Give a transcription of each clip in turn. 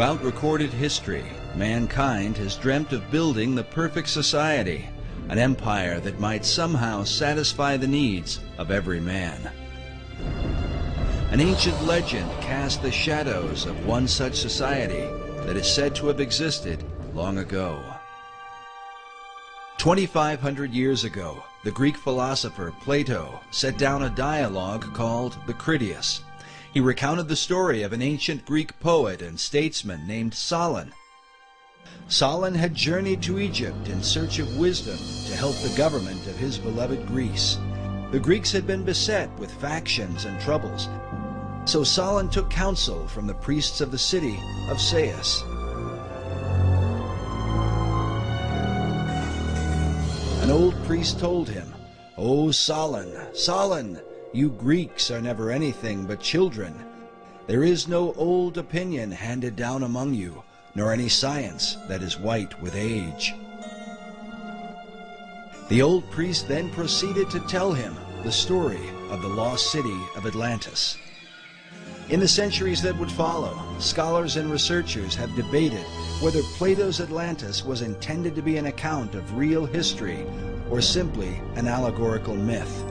Throughout recorded history, mankind has dreamt of building the perfect society, an empire that might somehow satisfy the needs of every man. An ancient legend casts the shadows of one such society that is said to have existed long ago. 2,500 years ago, the Greek philosopher Plato set down a dialogue called the Critias. He recounted the story of an ancient Greek poet and statesman named Solon. Solon had journeyed to Egypt in search of wisdom to help the government of his beloved Greece. The Greeks had been beset with factions and troubles, so Solon took counsel from the priests of the city of Sais. An old priest told him, "O Solon, Solon, you Greeks are never anything but children. There is no old opinion handed down among you, nor any science that is white with age." The old priest then proceeded to tell him the story of the lost city of Atlantis. In the centuries that would follow, scholars and researchers have debated whether Plato's Atlantis was intended to be an account of real history or simply an allegorical myth.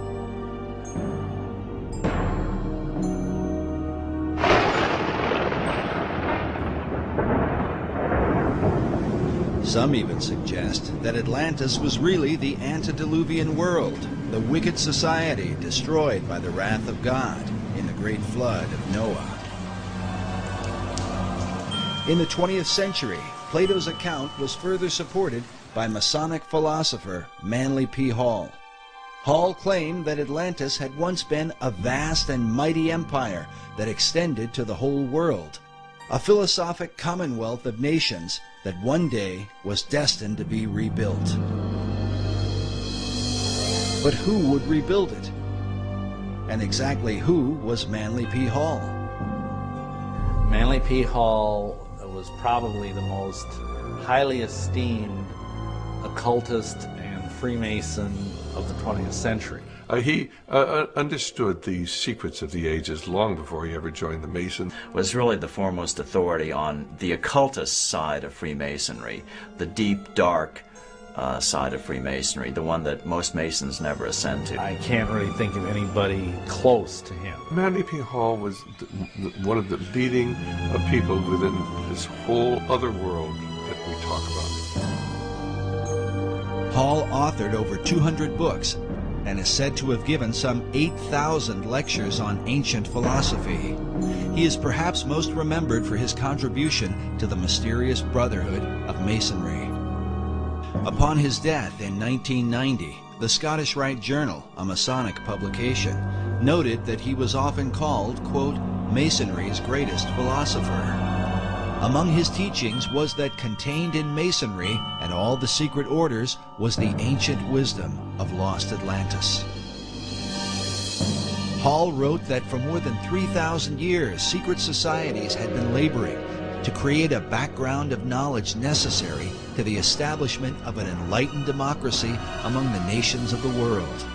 Some even suggest that Atlantis was really the antediluvian world, the wicked society destroyed by the wrath of God in the great flood of Noah. In the 20th century, Plato's account was further supported by Masonic philosopher Manly P. Hall. Hall claimed that Atlantis had once been a vast and mighty empire that extended to the whole world, a philosophic commonwealth of nations that one day was destined to be rebuilt. But who would rebuild it? And exactly who was Manly P. Hall? Manly P. Hall was probably the most highly esteemed occultist and Freemason of the 20th century. He understood the secrets of the ages long before he ever joined the Mason. Was really the foremost authority on the occultist side of Freemasonry, the deep, dark side of Freemasonry, the one that most Masons never ascend to. I can't really think of anybody close to him. Manly P. Hall was one of the leading people within this whole other world that we talk about. Hall authored over 200 books and is said to have given some 8,000 lectures on ancient philosophy. He is perhaps most remembered for his contribution to the mysterious Brotherhood of Masonry. Upon his death in 1990, the Scottish Rite Journal, a Masonic publication, noted that he was often called, quote, Masonry's greatest philosopher. Among his teachings was that contained in Masonry and all the secret orders was the ancient wisdom of lost Atlantis. Hall wrote that for more than 3,000 years, secret societies had been laboring to create a background of knowledge necessary to the establishment of an enlightened democracy among the nations of the world.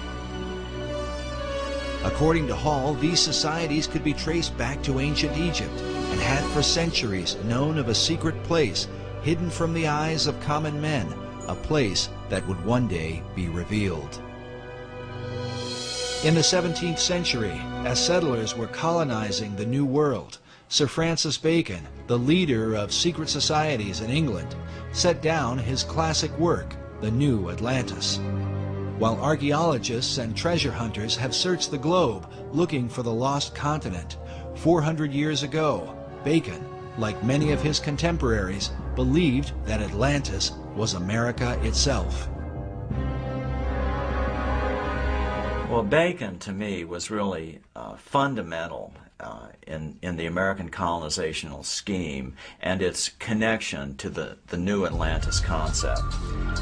According to Hall, these societies could be traced back to ancient Egypt and had for centuries known of a secret place hidden from the eyes of common men, a place that would one day be revealed. In the 17th century, as settlers were colonizing the New World, Sir Francis Bacon, the leader of secret societies in England, set down his classic work, The New Atlantis. While archaeologists and treasure hunters have searched the globe looking for the lost continent, 400 years ago, Bacon, like many of his contemporaries, believed that Atlantis was America itself. Well, Bacon, to me, was really fundamental in the American colonizational scheme and its connection to the new Atlantis concept.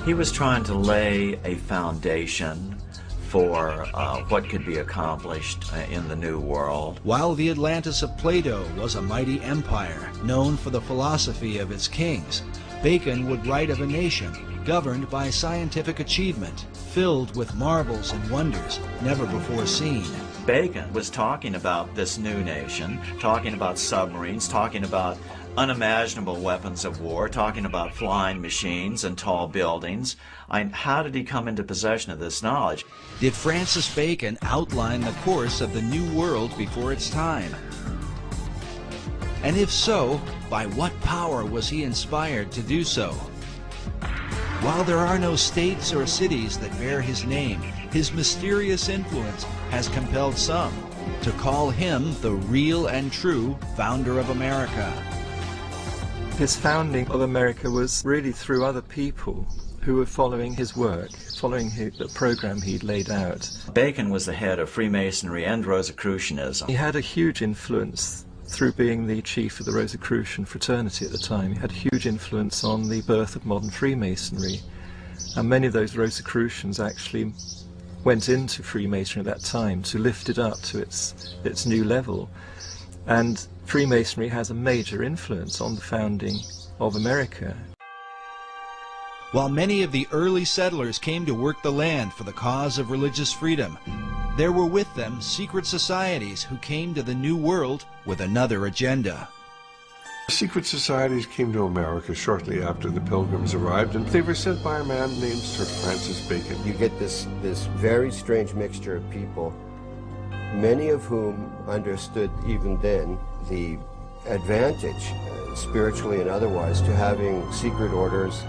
He was trying to lay a foundation for what could be accomplished in the New World. While the Atlantis of Plato was a mighty empire known for the philosophy of its kings, Bacon would write of a nation governed by scientific achievement, filled with marvels and wonders never before seen. Bacon was talking about this new nation, talking about submarines, talking about unimaginable weapons of war, talking about flying machines and tall buildings. How did he come into possession of this knowledge? Did Francis Bacon outline the course of the New World before its time? And if so, by what power was he inspired to do so? While there are no states or cities that bear his name, his mysterious influence has compelled some to call him the real and true founder of America. His founding of America was really through other people who were following his work, following the program he'd laid out. Bacon was the head of Freemasonry and Rosicrucianism. He had a huge influence through being the chief of the Rosicrucian fraternity at the time. He had a huge influence on the birth of modern Freemasonry. And many of those Rosicrucians actually went into Freemasonry at that time to lift it up to its new level. And Freemasonry has a major influence on the founding of America. While many of the early settlers came to work the land for the cause of religious freedom, there were with them secret societies who came to the New World with another agenda. Secret societies came to America shortly after the Pilgrims arrived, and they were sent by a man named Sir Francis Bacon. You get this very strange mixture of people, many of whom understood even then the advantage, spiritually and otherwise, to having secret orders.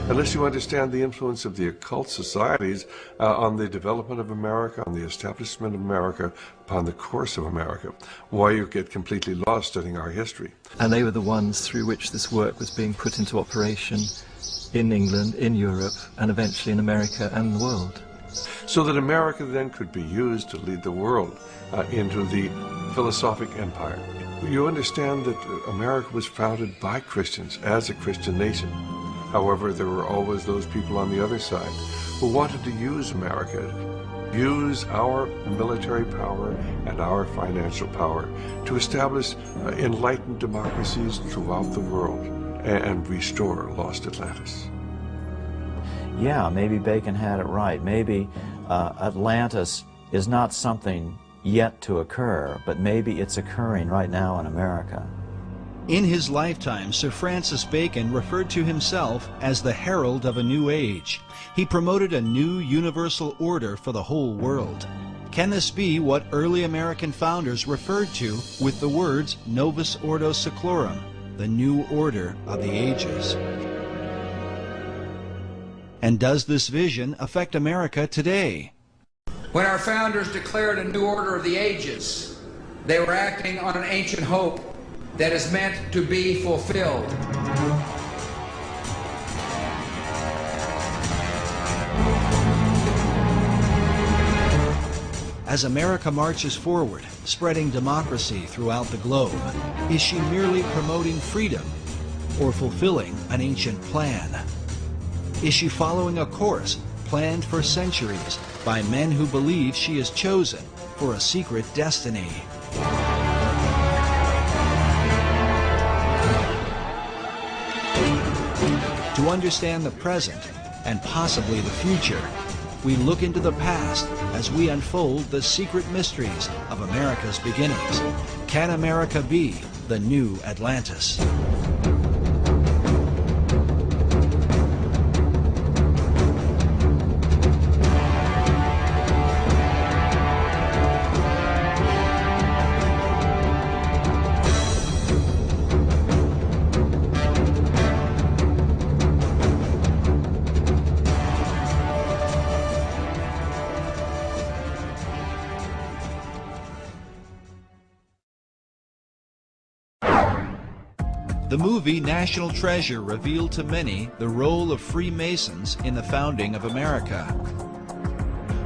Unless you understand the influence of the occult societies on the development of America, on the establishment of America, upon the course of America, why you get completely lost studying our history. And they were the ones through which this work was being put into operation in England, in Europe, and eventually in America and the world. So that America then could be used to lead the world into the philosophic empire. You understand that America was founded by Christians as a Christian nation. However, there were always those people on the other side who wanted to use America, use our military power and our financial power to establish enlightened democracies throughout the world and restore lost Atlantis. Yeah, maybe Bacon had it right. Maybe Atlantis is not something yet to occur, but maybe it's occurring right now in America. In his lifetime, Sir Francis Bacon referred to himself as the herald of a new age. He promoted a new universal order for the whole world. Can this be what early American founders referred to with the words Novus Ordo Seclorum, the new order of the ages? And does this vision affect America today? When our founders declared a new order of the ages, they were acting on an ancient hope that is meant to be fulfilled. As America marches forward, spreading democracy throughout the globe, is she merely promoting freedom or fulfilling an ancient plan? Is she following a course planned for centuries by men who believe she is chosen for a secret destiny? To understand the present and possibly the future, we look into the past as we unfold the secret mysteries of America's beginnings. Can America be the new Atlantis? The movie National Treasure revealed to many the role of Freemasons in the founding of America.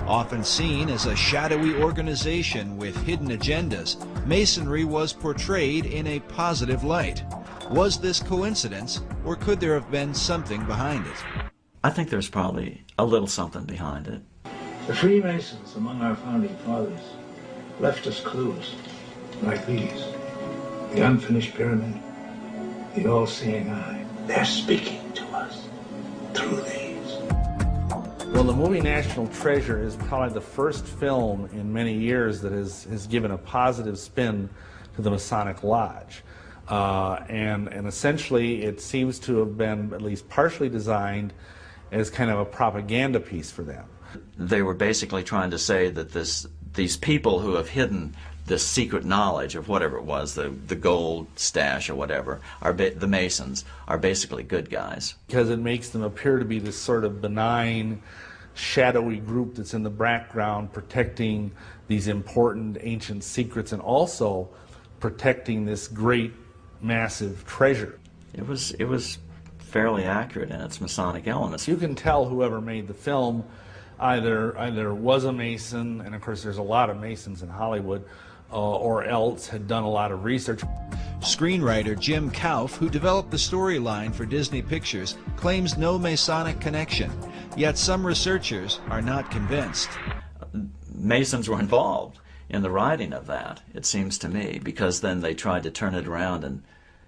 Often seen as a shadowy organization with hidden agendas, Masonry was portrayed in a positive light. Was this coincidence, or could there have been something behind it? I think there's probably a little something behind it. The Freemasons among our founding fathers left us clues like these. The unfinished pyramid, the all-seeing eye. They're speaking to us through these. Well, the movie National Treasure is probably the first film in many years that has given a positive spin to to the Masonic Lodge. And essentially it seems to have been at least partially designed as kind of a propaganda piece for them. They were basically trying to say that these people who have hidden this secret knowledge of whatever it was, the gold stash or whatever, the Masons, are basically good guys. Because it makes them appear to be this sort of benign, shadowy group that's in the background protecting these important ancient secrets and also protecting this great, massive treasure. It was fairly accurate in its Masonic elements. You can tell whoever made the film either was a Mason, and of course there's a lot of Masons in Hollywood, or else had done a lot of research. Screenwriter Jim Kauf, who developed the storyline for Disney Pictures, claims no Masonic connection, yet some researchers are not convinced. Masons were involved in the writing of that, it seems to me, because then they tried to turn it around and,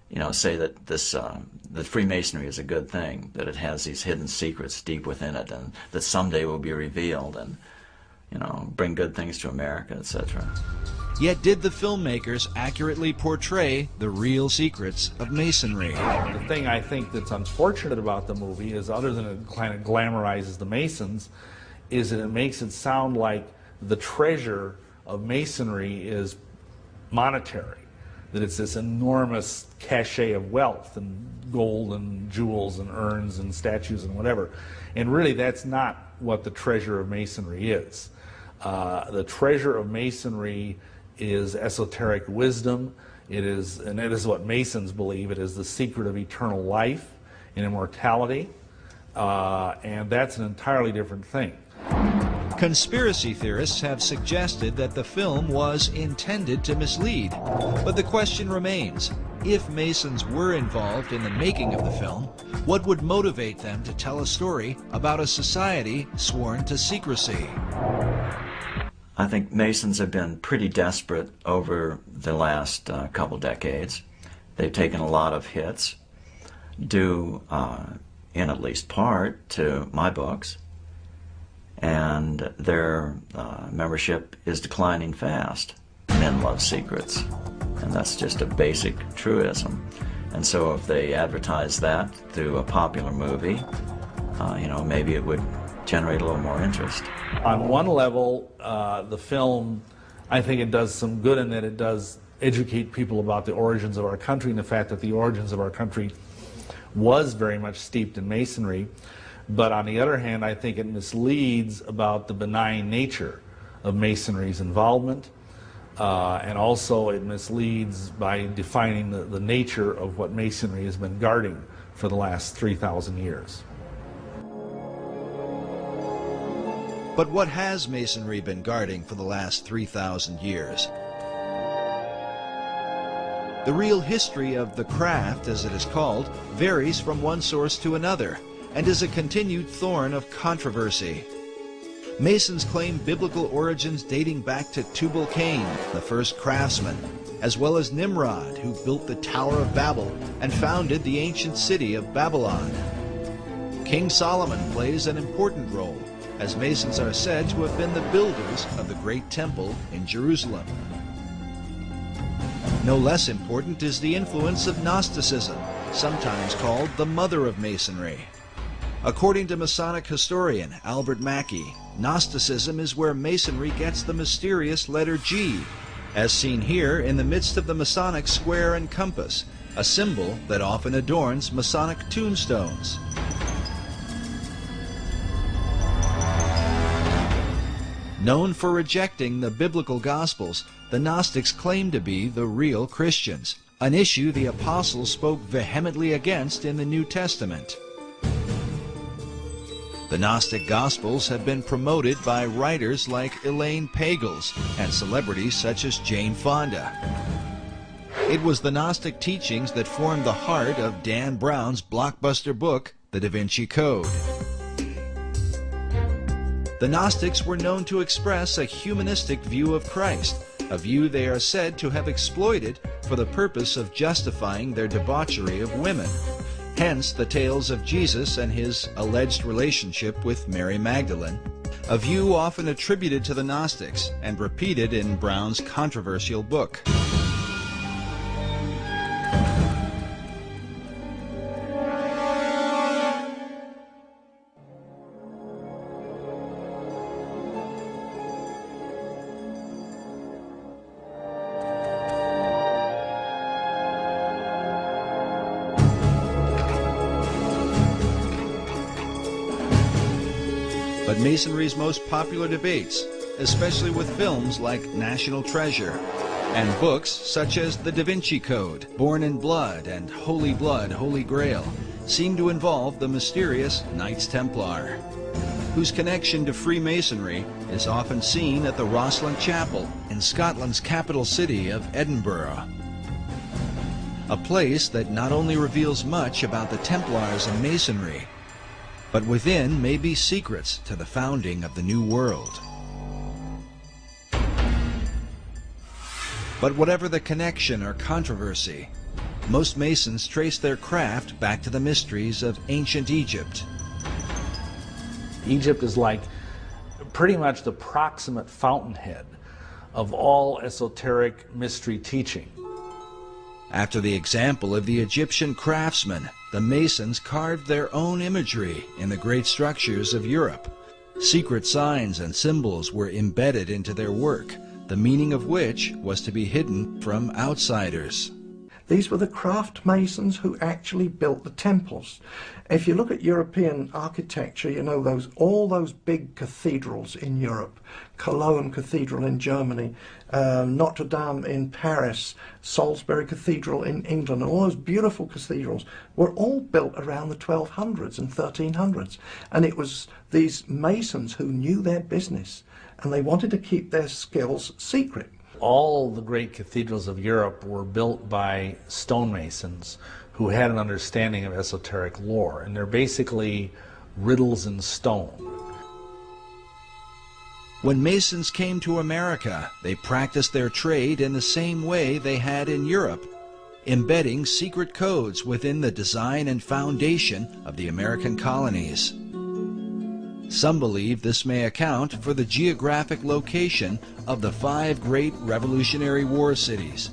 you know, say that that Freemasonry is a good thing, that it has these hidden secrets deep within it, and that someday will be revealed, and, you know, bring good things to America, etc. Yet did the filmmakers accurately portray the real secrets of Masonry? The thing I think that's unfortunate about the movie is, other than it kind of glamorizes the Masons, is that it makes it sound like the treasure of Masonry is monetary, that it's this enormous cachet of wealth and gold and jewels and urns and statues and whatever. And really that's not what the treasure of Masonry is. The treasure of Masonry is esoteric wisdom. It is what Masons believe. It is the secret of eternal life and immortality. And that's an entirely different thing. Conspiracy theorists have suggested that the film was intended to mislead, but the question remains, if Masons were involved in the making of the film, what would motivate them to tell a story about a society sworn to secrecy? I think Masons have been pretty desperate over the last couple decades. They've taken a lot of hits, due in at least part to my books, and their membership is declining fast. Men love secrets, and that's just a basic truism. And so if they advertise that through a popular movie, you know, maybe it would generate a little more interest. On one level, the film, I think it does some good in that it does educate people about the origins of our country and the fact that the origins of our country was very much steeped in Masonry. But on the other hand, I think it misleads about the benign nature of Masonry's involvement, and also it misleads by defining the nature of what Masonry has been guarding for the last 3,000 years. But what has Masonry been guarding for the last 3,000 years? The real history of the craft, as it is called, varies from one source to another, and is a continued thorn of controversy. Masons claim biblical origins dating back to Tubal-Cain, the first craftsman, as well as Nimrod, who built the Tower of Babel and founded the ancient city of Babylon. King Solomon plays an important role, as Masons are said to have been the builders of the Great Temple in Jerusalem. No less important is the influence of Gnosticism, sometimes called the mother of Masonry. According to Masonic historian Albert Mackey, Gnosticism is where Masonry gets the mysterious letter G, as seen here in the midst of the Masonic square and compass, a symbol that often adorns Masonic tombstones. Known for rejecting the biblical Gospels, the Gnostics claimed to be the real Christians, an issue the apostles spoke vehemently against in the New Testament. The Gnostic Gospels have been promoted by writers like Elaine Pagels and celebrities such as Jane Fonda. It was the Gnostic teachings that formed the heart of Dan Brown's blockbuster book, The Da Vinci Code. The Gnostics were known to express a humanistic view of Christ, a view they are said to have exploited for the purpose of justifying their debauchery of women. Hence the tales of Jesus and his alleged relationship with Mary Magdalene, a view often attributed to the Gnostics and repeated in Brown's controversial book. but Masonry's most popular debates, especially with films like National Treasure and books such as The Da Vinci Code, Born in Blood, and Holy Blood, Holy Grail, seem to involve the mysterious Knights Templar, whose connection to Freemasonry is often seen at the Rosslyn Chapel in Scotland's capital city of Edinburgh. A place that not only reveals much about the Templars and Masonry, but within may be secrets to the founding of the New World. But whatever the connection or controversy, most Masons trace their craft back to the mysteries of ancient Egypt. Egypt is like pretty much the proximate fountainhead of all esoteric mystery teaching. After the example of the Egyptian craftsmen, the Masons carved their own imagery in the great structures of Europe. Secret signs and symbols were embedded into their work, the meaning of which was to be hidden from outsiders. These were the craft masons who actually built the temples. If you look at European architecture, you know, all those big cathedrals in Europe, Cologne Cathedral in Germany, Notre Dame in Paris, Salisbury Cathedral in England, all those beautiful cathedrals were all built around the 1200s and 1300s. And it was these masons who knew their business, and they wanted to keep their skills secret. All the great cathedrals of Europe were built by stonemasons who had an understanding of esoteric lore, and they're basically riddles in stone. When Masons came to America, they practiced their trade in the same way they had in Europe, embedding secret codes within the design and foundation of the American colonies. Some believe this may account for the geographic location of the 5 great Revolutionary War cities.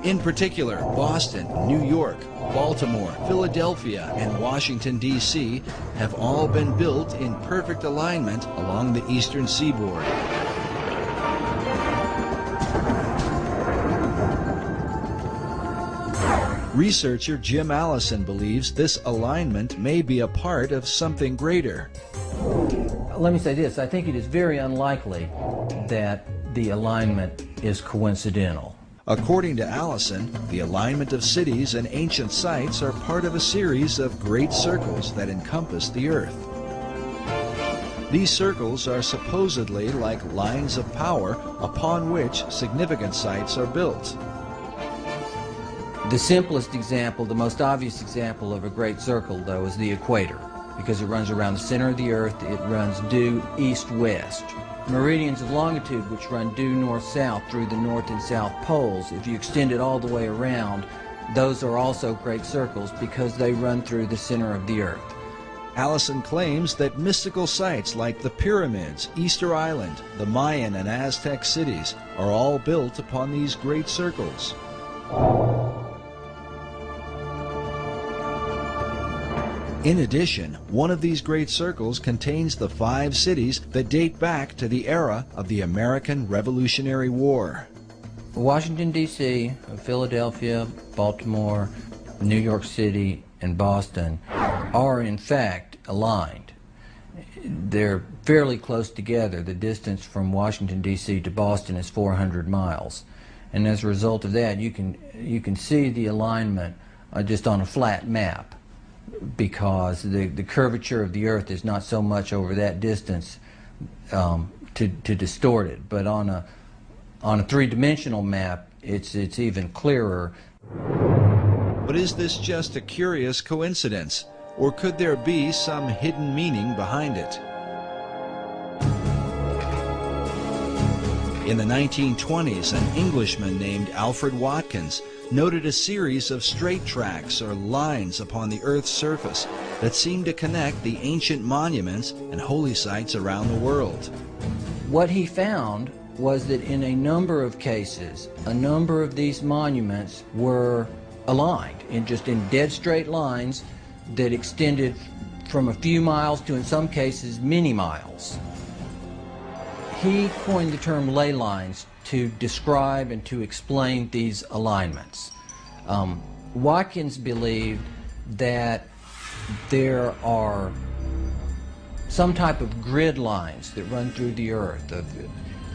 In particular, Boston, New York, Baltimore, Philadelphia, and Washington, D.C. have all been built in perfect alignment along the eastern seaboard. Researcher Jim Allison believes this alignment may be a part of something greater. Let me say this, I think it is very unlikely that the alignment is coincidental. According to Allison, the alignment of cities and ancient sites are part of a series of great circles that encompass the earth. These circles are supposedly like lines of power upon which significant sites are built. The simplest example, the most obvious example of a great circle, though, is the equator, because it runs around the center of the earth. It runs due east-west. Meridians of longitude, which run due north-south through the north and south poles, if you extend it all the way around, those are also great circles because they run through the center of the earth. Allison claims that mystical sites like the pyramids, Easter Island, the Mayan and Aztec cities are all built upon these great circles. In addition, one of these great circles contains the 5 cities that date back to the era of the American Revolutionary War. Washington, D.C., Philadelphia, Baltimore, New York City, and Boston are in fact aligned. They're fairly close together. The distance from Washington, D.C. to Boston is 400 miles. And as a result of that, you can see the alignment just on a flat map, because the curvature of the earth is not so much over that distance to distort it. But on a three-dimensional map, it's even clearer. But is this just a curious coincidence, or could there be some hidden meaning behind it? In the 1920s, an Englishman named Alfred Watkins noted a series of straight tracks or lines upon the Earth's surface that seemed to connect the ancient monuments and holy sites around the world. What he found was that in a number of cases, a number of these monuments were aligned in dead straight lines that extended from a few miles to, in some cases, many miles. He coined the term ley lines to describe and to explain these alignments. Watkins believed that there are some type of grid lines that run through the Earth, of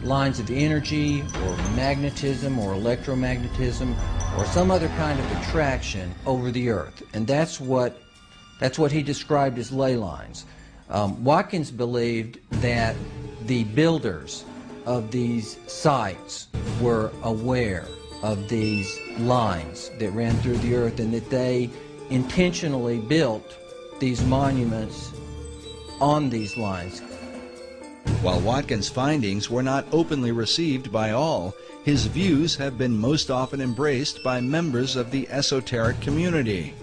lines of energy or magnetism or electromagnetism or some other kind of attraction over the Earth. And that's what he described as ley lines. Watkins believed that the builders of these sites were aware of these lines that ran through the Earth, and that they intentionally built these monuments on these lines. While Watkins' findings were not openly received by all, his views have been most often embraced by members of the esoteric community.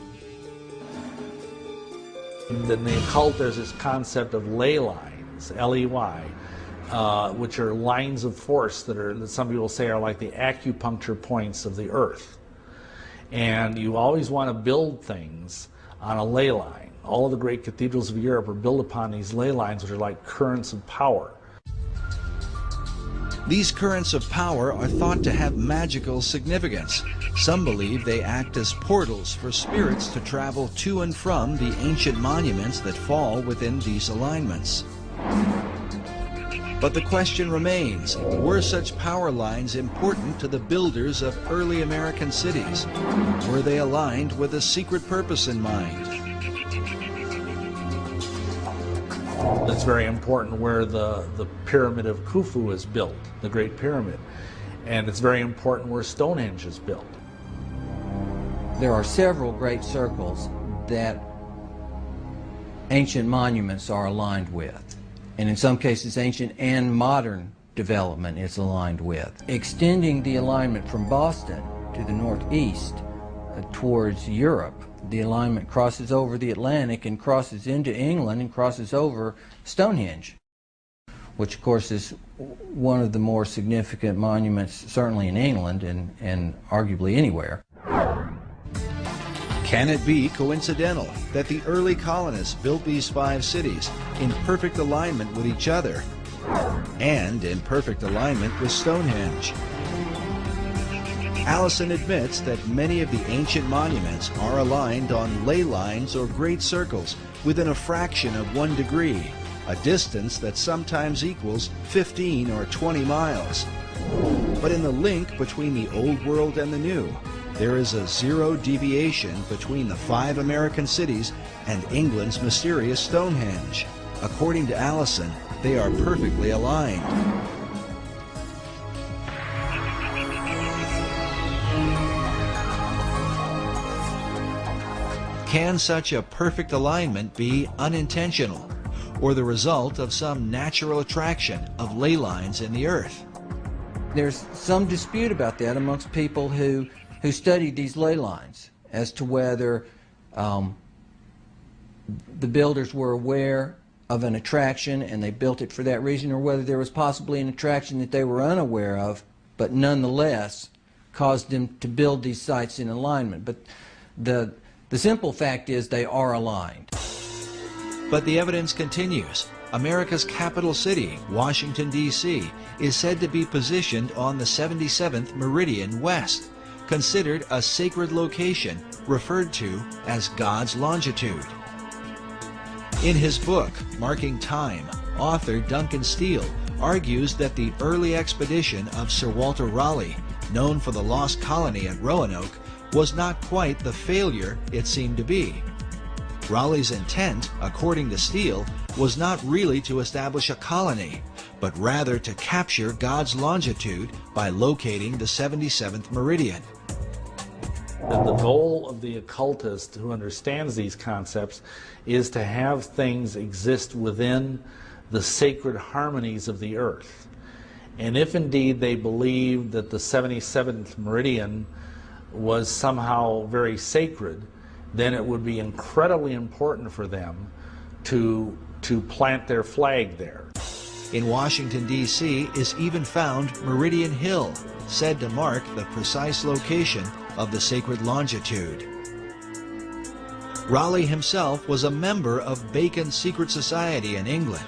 In the occult, there's this concept of ley lines, L-E-Y, which are lines of force that some people say are like the acupuncture points of the Earth. And you always want to build things on a ley line. All of the great cathedrals of Europe are built upon these ley lines, which are like currents of power. These currents of power are thought to have magical significance. Some believe they act as portals for spirits to travel to and from the ancient monuments that fall within these alignments. But the question remains, were such power lines important to the builders of early American cities? Were they aligned with a secret purpose in mind? It's very important where the pyramid of Khufu is built, the Great Pyramid. And it's very important where Stonehenge is built. There are several great circles that ancient monuments are aligned with. And in some cases, ancient and modern development is aligned with. Extending the alignment from Boston to the northeast towards Europe, the alignment crosses over the Atlantic and crosses into England and crosses over Stonehenge, which of course is one of the more significant monuments certainly in England and arguably anywhere. Can it be coincidental that the early colonists built these 5 cities in perfect alignment with each other and in perfect alignment with Stonehenge? Allison admits that many of the ancient monuments are aligned on ley lines or great circles within a fraction of 1 degree, a distance that sometimes equals 15 or 20 miles. But in the link between the Old World and the New, there is a 0 deviation between the 5 American cities and England's mysterious Stonehenge. According to Allison, they are perfectly aligned. Can such a perfect alignment be unintentional, or the result of some natural attraction of ley lines in the Earth? There's some dispute about that amongst people who studied these ley lines as to whether the builders were aware of an attraction and they built it for that reason, or whether there was possibly an attraction that they were unaware of, but nonetheless caused them to build these sites in alignment. But the simple fact is they are aligned. But the evidence continues. America's capital city, Washington, D.C., is said to be positioned on the 77th meridian west, considered a sacred location referred to as God's longitude. In his book, Marking Time, author Duncan Steele argues that the early expedition of Sir Walter Raleigh, known for the lost colony at Roanoke, was not quite the failure it seemed to be. Raleigh's intent, according to Steele, was not really to establish a colony, but rather to capture God's longitude by locating the 77th meridian. That the goal of the occultist who understands these concepts is to have things exist within the sacred harmonies of the earth. And if indeed they believe that the 77th meridian was somehow very sacred, then it would be incredibly important for them to plant their flag there. In Washington, D.C. is even found Meridian Hill, said to mark the precise location of the sacred longitude. Raleigh himself was a member of Bacon's secret society in England.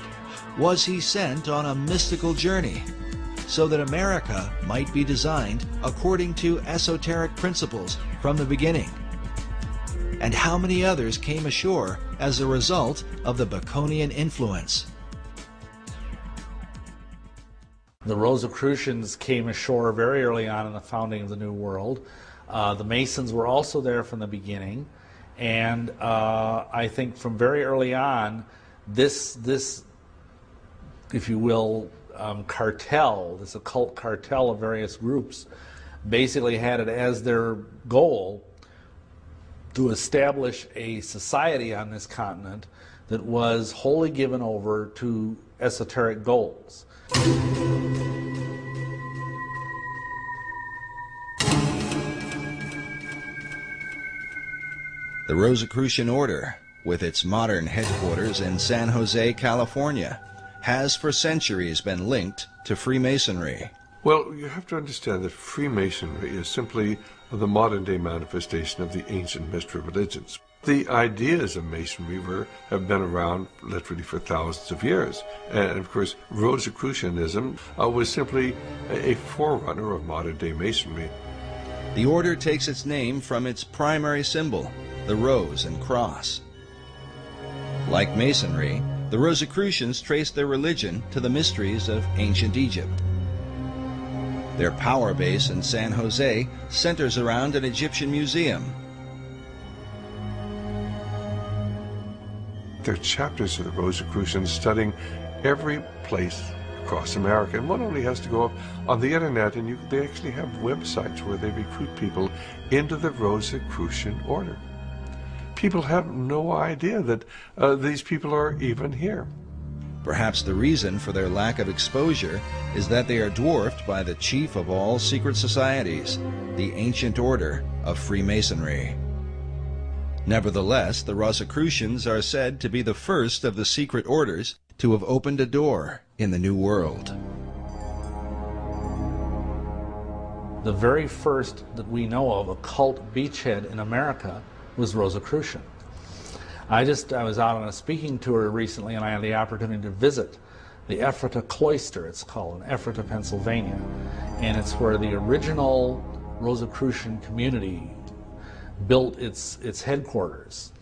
Was he sent on a mystical journey so that America might be designed according to esoteric principles from the beginning? And how many others came ashore as a result of the Baconian influence? The Rosicrucians came ashore very early on in the founding of the New World. The Masons were also there from the beginning, and I think from very early on, this if you will, cartel, this occult cartel of various groups, basically had it as their goal to establish a society on this continent that was wholly given over to esoteric goals. The Rosicrucian Order, with its modern headquarters in San Jose, California, has for centuries been linked to Freemasonry. Well, you have to understand that Freemasonry is simply the modern-day manifestation of the ancient mystery religions. The ideas of Masonry have been around literally for thousands of years. And, of course, Rosicrucianism was simply a forerunner of modern-day Masonry. The order takes its name from its primary symbol, the rose and cross. Like Masonry, the Rosicrucians traced their religion to the mysteries of ancient Egypt. Their power base in San Jose centers around an Egyptian museum. There are chapters of the Rosicrucians studying every place across America, and one only has to go up on the internet, and they actually have websites where they recruit people into the Rosicrucian order. People have no idea that these people are even here. Perhaps the reason for their lack of exposure is that they are dwarfed by the chief of all secret societies, the ancient order of Freemasonry. Nevertheless, the Rosicrucians are said to be the first of the secret orders to have opened a door in the New World. The very first that we know of occult beachhead in America was Rosicrucian. I was out on a speaking tour recently, and I had the opportunity to visit the Ephrata Cloister, it's called, in Ephrata, Pennsylvania. And it's where the original Rosicrucian community built its headquarters,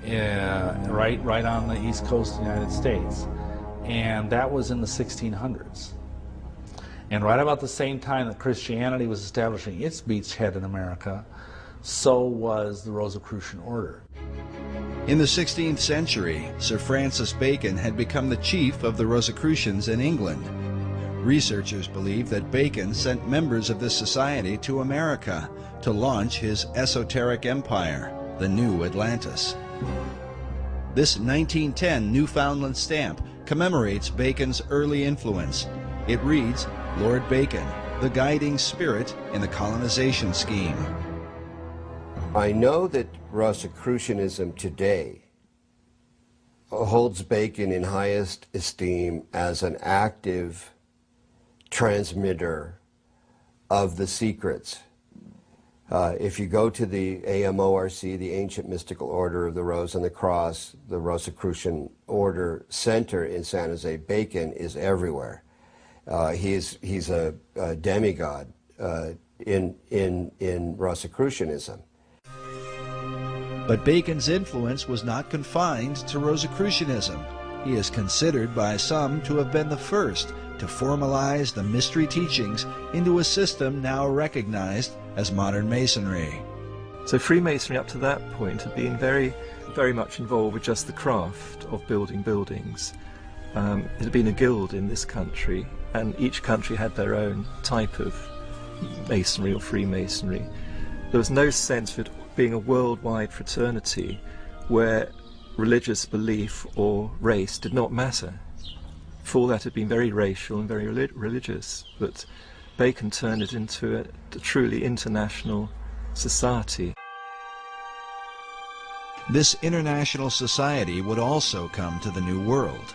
right on the east coast of the United States. And that was in the 1600s. And right about the same time that Christianity was establishing its beachhead in America, so was the Rosicrucian order. In the 16th century, Sir Francis Bacon had become the chief of the Rosicrucians in England. Researchers believe that Bacon sent members of this society to America to launch his esoteric empire, the New Atlantis. This 1910 Newfoundland stamp commemorates Bacon's early influence. It reads, "Lord Bacon, the guiding spirit in the colonization scheme." I know that Rosicrucianism today holds Bacon in highest esteem as an active transmitter of the secrets. If you go to the AMORC, the Ancient Mystical Order of the Rose and the Cross, the Rosicrucian Order Center in San Jose, Bacon is everywhere. He's a demigod in Rosicrucianism. But Bacon's influence was not confined to Rosicrucianism. He is considered by some to have been the first to formalize the mystery teachings into a system now recognized as modern Masonry. So Freemasonry up to that point had been very, very much involved with just the craft of building buildings. It had been a guild in this country, and each country had their own type of masonry or Freemasonry. There was no sense of it being a worldwide fraternity where religious belief or race did not matter. Before that had been very racial and very religious, but Bacon turned it into a truly international society. This international society would also come to the New World.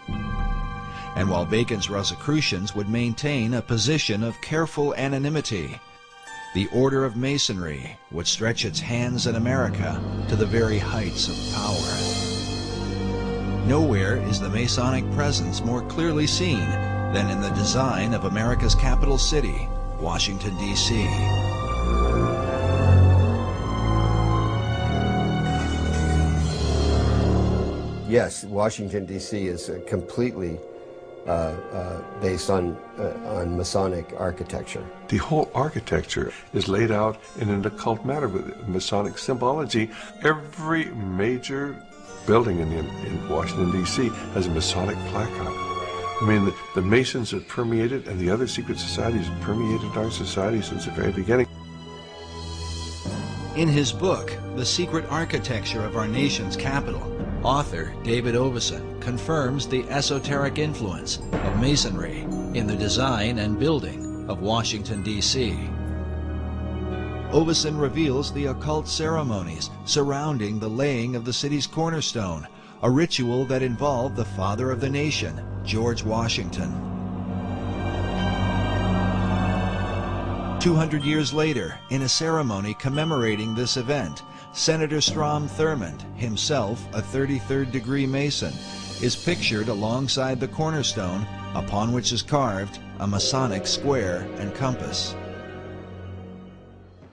And while Bacon's Rosicrucians would maintain a position of careful anonymity, the Order of Masonry would stretch its hands in America to the very heights of power. Nowhere is the Masonic presence more clearly seen than in the design of America's capital city, Washington, D.C. Yes, Washington, D.C. is completely based on Masonic architecture. The whole architecture is laid out in an occult manner with Masonic symbology. Every major building in Washington, D.C. has a Masonic plaque on it. I mean, the Masons have permeated, and the other secret societies have permeated our society since the very beginning. In his book, The Secret Architecture of Our Nation's Capital, author David Oveson confirms the esoteric influence of Masonry in the design and building of Washington, D.C. Oveson reveals the occult ceremonies surrounding the laying of the city's cornerstone, a ritual that involved the father of the nation, George Washington. 200 years later, in a ceremony commemorating this event, Senator Strom Thurmond, himself a 33rd degree Mason, is pictured alongside the cornerstone upon which is carved a Masonic square and compass.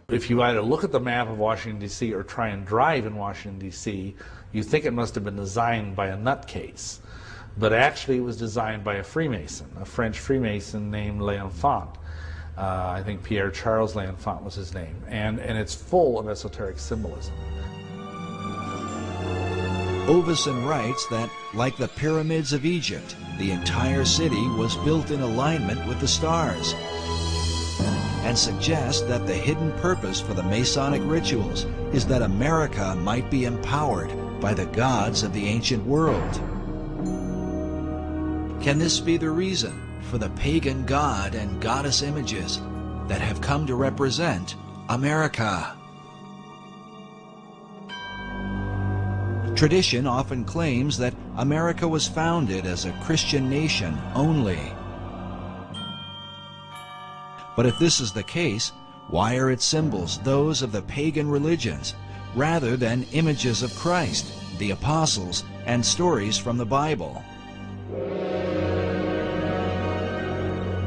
If you either look at the map of Washington, D.C. or try and drive in Washington, D.C., you think it must have been designed by a nutcase. But actually it was designed by a Freemason, a French Freemason named L'Enfant. I think Pierre Charles L'Enfant was his name. And it's full of esoteric symbolism. Oveson writes that, like the pyramids of Egypt, the entire city was built in alignment with the stars, and suggests that the hidden purpose for the Masonic rituals is that America might be empowered by the gods of the ancient world. Can this be the reason for the pagan god and goddess images that have come to represent America? Tradition often claims that America was founded as a Christian nation only. But if this is the case, why are its symbols those of the pagan religions rather than images of Christ, the apostles, and stories from the Bible?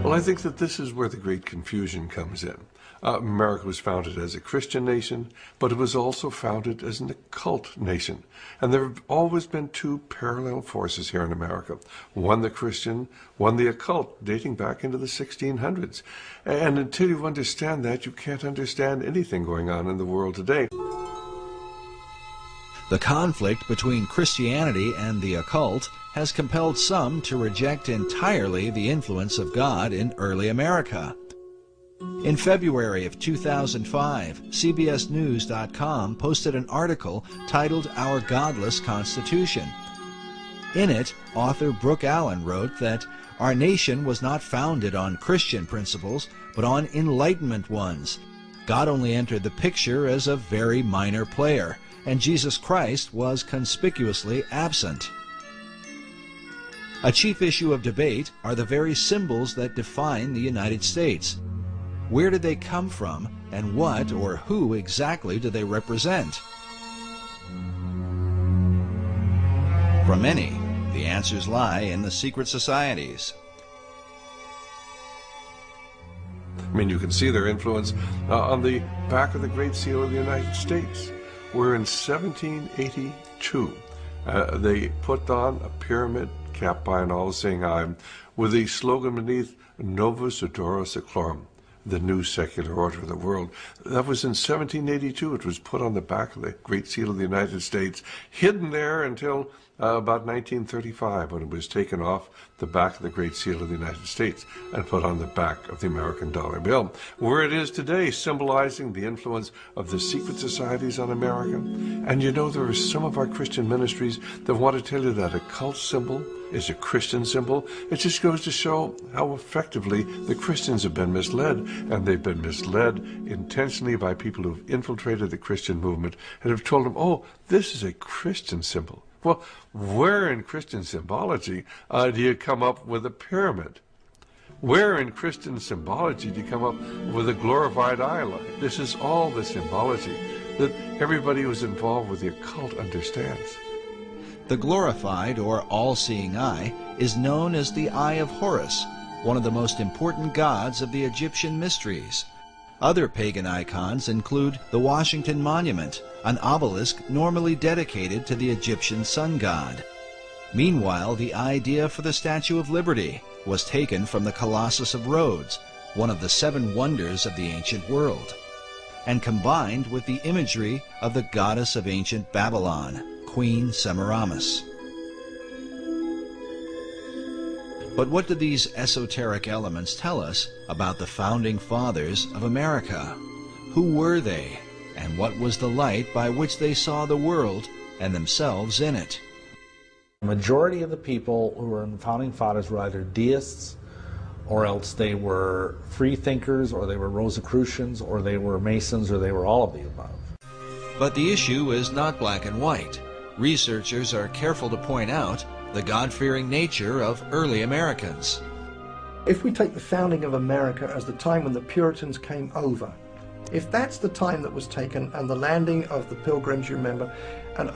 Well, I think that this is where the great confusion comes in. America was founded as a Christian nation, but it was also founded as an occult nation. And there have always been two parallel forces here in America. One the Christian, one the occult, dating back into the 1600s. And until you understand that, you can't understand anything going on in the world today. The conflict between Christianity and the occult has compelled some to reject entirely the influence of God in early America. In February of 2005, CBSNews.com posted an article titled Our Godless Constitution. In it, author Brooke Allen wrote that our nation was not founded on Christian principles, but on Enlightenment ones. God only entered the picture as a very minor player, and Jesus Christ was conspicuously absent. A chief issue of debate are the very symbols that define the United States. Where did they come from, and what or who exactly do they represent? For many, the answers lie in the secret societies. I mean, you can see their influence on the back of the Great Seal of the United States, where in 1782 they put on a pyramid capped by an all-seeing eye with the slogan beneath, Novus Ordo Seclorum, the new secular order of the world. That was in 1782. It was put on the back of the Great Seal of the United States, hidden there until about 1935, when it was taken off the back of the Great Seal of the United States and put on the back of the American dollar bill, where it is today, symbolizing the influence of the secret societies on America. And you know, there are some of our Christian ministries that want to tell you that a cult symbol is a Christian symbol. It just goes to show how effectively the Christians have been misled, and they've been misled intentionally by people who've infiltrated the Christian movement and have told them, oh, this is a Christian symbol. Well, where in Christian symbology do you come up with a pyramid? Where in Christian symbology do you come up with a glorified eye light? This is all the symbology that everybody who's involved with the occult understands. The glorified or all-seeing eye is known as the Eye of Horus, one of the most important gods of the Egyptian mysteries. Other pagan icons include the Washington Monument, an obelisk normally dedicated to the Egyptian sun god. Meanwhile, the idea for the Statue of Liberty was taken from the Colossus of Rhodes, one of the 7 wonders of the ancient world, and combined with the imagery of the goddess of ancient Babylon, Queen Semiramis. But what do these esoteric elements tell us about the founding fathers of America? Who were they, and what was the light by which they saw the world and themselves in it? The majority of the people who were in the founding fathers were either deists, or else they were free thinkers, or they were Rosicrucians, or they were Masons, or they were all of the above. But the issue is not black and white. Researchers are careful to point out the God-fearing nature of early Americans. If we take the founding of America as the time when the Puritans came over, if that's the time that was taken, and the landing of the Pilgrims, you remember, and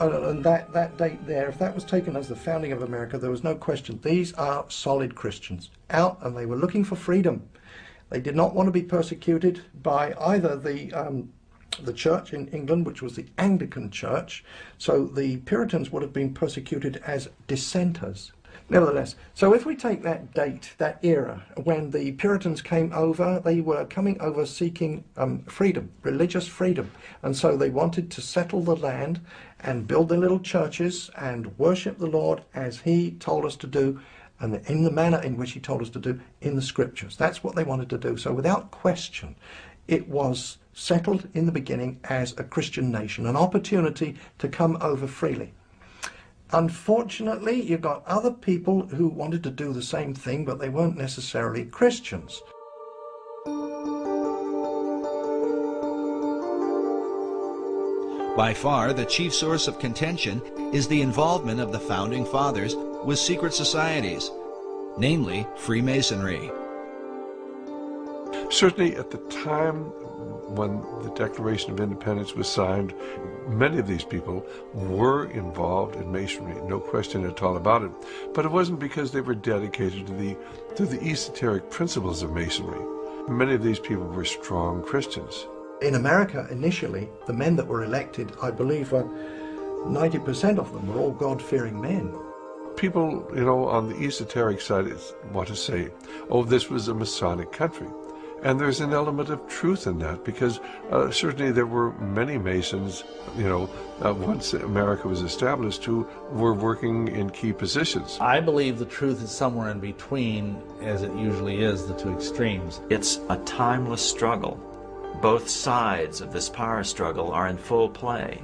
that date there, if that was taken as the founding of America, there was no question. These are solid Christians, out, and they were looking for freedom. They did not want to be persecuted by either the church in England, which was the Anglican church, so the Puritans would have been persecuted as dissenters. Nevertheless, so if we take that date, that era, when the Puritans came over, they were coming over seeking freedom, religious freedom, and so they wanted to settle the land and build their little churches and worship the Lord as He told us to do, and in the manner in which He told us to do in the Scriptures. That's what they wanted to do. So without question, it was settled in the beginning as a Christian nation, an opportunity to come over freely. Unfortunately, you got other people who wanted to do the same thing, but they weren't necessarily Christians. By far, the chief source of contention is the involvement of the Founding Fathers with secret societies, namely Freemasonry. Certainly at the time when the Declaration of Independence was signed, many of these people were involved in Masonry, no question at all about it. But it wasn't because they were dedicated to the esoteric principles of Masonry. Many of these people were strong Christians. In America, initially, the men that were elected, I believe 90% of them were all God-fearing men. People, on the esoteric side want to say, oh, this was a Masonic country. And there's an element of truth in that, because certainly there were many Masons, once America was established, who were working in key positions. I believe the truth is somewhere in between, as it usually is, the two extremes. It's a timeless struggle. Both sides of this power struggle are in full play.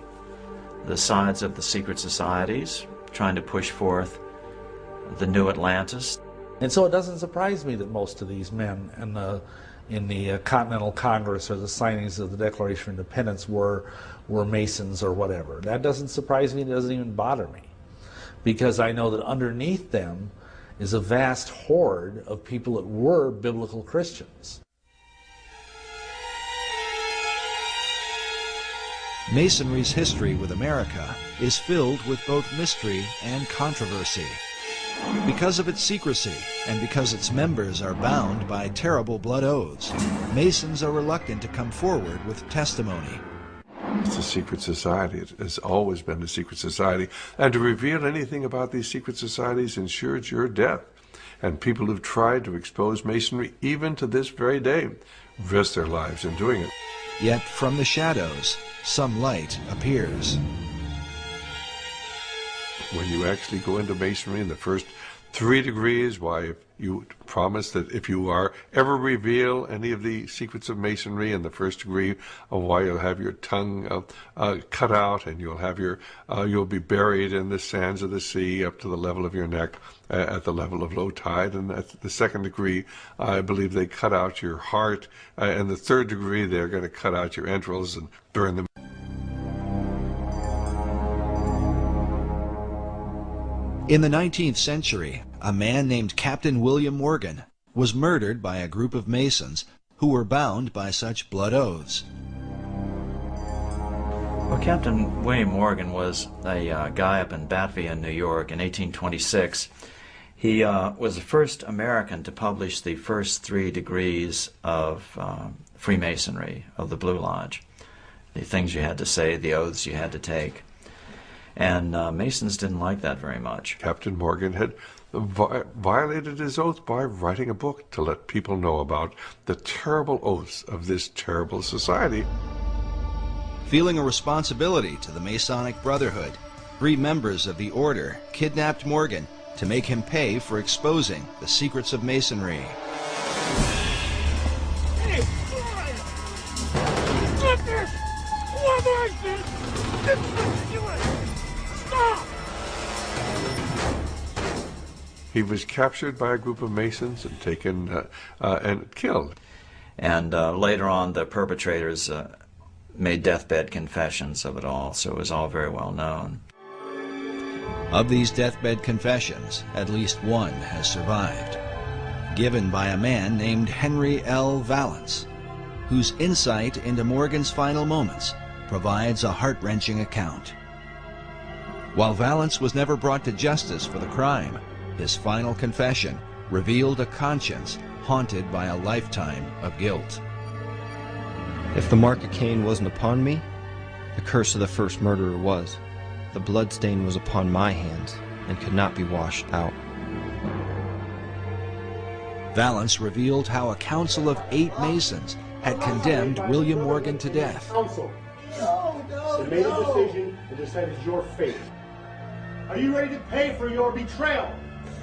The sides of the secret societies, trying to push forth the new Atlantis. And so it doesn't surprise me that most of these men in the Continental Congress or the signings of the Declaration of Independence were Masons or whatever. That doesn't surprise me. It doesn't even bother me, because I know that underneath them is a vast horde of people that were biblical Christians. Masonry's history with America is filled with both mystery and controversy. Because of its secrecy, and because its members are bound by terrible blood oaths, Masons are reluctant to come forward with testimony. It's a secret society. It has always been a secret society. And to reveal anything about these secret societies ensures your death. And people who've tried to expose Masonry, even to this very day, risk their lives in doing it. Yet from the shadows, some light appears. When you actually go into Masonry in the first 3 degrees, why, if you promise that if you are ever reveal any of the secrets of Masonry in the first degree, why you'll have your tongue cut out, and you'll have you'll be buried in the sands of the sea up to the level of your neck at the level of low tide. And at the 2nd degree, I believe they cut out your heart, and the 3rd degree they're going to cut out your entrails and burn them. In the 19th century, a man named Captain William Morgan was murdered by a group of Masons who were bound by such blood oaths. Well, Captain William Morgan was a guy up in Batavia, New York in 1826. He was the first American to publish the first 3 degrees of Freemasonry, of the Blue Lodge. The things you had to say, the oaths you had to take. And Masons didn't like that very much. Captain Morgan had violated his oath by writing a book to let people know about the terrible oaths of this terrible society. Feeling a responsibility to the Masonic Brotherhood, 3 members of the order kidnapped Morgan to make him pay for exposing the secrets of Masonry. Hey, boy! Stop this! What is this? Stop! He was captured by a group of Masons and taken and killed. And later on, the perpetrators made deathbed confessions of it all, so it was all very well known. Of these deathbed confessions, at least one has survived, given by a man named Henry L. Valance, whose insight into Morgan's final moments provides a heart-wrenching account. While Valance was never brought to justice for the crime, his final confession revealed a conscience haunted by a lifetime of guilt. If the mark of Cain wasn't upon me, the curse of the first murderer was. The bloodstain was upon my hands and could not be washed out. Valance revealed how a council of 8 Masons had condemned William Morgan to death. Council, they made a decision and decided your fate. Are you ready to pay for your betrayal?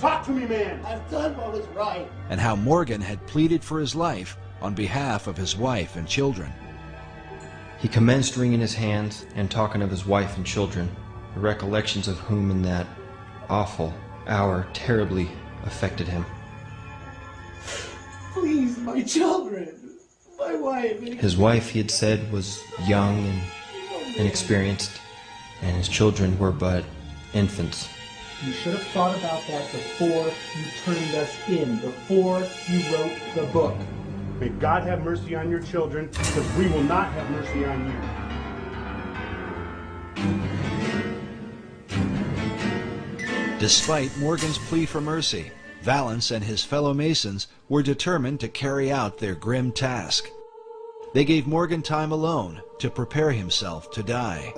Talk to me, man. I've done what was right. And how Morgan had pleaded for his life on behalf of his wife and children. He commenced wringing his hands and talking of his wife and children, the recollections of whom in that awful hour terribly affected him. Please, my children, my wife. His wife, he had said, was young and inexperienced, and his children were but infants. You should have thought about that before you turned us in, before you wrote the book. May God have mercy on your children, because we will not have mercy on you. Despite Morgan's plea for mercy, Valance and his fellow Masons were determined to carry out their grim task. They gave Morgan time alone to prepare himself to die.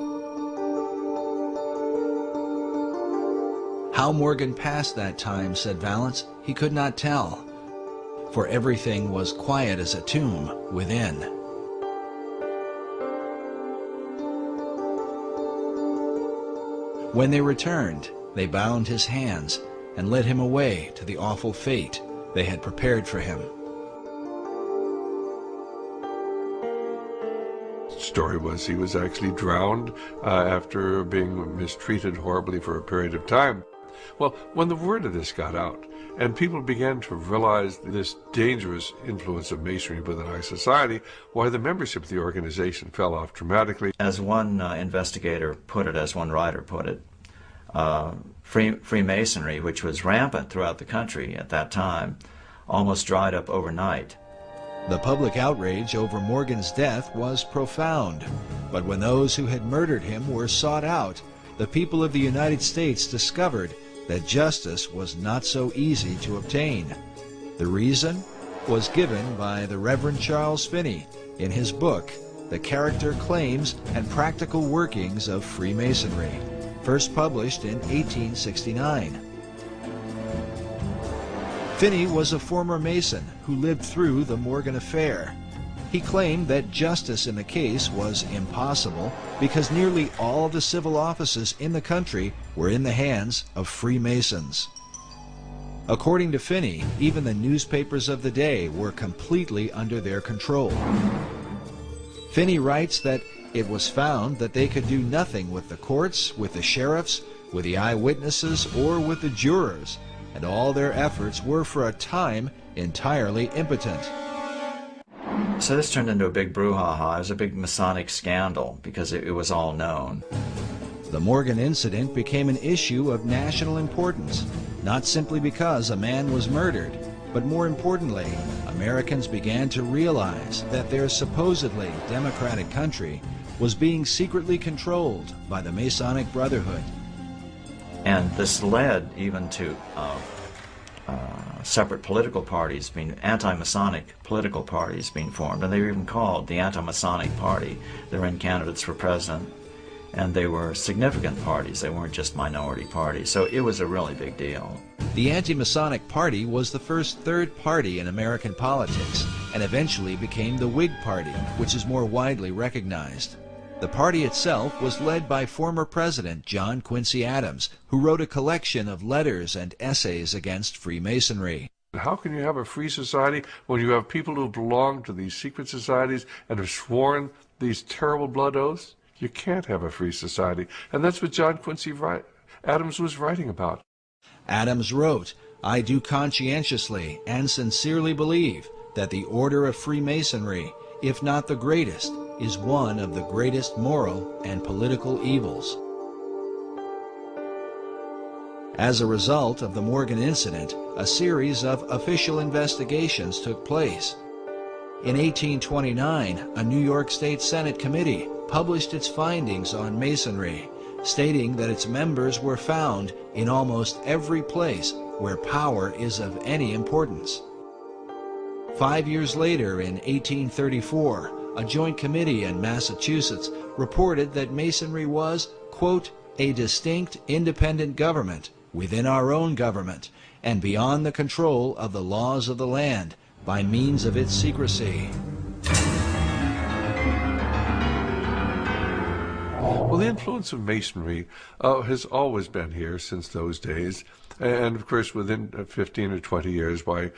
How Morgan passed that time, said Valance, he could not tell, for everything was quiet as a tomb within. When they returned, they bound his hands and led him away to the awful fate they had prepared for him. The story was he was actually drowned after being mistreated horribly for a period of time. Well, when the word of this got out, and people began to realize this dangerous influence of Masonry within our society, why the membership of the organization fell off dramatically. As one investigator put it, as one writer put it, Freemasonry, which was rampant throughout the country at that time, almost dried up overnight. The public outrage over Morgan's death was profound, but when those who had murdered him were sought out, the people of the United States discovered that justice was not so easy to obtain. The reason was given by the Reverend Charles Finney in his book, The Character, Claims, and Practical Workings of Freemasonry, first published in 1869. Finney was a former Mason who lived through the Morgan affair. He claimed that justice in the case was impossible because nearly all the civil offices in the country were in the hands of Freemasons. According to Finney, even the newspapers of the day were completely under their control. Finney writes that it was found that they could do nothing with the courts, with the sheriffs, with the eyewitnesses, or with the jurors, and all their efforts were for a time entirely impotent. So this turned into a big brouhaha. It was a big Masonic scandal because it was all known. The Morgan incident became an issue of national importance, not simply because a man was murdered, but more importantly, Americans began to realize that their supposedly democratic country was being secretly controlled by the Masonic Brotherhood. And this led even to separate political parties, being anti-Masonic political parties being formed, and they were even called the Anti-Masonic Party. They ran candidates for president And they were significant parties. They weren't just minority parties. So it was a really big deal. The Anti-Masonic Party was the first third party in American politics and eventually became the Whig Party, which is more widely recognized. The party itself was led by former President John Quincy Adams, who wrote a collection of letters and essays against Freemasonry. How can you have a free society when you have people who belong to these secret societies and have sworn these terrible blood oaths? You can't have a free society. And that's what John Quincy Adams was writing about. Adams wrote, "I do conscientiously and sincerely believe that the order of Freemasonry, if not the greatest, is one of the greatest moral and political evils." As a result of the Morgan incident, a series of official investigations took place. In 1829, a New York State Senate committee published its findings on Masonry, stating that its members were found in almost every place where power is of any importance. 5 years later, in 1834, a joint committee in Massachusetts reported that Masonry was, quote, "a distinct independent government within our own government and beyond the control of the laws of the land by means of its secrecy." Well, the influence of Masonry has always been here since those days, and of course within 15 or 20 years by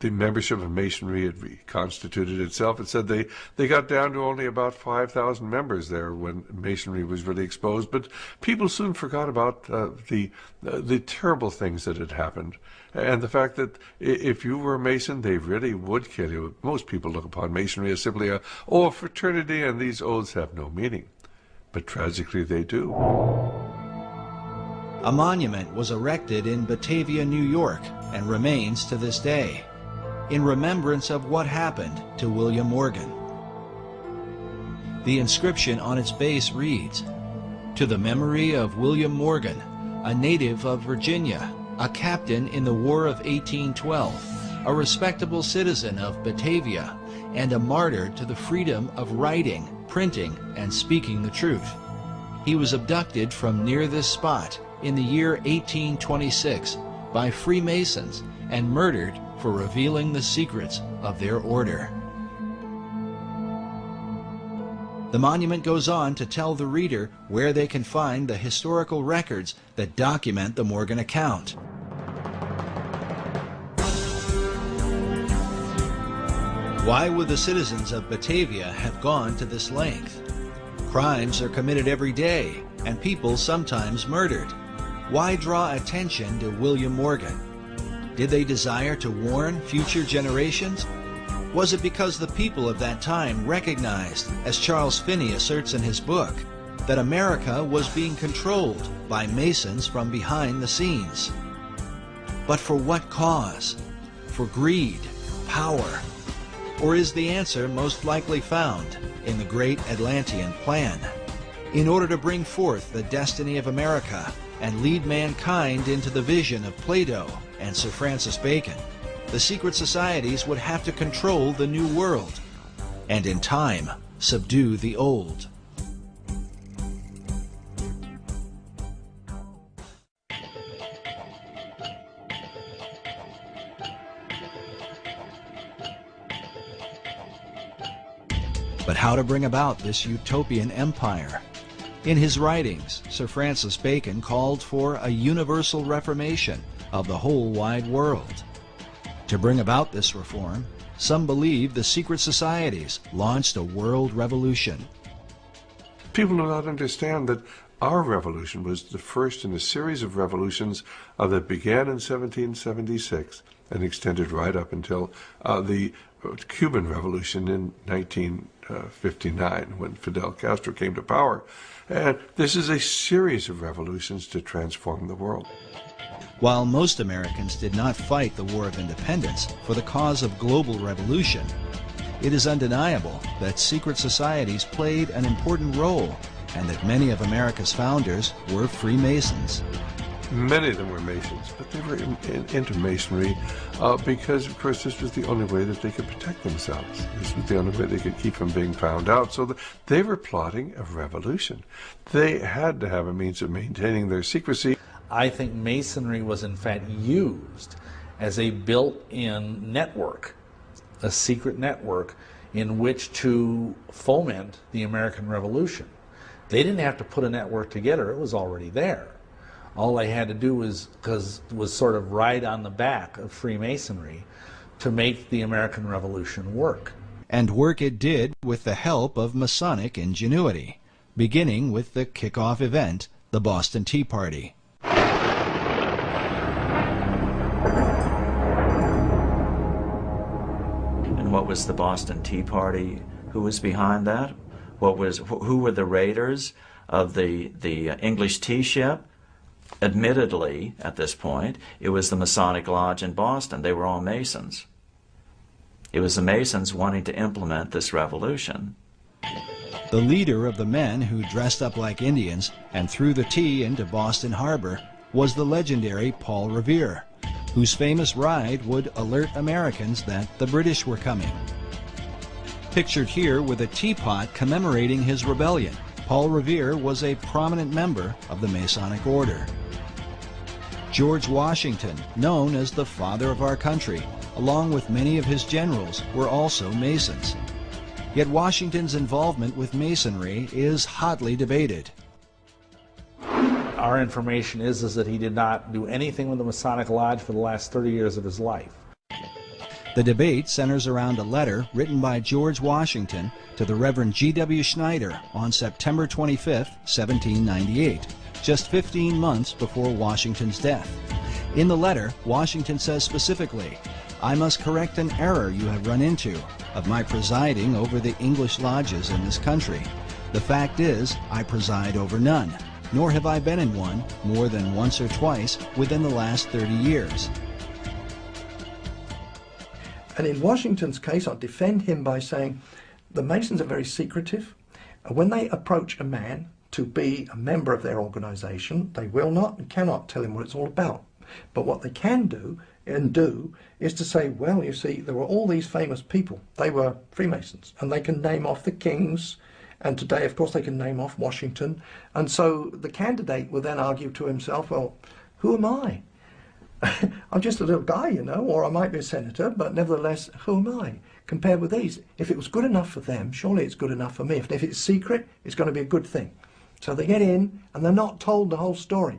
the membership of Masonry had reconstituted itself. It said they got down to only about 5,000 members there when Masonry was really exposed, but people soon forgot about the terrible things that had happened. And the fact that if you were a Mason, they really would kill you. Most people look upon Masonry as simply a fraternity, and these oaths have no meaning. But tragically, they do. A monument was erected in Batavia, New York, and remains to this day, in remembrance of what happened to William Morgan. The inscription on its base reads, "To the memory of William Morgan, a native of Virginia, a captain in the War of 1812, a respectable citizen of Batavia, and a martyr to the freedom of writing, printing, and speaking the truth. He was abducted from near this spot in the year 1826 by Freemasons and murdered for revealing the secrets of their order." The monument goes on to tell the reader where they can find the historical records that document the Morgan account. Why would the citizens of Batavia have gone to this length? Crimes are committed every day, and people sometimes murdered. Why draw attention to William Morgan? Did they desire to warn future generations? Was it because the people of that time recognized, as Charles Finney asserts in his book, that America was being controlled by Masons from behind the scenes? But for what cause? For greed, power? Or is the answer most likely found in the great Atlantean plan? In order to bring forth the destiny of America and lead mankind into the vision of Plato and Sir Francis Bacon, the secret societies would have to control the new world, and in time subdue the old. But how to bring about this utopian empire? In his writings, Sir Francis Bacon called for a universal reformation of the whole wide world. To bring about this reform, some believe the secret societies launched a world revolution. People do not understand that our revolution was the first in a series of revolutions that began in 1776 and extended right up until the Cuban Revolution in 1959 when Fidel Castro came to power. And this is a series of revolutions to transform the world. While most Americans did not fight the War of Independence for the cause of global revolution, it is undeniable that secret societies played an important role and that many of America's founders were Freemasons. Many of them were Masons, but they were into Masonry because, of course, this was the only way that they could protect themselves. This was the only way they could keep from being found out. So they were plotting a revolution. They had to have a means of maintaining their secrecy. I think Masonry was, in fact, used as a built-in network, a secret network in which to foment the American Revolution. They didn't have to put a network together, it was already there. All they had to do was sort of ride on the back of Freemasonry to make the American Revolution work. And work it did with the help of Masonic ingenuity, beginning with the kickoff event, the Boston Tea Party. And what was the Boston Tea Party? Who was behind that? Who were the raiders of the English tea ship? Admittedly, at this point, it was the Masonic Lodge in Boston. They were all Masons. It was the Masons wanting to implement this revolution. The leader of the men who dressed up like Indians and threw the tea into Boston Harbor was the legendary Paul Revere, whose famous ride would alert Americans that the British were coming. Pictured here with a teapot commemorating his rebellion, Paul Revere was a prominent member of the Masonic Order. George Washington, known as the father of our country, along with many of his generals, were also Masons. Yet Washington's involvement with Masonry is hotly debated. Our information is that he did not do anything with the Masonic Lodge for the last 30 years of his life. The debate centers around a letter written by George Washington to the Reverend G.W. Schneider on September 25, 1798, just 15 months before Washington's death. In the letter, Washington says specifically, "I must correct an error you have run into of my presiding over the English lodges in this country. The fact is, I preside over none, nor have I been in one more than once or twice within the last 30 years. And in Washington's case, I defend him by saying the Masons are very secretive. When they approach a man to be a member of their organization, they will not and cannot tell him what it's all about. But what they can do is to say, well, you see, there were all these famous people. They were Freemasons, and they can name off the kings. And today, of course, they can name off Washington. And so the candidate will then argue to himself, well, who am I? I'm just a little guy, you know, or I might be a senator, but nevertheless, who am I compared with these? If it was good enough for them, surely it's good enough for me. If it's secret, it's going to be a good thing. So they get in, and they're not told the whole story.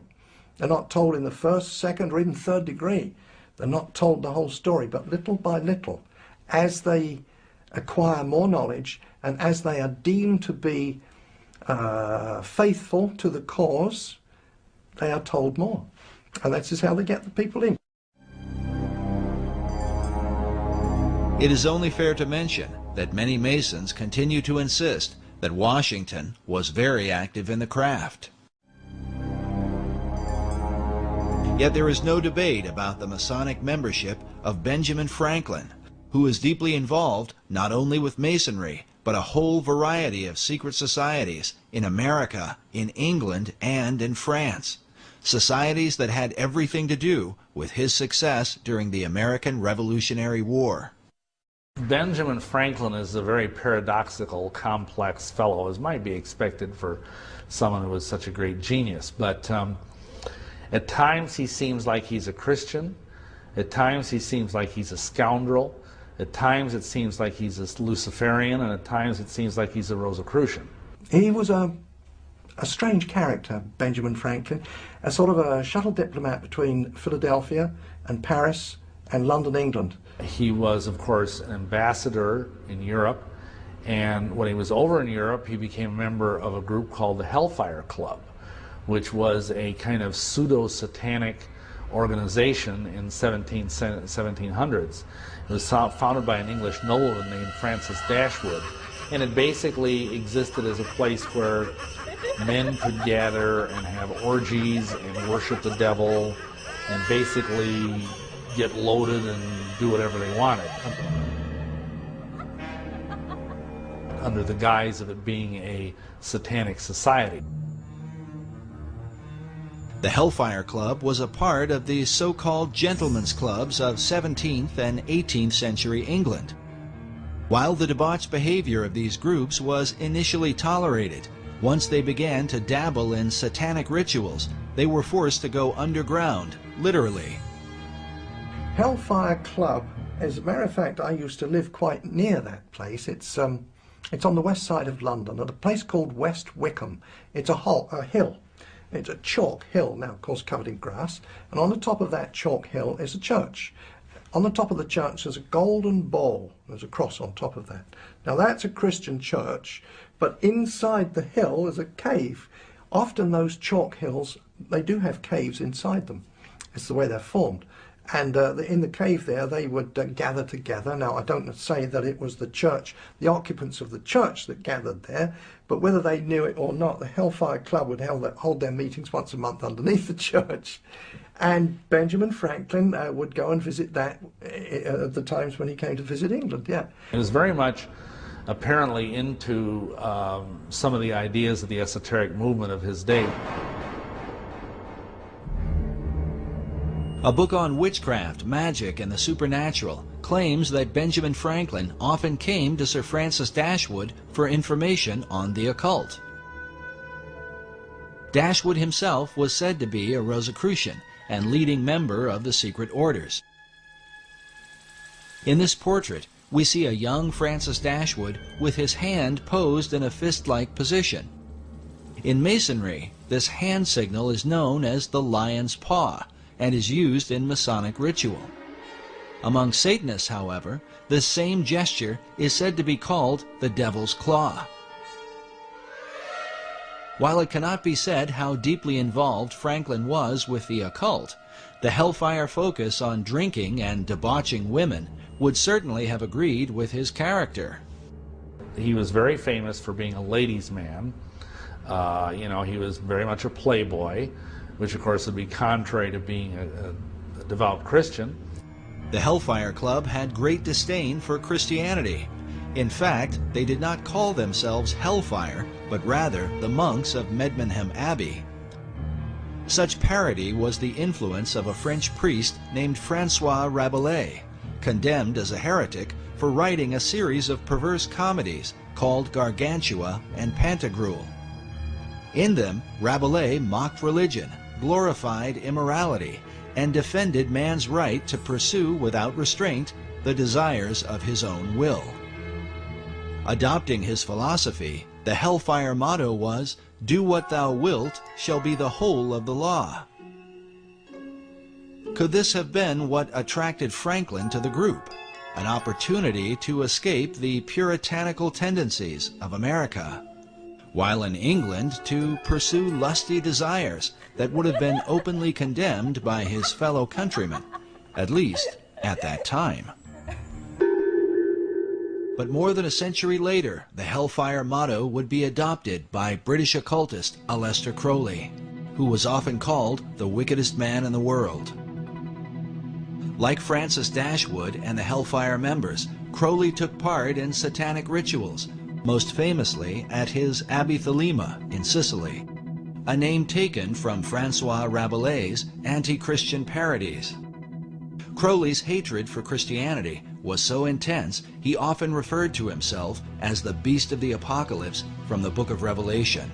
They're not told in the first, second, or even third degree. They're not told the whole story, but little by little, as they acquire more knowledge, and as they are deemed to be faithful to the cause, they are told more. And that's just how they get the people in. It is only fair to mention that many Masons continue to insist that Washington was very active in the craft. Yet there is no debate about the Masonic membership of Benjamin Franklin, who is deeply involved not only with Masonry, but a whole variety of secret societies in America, in England, and in France. Societies that had everything to do with his success during the American Revolutionary War. Benjamin Franklin is a very paradoxical, complex fellow, as might be expected for someone who was such a great genius. But at times he seems like he's a Christian. At times he seems like he's a scoundrel. At times it seems like he's a Luciferian, and at times it seems like he's a Rosicrucian. He was a strange character, Benjamin Franklin, a sort of a shuttle diplomat between Philadelphia and Paris and London, England. He was, of course, an ambassador in Europe, and when he was over in Europe, he became a member of a group called the Hellfire Club, which was a kind of pseudo-satanic organization in 1700s. It was founded by an English nobleman named Francis Dashwood, and it basically existed as a place where men could gather and have orgies and worship the devil and basically get loaded and do whatever they wanted, under the guise of it being a satanic society. The Hellfire Club was a part of the so-called gentlemen's clubs of 17th and 18th century England. While the debauched behavior of these groups was initially tolerated, once they began to dabble in satanic rituals, they were forced to go underground, literally. Hellfire Club, as a matter of fact, I used to live quite near that place. It's on the west side of London, at a place called West Wickham. It's a hill. It's a chalk hill, now of course covered in grass, and on the top of that chalk hill is a church. On the top of the church there's a golden ball. There's a cross on top of that. Now that's a Christian church, but inside the hill is a cave. Often those chalk hills, they do have caves inside them. It's the way they're formed. And in the cave there, they would gather together. Now, I don't say that it was the church, the occupants of the church that gathered there, but whether they knew it or not, the Hellfire Club would hold their meetings once a month underneath the church. And Benjamin Franklin would go and visit that at the times when he came to visit England, yeah. It was very much apparently into some of the ideas of the esoteric movement of his day. A book on witchcraft, magic, and the supernatural claims that Benjamin Franklin often came to Sir Francis Dashwood for information on the occult. Dashwood himself was said to be a Rosicrucian and leading member of the secret orders. In this portrait, we see a young Francis Dashwood with his hand posed in a fist-like position. In Masonry, this hand signal is known as the lion's paw, and is used in Masonic ritual. Among Satanists, however, this same gesture is said to be called the devil's claw. While it cannot be said how deeply involved Franklin was with the occult, the Hellfire focus on drinking and debauching women would certainly have agreed with his character. He was very famous for being a ladies' man. He was very much a playboy, which of course would be contrary to being a devout Christian. The Hellfire Club had great disdain for Christianity. In fact, they did not call themselves Hellfire, but rather the monks of Medmenham Abbey. Such parody was the influence of a French priest named Francois Rabelais, condemned as a heretic for writing a series of perverse comedies called Gargantua and Pantagruel. In them, Rabelais mocked religion, glorified immorality, and defended man's right to pursue without restraint the desires of his own will. Adopting his philosophy, the Hellfire motto was, "Do what thou wilt shall be the whole of the law." Could this have been what attracted Franklin to the group? An opportunity to escape the puritanical tendencies of America, while in England to pursue lusty desires that would have been openly condemned by his fellow countrymen, at least at that time. But more than a century later, the Hellfire motto would be adopted by British occultist Aleister Crowley, who was often called the wickedest man in the world. Like Francis Dashwood and the Hellfire members, Crowley took part in satanic rituals, most famously at his Abbey Thelema in Sicily, a name taken from Francois Rabelais' anti-Christian parodies. Crowley's hatred for Christianity was so intense he often referred to himself as the Beast of the Apocalypse from the Book of Revelation.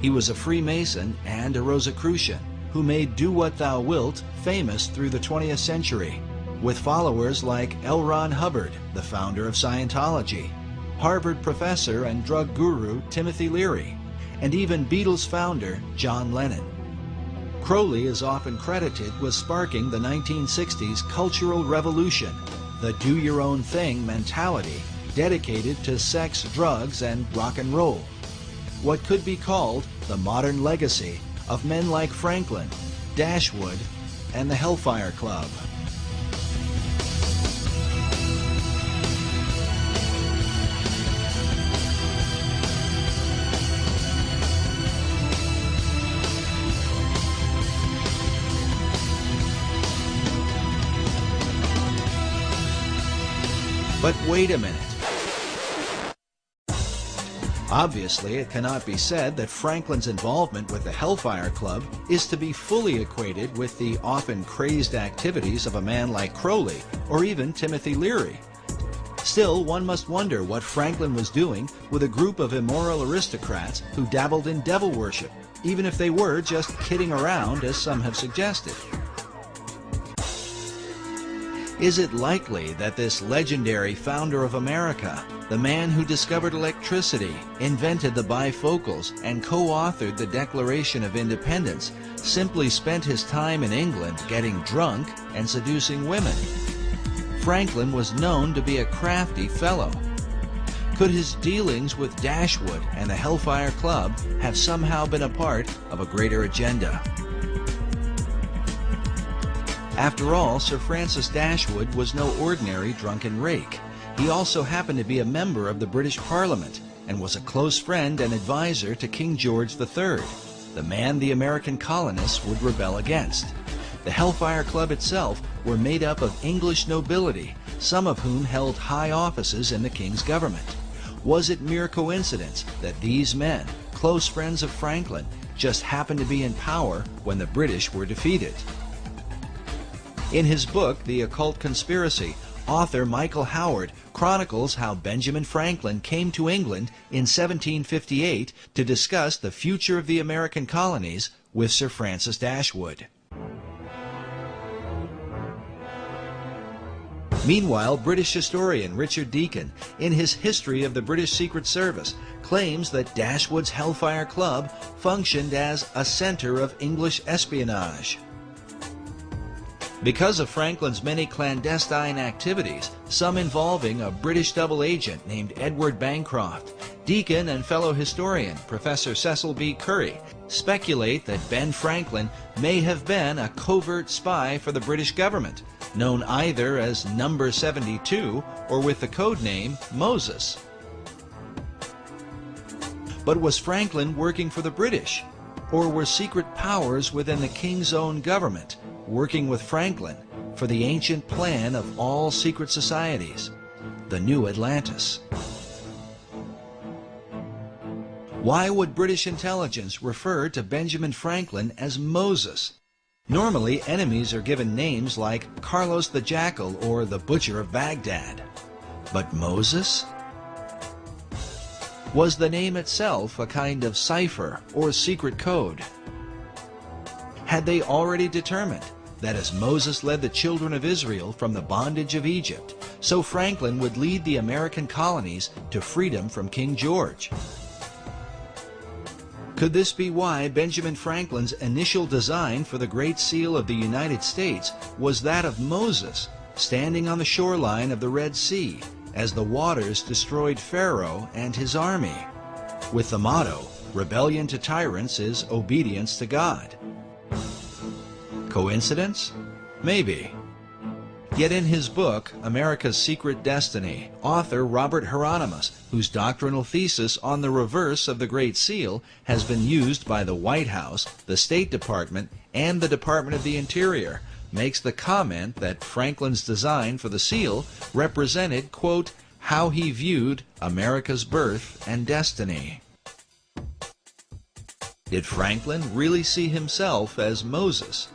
He was a Freemason and a Rosicrucian who made Do What Thou Wilt famous through the 20th century, with followers like L. Ron Hubbard, the founder of Scientology, Harvard professor and drug guru Timothy Leary, and even Beatles founder John Lennon. Crowley is often credited with sparking the 1960s cultural revolution, the do-your-own-thing mentality dedicated to sex, drugs, and rock and roll. What could be called the modern legacy of men like Franklin, Dashwood, and the Hellfire Club. But wait a minute. Obviously, it cannot be said that Franklin's involvement with the Hellfire Club is to be fully equated with the often crazed activities of a man like Crowley or even Timothy Leary. Still, one must wonder what Franklin was doing with a group of immoral aristocrats who dabbled in devil worship, even if they were just kidding around, as some have suggested. Is it likely that this legendary founder of America, the man who discovered electricity, invented the bifocals, and co-authored the Declaration of Independence, simply spent his time in England getting drunk and seducing women? Franklin was known to be a crafty fellow. Could his dealings with Dashwood and the Hellfire Club have somehow been a part of a greater agenda? After all, Sir Francis Dashwood was no ordinary drunken rake. He also happened to be a member of the British Parliament and was a close friend and advisor to King George III, the man the American colonists would rebel against. The Hellfire Club itself were made up of English nobility, some of whom held high offices in the King's government. Was it mere coincidence that these men, close friends of Franklin, just happened to be in power when the British were defeated? In his book, The Occult Conspiracy, author Michael Howard chronicles how Benjamin Franklin came to England in 1758 to discuss the future of the American colonies with Sir Francis Dashwood. Meanwhile, British historian Richard Deacon, in his History of the British Secret Service, claims that Dashwood's Hellfire Club functioned as a center of English espionage. Because of Franklin's many clandestine activities, some involving a British double agent named Edward Bancroft, Deacon and fellow historian Professor Cecil B. Curry speculate that Ben Franklin may have been a covert spy for the British government, known either as Number 72 or with the code name Moses. But was Franklin working for the British? Or were secret powers within the King's own government working with Franklin for the ancient plan of all secret societies, the New Atlantis? Why would British intelligence refer to Benjamin Franklin as Moses? Normally, enemies are given names like Carlos the Jackal or the Butcher of Baghdad. But Moses? Was the name itself a kind of cipher or secret code? Had they already determined that as Moses led the children of Israel from the bondage of Egypt, so Franklin would lead the American colonies to freedom from King George? Could this be why Benjamin Franklin's initial design for the Great Seal of the United States was that of Moses, standing on the shoreline of the Red Sea as the waters destroyed Pharaoh and his army, with the motto, "Rebellion to tyrants is obedience to God"? Coincidence? Maybe. Yet in his book, America's Secret Destiny, author Robert Hieronymus, whose doctrinal thesis on the reverse of the Great Seal has been used by the White House, the State Department, and the Department of the Interior, makes the comment that Franklin's design for the seal represented, quote, how he viewed America's birth and destiny. Did Franklin really see himself as Moses,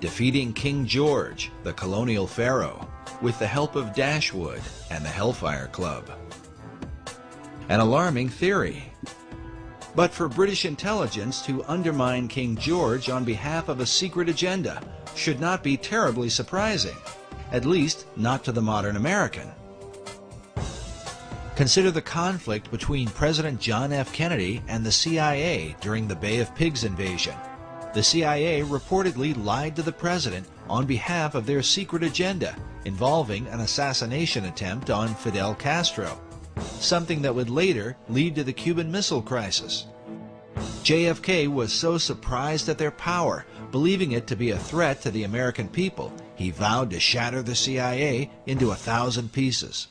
defeating King George, the colonial pharaoh, with the help of Dashwood and the Hellfire Club? An alarming theory. But for British intelligence to undermine King George on behalf of a secret agenda should not be terribly surprising, at least not to the modern American. Consider the conflict between President John F. Kennedy and the CIA during the Bay of Pigs invasion. The CIA reportedly lied to the president on behalf of their secret agenda involving an assassination attempt on Fidel Castro, something that would later lead to the Cuban Missile Crisis. JFK was so surprised at their power, believing it to be a threat to the American people, he vowed to shatter the CIA into 1,000 pieces.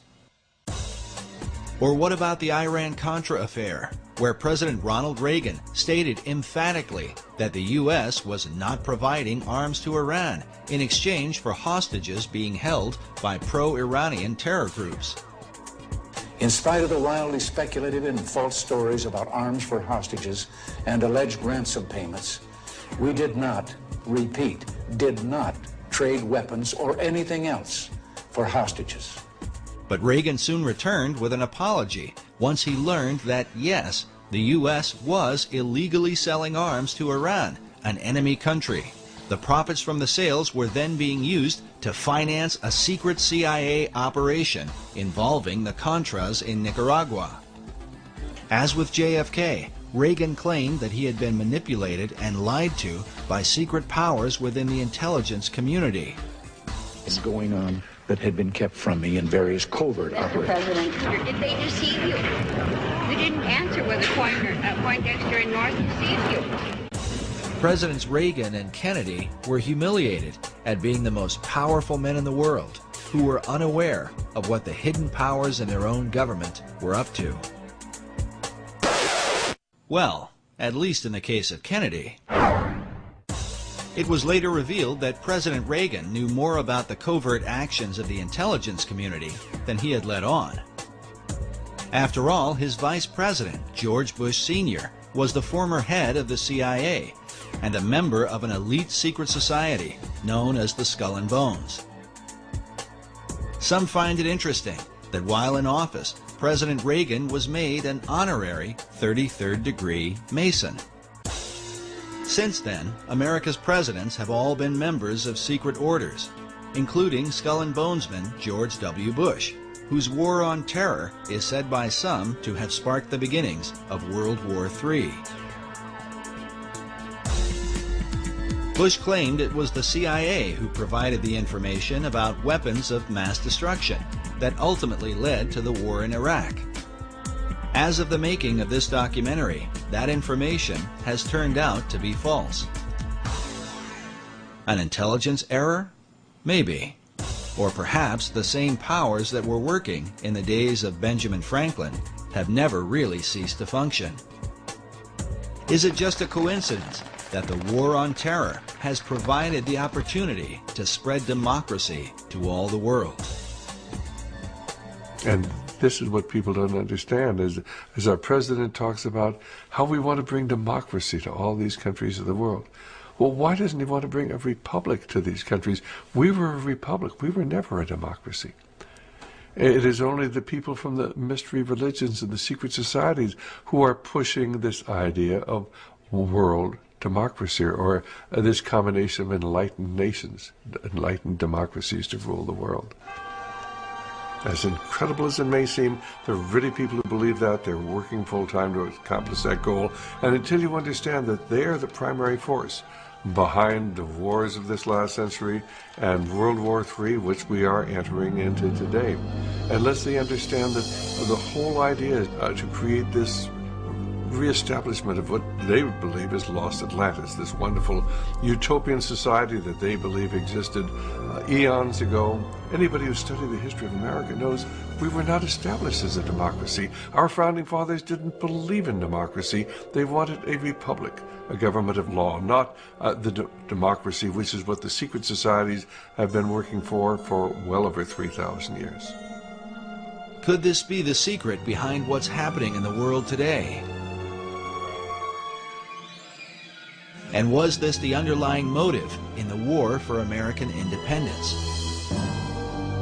Or what about the Iran-Contra affair, where President Ronald Reagan stated emphatically that the U.S. was not providing arms to Iran in exchange for hostages being held by pro-Iranian terror groups? In spite of the wildly speculative and false stories about arms for hostages and alleged ransom payments, we did not, repeat, did not trade weapons or anything else for hostages. But Reagan soon returned with an apology once he learned that, yes, the U.S. was illegally selling arms to Iran, an enemy country. The profits from the sales were then being used to finance a secret CIA operation involving the Contras in Nicaragua. As with JFK, Reagan claimed that he had been manipulated and lied to by secret powers within the intelligence community. It's going on that had been kept from me in various covert Mr. operations. President, did they deceive you? You didn't answer whether Poindexter and North deceived you. Presidents Reagan and Kennedy were humiliated at being the most powerful men in the world who were unaware of what the hidden powers in their own government were up to. Well, at least in the case of Kennedy. It was later revealed that President Reagan knew more about the covert actions of the intelligence community than he had let on. After all, his vice president, George Bush Sr., was the former head of the CIA and a member of an elite secret society known as the Skull and Bones. Some find it interesting that while in office, President Reagan was made an honorary 33rd degree Mason. Since then, America's presidents have all been members of secret orders, including Skull and Bonesman George W. Bush, whose war on terror is said by some to have sparked the beginnings of World War III. Bush claimed it was the CIA who provided the information about weapons of mass destruction that ultimately led to the war in Iraq. As of the making of this documentary, that information has turned out to be false. An intelligence error? Maybe. Or perhaps the same powers that were working in the days of Benjamin Franklin have never really ceased to function. Is it just a coincidence that the war on terror has provided the opportunity to spread democracy to all the world? And this is what people don't understand, as our president talks about how we want to bring democracy to all these countries of the world. Well, why doesn't he want to bring a republic to these countries? We were a republic. We were never a democracy. It is only the people from the mystery religions and the secret societies who are pushing this idea of world democracy, or this combination of enlightened nations, enlightened democracies to rule the world. As incredible as it may seem, there are really people who believe that. They're working full-time to accomplish that goal. And until you understand that they are the primary force behind the wars of this last century and World War III, which we are entering into today, unless they understand that the whole idea is to create this reestablishment of what they believe is lost Atlantis, this wonderful utopian society that they believe existed eons ago. Anybody who studied the history of America knows we were not established as a democracy. Our founding fathers didn't believe in democracy. They wanted a republic, a government of law, not the democracy, which is what the secret societies have been working for well over 3,000 years. Could this be the secret behind what's happening in the world today? And was this the underlying motive in the war for American independence?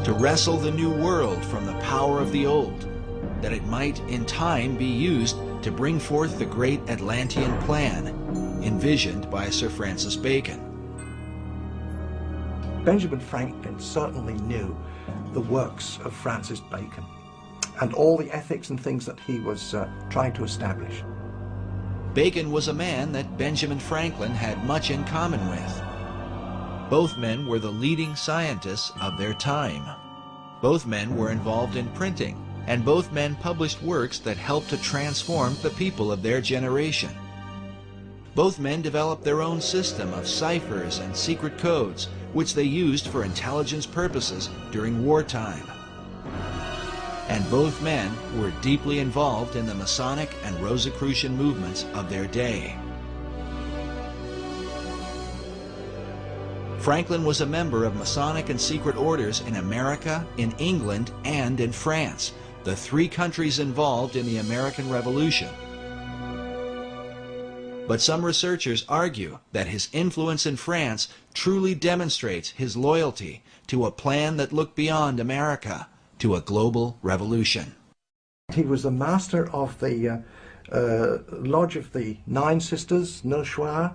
To wrestle the new world from the power of the old, that it might in time be used to bring forth the great Atlantean plan envisioned by Sir Francis Bacon. Benjamin Franklin certainly knew the works of Francis Bacon and all the ethics and things that he was trying to establish. Bacon was a man that Benjamin Franklin had much in common with. Both men were the leading scientists of their time. Both men were involved in printing, and both men published works that helped to transform the people of their generation. Both men developed their own system of ciphers and secret codes, which they used for intelligence purposes during wartime. And both men were deeply involved in the Masonic and Rosicrucian movements of their day. Franklin was a member of Masonic and secret orders in America, in England, and in France, the three countries involved in the American Revolution. But some researchers argue that his influence in France truly demonstrates his loyalty to a plan that looked beyond America, to a global revolution. He was the master of the Lodge of the Nine Sisters, Neuchoir,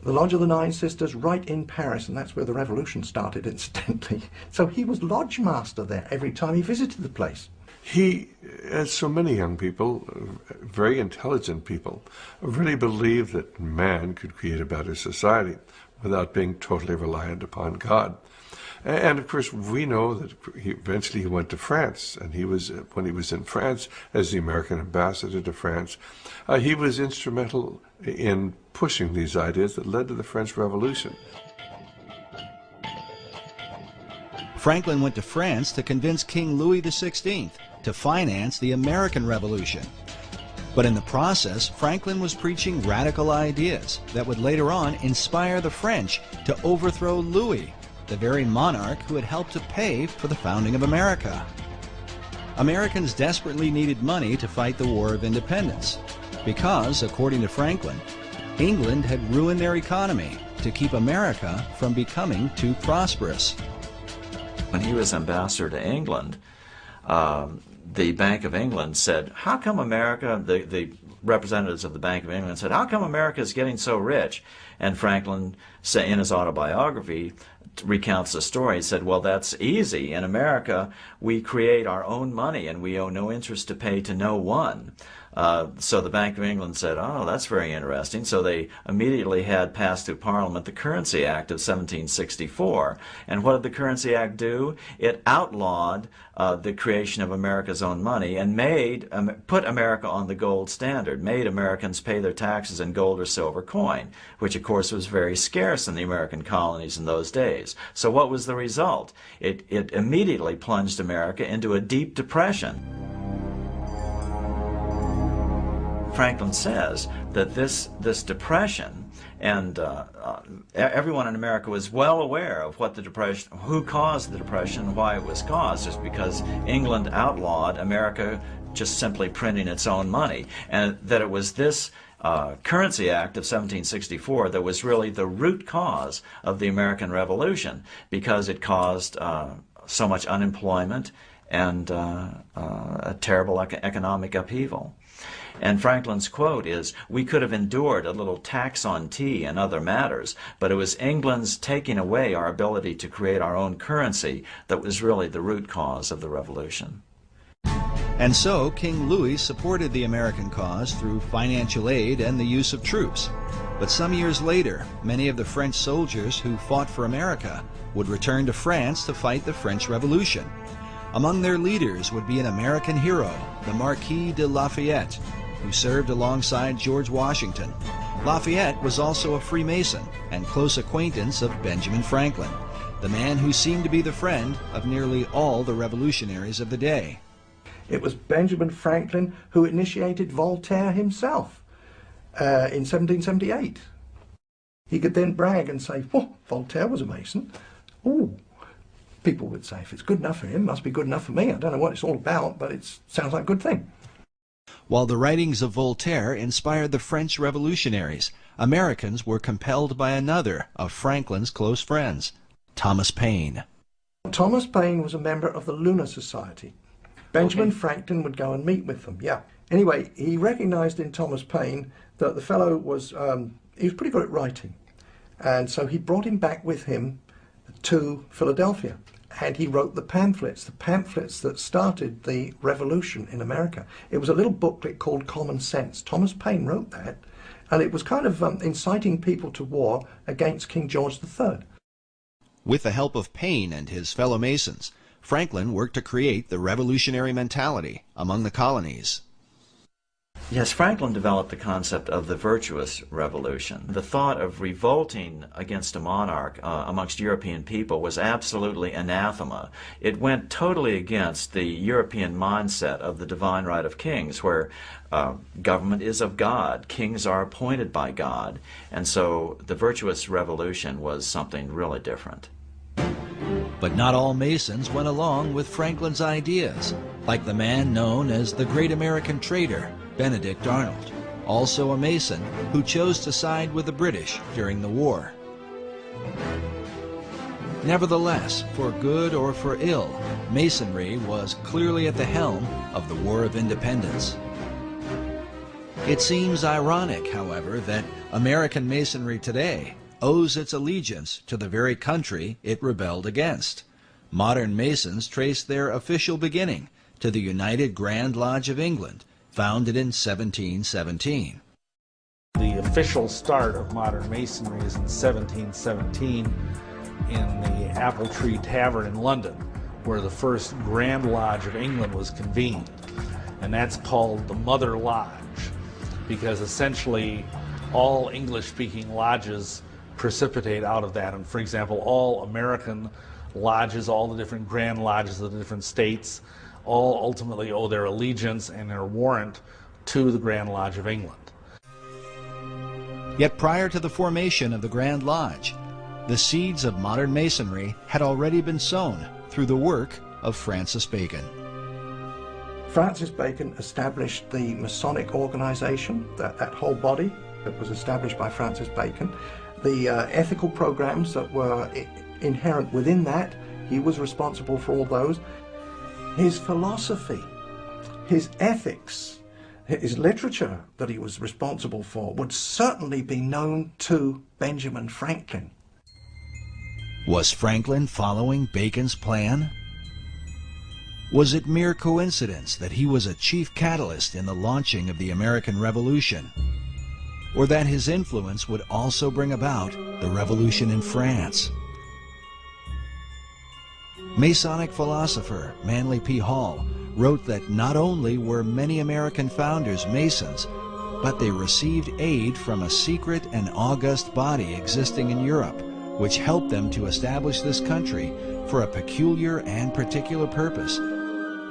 the Lodge of the Nine Sisters right in Paris, and that's where the revolution started, incidentally. So he was lodge master there every time he visited the place. He, as so many young people, very intelligent people, really believed that man could create a better society without being totally reliant upon God. And of course, we know that eventually he went to France, and when he was in France as the American ambassador to France, he was instrumental in pushing these ideas that led to the French Revolution. Franklin went to France to convince King Louis XVI to finance the American Revolution. But in the process, Franklin was preaching radical ideas that would later on inspire the French to overthrow Louis, the very monarch who had helped to pay for the founding of America. Americans desperately needed money to fight the War of Independence because, according to Franklin, England had ruined their economy to keep America from becoming too prosperous. When he was ambassador to England, the Bank of England said, how come America, the representatives of the Bank of England said, how come America is getting so rich? And Franklin, in his autobiography, recounts the story. He said, well, that's easy. In America, we create our own money and we owe no interest to pay to no one. So the Bank of England said, oh, that's very interesting. So they immediately had passed through Parliament the Currency Act of 1764. And what did the Currency Act do? It outlawed the creation of America's own money and put America on the gold standard, made Americans pay their taxes in gold or silver coin, which of course was very scarce in the American colonies in those days. So what was the result? It immediately plunged America into a deep depression. Franklin says that this depression, and everyone in America was well aware of what the depression, who caused the depression, why it was caused, just because England outlawed America just simply printing its own money, and that it was this Currency Act of 1764 that was really the root cause of the American Revolution, because it caused so much unemployment and a terrible economic upheaval. And Franklin's quote is, we could have endured a little tax on tea and other matters, but it was England's taking away our ability to create our own currency that was really the root cause of the revolution. And so King Louis supported the American cause through financial aid and the use of troops. But some years later, many of the French soldiers who fought for America would return to France to fight the French Revolution. Among their leaders would be an American hero, the Marquis de Lafayette, who served alongside George Washington. Lafayette was also a Freemason and close acquaintance of Benjamin Franklin, the man who seemed to be the friend of nearly all the revolutionaries of the day. It was Benjamin Franklin who initiated Voltaire himself in 1778. He could then brag and say, oh, Voltaire was a Mason. Oh, people would say, if it's good enough for him, it must be good enough for me. I don't know what it's all about, but it sounds like a good thing. While the writings of Voltaire inspired the French revolutionaries, Americans were compelled by another of Franklin's close friends, Thomas Paine. Thomas Paine was a member of the Lunar Society. Benjamin Franklin would go and meet with them, yeah. Anyway, he recognized in Thomas Paine that the fellow was, he was pretty good at writing. And so he brought him back with him to Philadelphia. And he wrote the pamphlets that started the revolution in America. It was a little booklet called Common Sense. Thomas Paine wrote that, and it was kind of inciting people to war against King George III. With the help of Paine and his fellow Masons, Franklin worked to create the revolutionary mentality among the colonies. Yes, Franklin developed the concept of the virtuous revolution. The thought of revolting against a monarch amongst European people was absolutely anathema. It went totally against the European mindset of the divine right of kings, where government is of God, kings are appointed by God, and so the virtuous revolution was something really different. But not all Masons went along with Franklin's ideas. like the man known as the Great American Trader, Benedict Arnold, also a Mason who chose to side with the British during the war. Nevertheless, for good or for ill, Masonry was clearly at the helm of the War of Independence. It seems ironic, however, that American Masonry today owes its allegiance to the very country it rebelled against. Modern Masons trace their official beginning to the United Grand Lodge of England, founded in 1717. The official start of modern Masonry is in 1717 in the Apple Tree Tavern in London, where the first Grand Lodge of England was convened. And that's called the Mother Lodge, because essentially all English-speaking lodges precipitate out of that. And for example, all American lodges, all the different Grand Lodges of the different states, all ultimately owe their allegiance and their warrant to the Grand Lodge of England. Yet prior to the formation of the Grand Lodge, the seeds of modern Masonry had already been sown through the work of Francis Bacon. Francis Bacon established the Masonic organization, that whole body that was established by Francis Bacon. The ethical programs that were inherent within that, he was responsible for all those. His philosophy, his ethics, his literature that he was responsible for would certainly be known to Benjamin Franklin. Was Franklin following Bacon's plan? Was it mere coincidence that he was a chief catalyst in the launching of the American Revolution? Or that his influence would also bring about the revolution in France? Masonic philosopher Manly P. Hall wrote that not only were many American founders Masons, but they received aid from a secret and august body existing in Europe, which helped them to establish this country for a peculiar and particular purpose,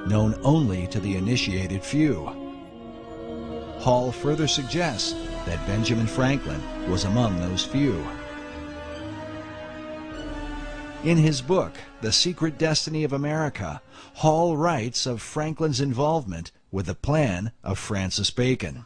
known only to the initiated few. Hall further suggests that Benjamin Franklin was among those few. In his book, The Secret Destiny of America, Hall writes of Franklin's involvement with the plan of Francis Bacon.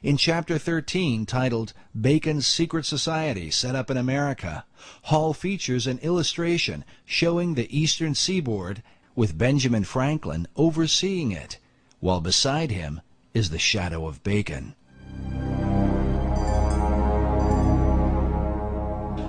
In Chapter 13, titled Bacon's Secret Society Set Up in America, Hall features an illustration showing the eastern seaboard with Benjamin Franklin overseeing it, while beside him is the shadow of Bacon.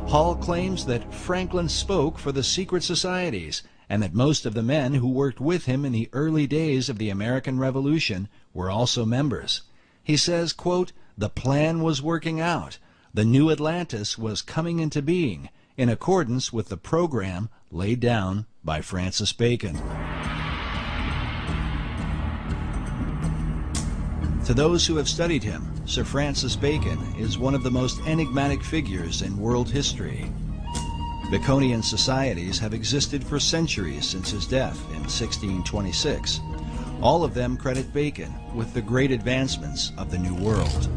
Hall claims that Franklin spoke for the secret societies and that most of the men who worked with him in the early days of the American Revolution were also members. He says, quote, "The plan was working out. The new Atlantis was coming into being in accordance with the program laid down by Francis Bacon." To those who have studied him, Sir Francis Bacon is one of the most enigmatic figures in world history. Baconian societies have existed for centuries since his death in 1626. All of them credit Bacon with the great advancements of the New World.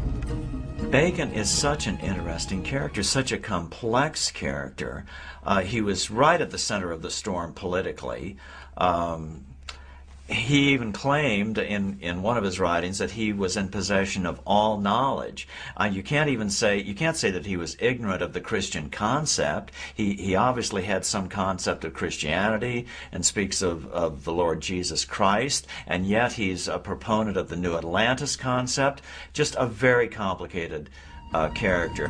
Bacon is such an interesting character, such a complex character. He was right at the center of the storm politically. He even claimed in one of his writings that he was in possession of all knowledge. You can't say that he was ignorant of the Christian concept. He obviously had some concept of Christianity and speaks of the Lord Jesus Christ, and yet he's a proponent of the New Atlantis concept. Just a very complicated character.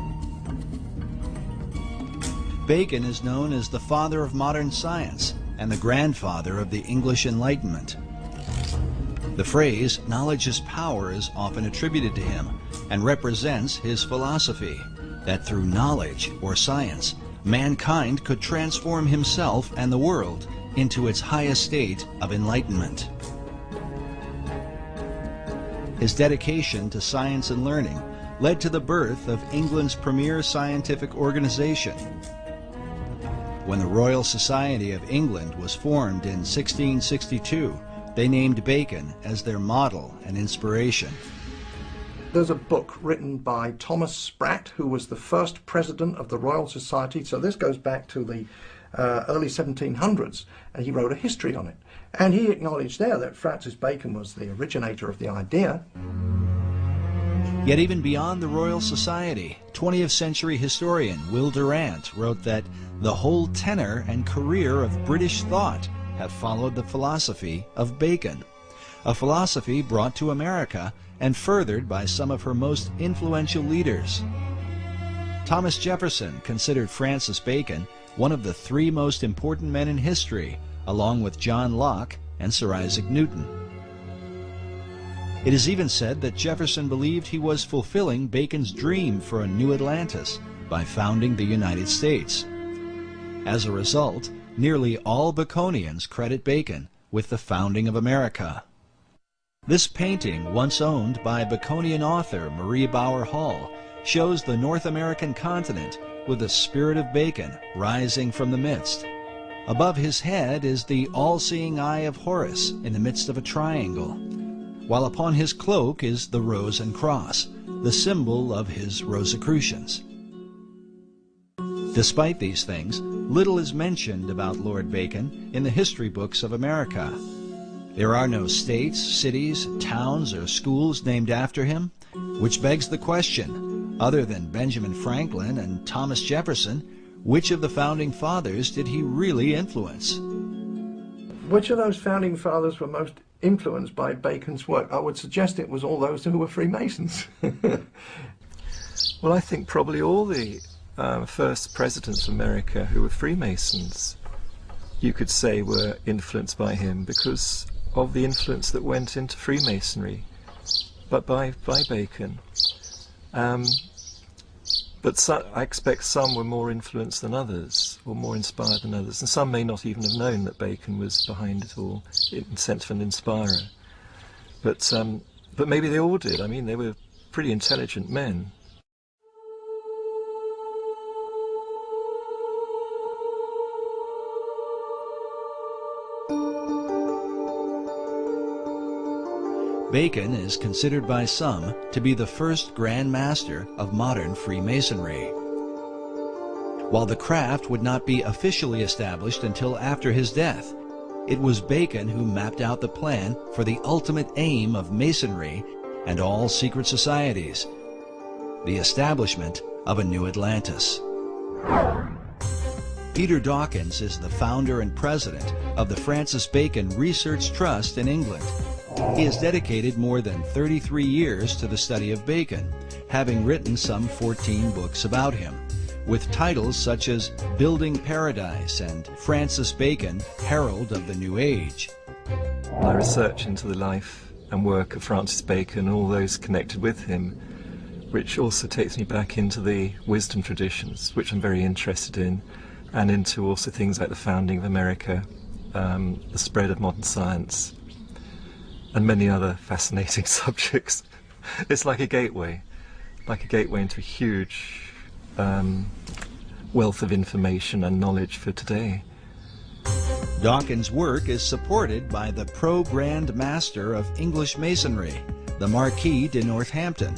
Bacon is known as the father of modern science and the grandfather of the English Enlightenment. The phrase, "knowledge is power," is often attributed to him and represents his philosophy, that through knowledge or science, mankind could transform himself and the world into its highest state of enlightenment. His dedication to science and learning led to the birth of England's premier scientific organization. When the Royal Society of England was formed in 1662, they named Bacon as their model and inspiration. There's a book written by Thomas Sprat, who was the first president of the Royal Society. So this goes back to the early 1700s, and he wrote a history on it. And he acknowledged there that Francis Bacon was the originator of the idea. Yet even beyond the Royal Society, 20th century historian Will Durant wrote that the whole tenor and career of British thought have followed the philosophy of Bacon, a philosophy brought to America and furthered by some of her most influential leaders. Thomas Jefferson considered Francis Bacon one of the three most important men in history, along with John Locke and Sir Isaac Newton. It is even said that Jefferson believed he was fulfilling Bacon's dream for a new Atlantis by founding the United States. As a result, nearly all Baconians credit Bacon with the founding of America. This painting, once owned by Baconian author Marie Bauer Hall, shows the North American continent with the spirit of Bacon rising from the midst. Above his head is the all-seeing eye of Horus in the midst of a triangle, while upon his cloak is the rose and cross, the symbol of his Rosicrucians. Despite these things, little is mentioned about Lord Bacon in the history books of America. There are no states, cities, towns, or schools named after him, which begs the question, other than Benjamin Franklin and Thomas Jefferson, which of the founding fathers did he really influence? Which of those founding fathers were most influenced by Bacon's work? I would suggest it was all those who were Freemasons. Well, I think probably all the first presidents of America who were Freemasons, you could say, were influenced by him because of the influence that went into Freemasonry, but by Bacon. But I expect some were more influenced than others, or more inspired than others, and some may not even have known that Bacon was behind it all, in the sense of an inspirer. But maybe they all did. I mean, they were pretty intelligent men. Bacon is considered by some to be the first Grand Master of modern Freemasonry. While the craft would not be officially established until after his death, it was Bacon who mapped out the plan for the ultimate aim of Masonry and all secret societies, the establishment of a new Atlantis. Peter Dawkins is the founder and president of the Francis Bacon Research Trust in England. He has dedicated more than 33 years to the study of Bacon, having written some 14 books about him, with titles such as Building Paradise and Francis Bacon, Herald of the New Age. My research into the life and work of Francis Bacon and all those connected with him, which also takes me back into the wisdom traditions, which I'm very interested in, and into also things like the founding of America, the spread of modern science, and many other fascinating subjects. It's like a gateway into a huge wealth of information and knowledge for today. Dawkins' work is supported by the Pro-Grand Master of English Masonry, the Marquis de Northampton.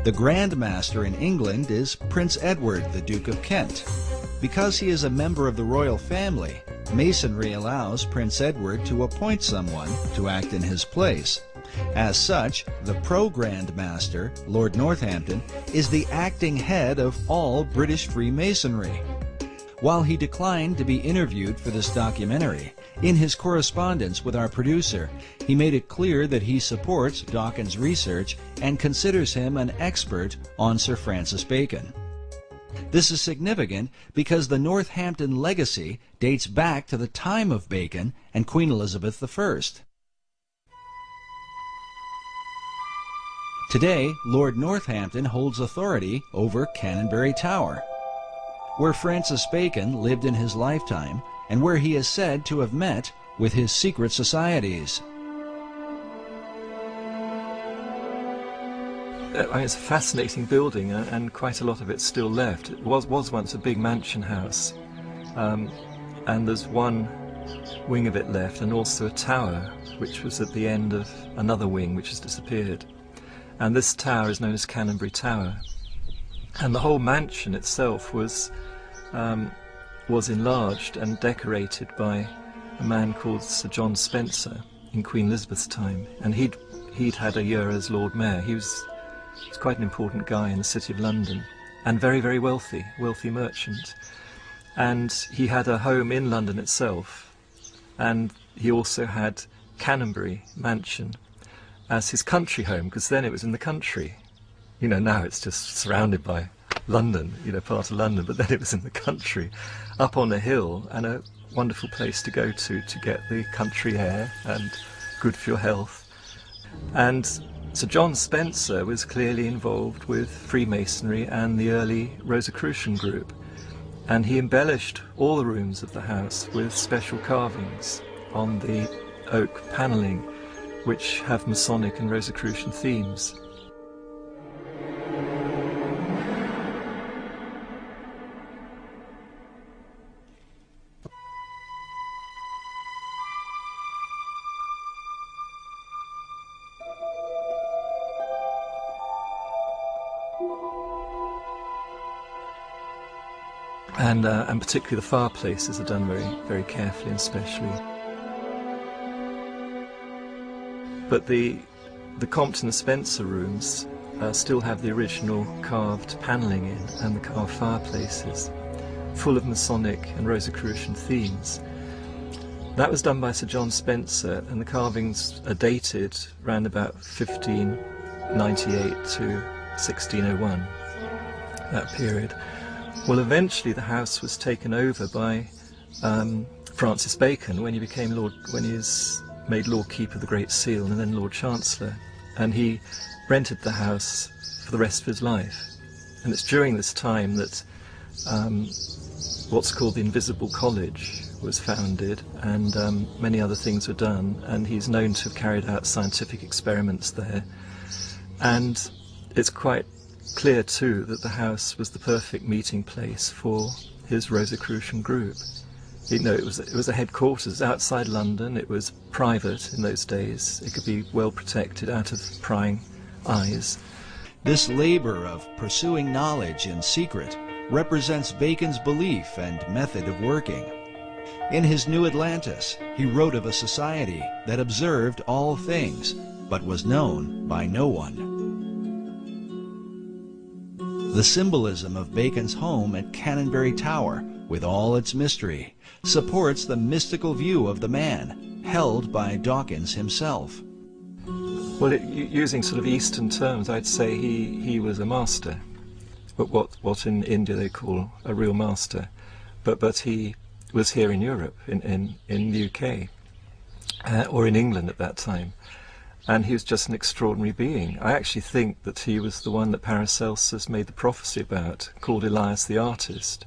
The Grand Master in England is Prince Edward, the Duke of Kent. Because he is a member of the royal family, Masonry allows Prince Edward to appoint someone to act in his place. As such, the Pro-Grand Master, Lord Northampton, is the acting head of all British Freemasonry. While he declined to be interviewed for this documentary, in his correspondence with our producer, he made it clear that he supports Dawkins' research and considers him an expert on Sir Francis Bacon. This is significant because the Northampton legacy dates back to the time of Bacon and Queen Elizabeth I. Today, Lord Northampton holds authority over Canonbury Tower, where Francis Bacon lived in his lifetime and where he is said to have met with his secret societies. It's a fascinating building, and quite a lot of it's still left. It was once a big mansion house, and there's one wing of it left, and also a tower, which was at the end of another wing, which has disappeared. And this tower is known as Canonbury Tower. And the whole mansion itself was was enlarged and decorated by a man called Sir John Spencer in Queen Elizabeth's time, and he'd had a year as Lord Mayor. He was quite an important guy in the City of London, and very, very wealthy merchant. And he had a home in London itself, and he also had Canonbury Mansion as his country home, because then it was in the country. You know, now it's just surrounded by London, you know, part of London, but then it was in the country, up on a hill, and a wonderful place to go to get the country air and good for your health. And Sir John Spencer was clearly involved with Freemasonry and the early Rosicrucian group, and he embellished all the rooms of the house with special carvings on the oak panelling, which have Masonic and Rosicrucian themes. And particularly the fireplaces are done very, very carefully and specially. But the Compton and Spencer rooms still have the original carved panelling in, and the carved fireplaces, full of Masonic and Rosicrucian themes. That was done by Sir John Spencer, and the carvings are dated around about 1598 to 1601, that period. Well, eventually the house was taken over by Francis Bacon when he was made Lord Keeper of the Great Seal and then Lord Chancellor, and he rented the house for the rest of his life. And it's during this time that what's called the Invisible College was founded, and many other things were done, and he's known to have carried out scientific experiments there. And it's quite clear too that the house was the perfect meeting place for his Rosicrucian group. You know, it was a headquarters outside London. It was private in those days. It could be well protected out of prying eyes. This labor of pursuing knowledge in secret represents Bacon's belief and method of working. In his New Atlantis, he wrote of a society that observed all things, but was known by no one. The symbolism of Bacon's home at Canonbury Tower, with all its mystery, supports the mystical view of the man, held by Dawkins himself. Well, using sort of Eastern terms, I'd say he was a master, but what in India they call a real master. But he was here in Europe, in the UK, or in England at that time. And he was just an extraordinary being. I actually think that he was the one that Paracelsus made the prophecy about, called Elias the Artist,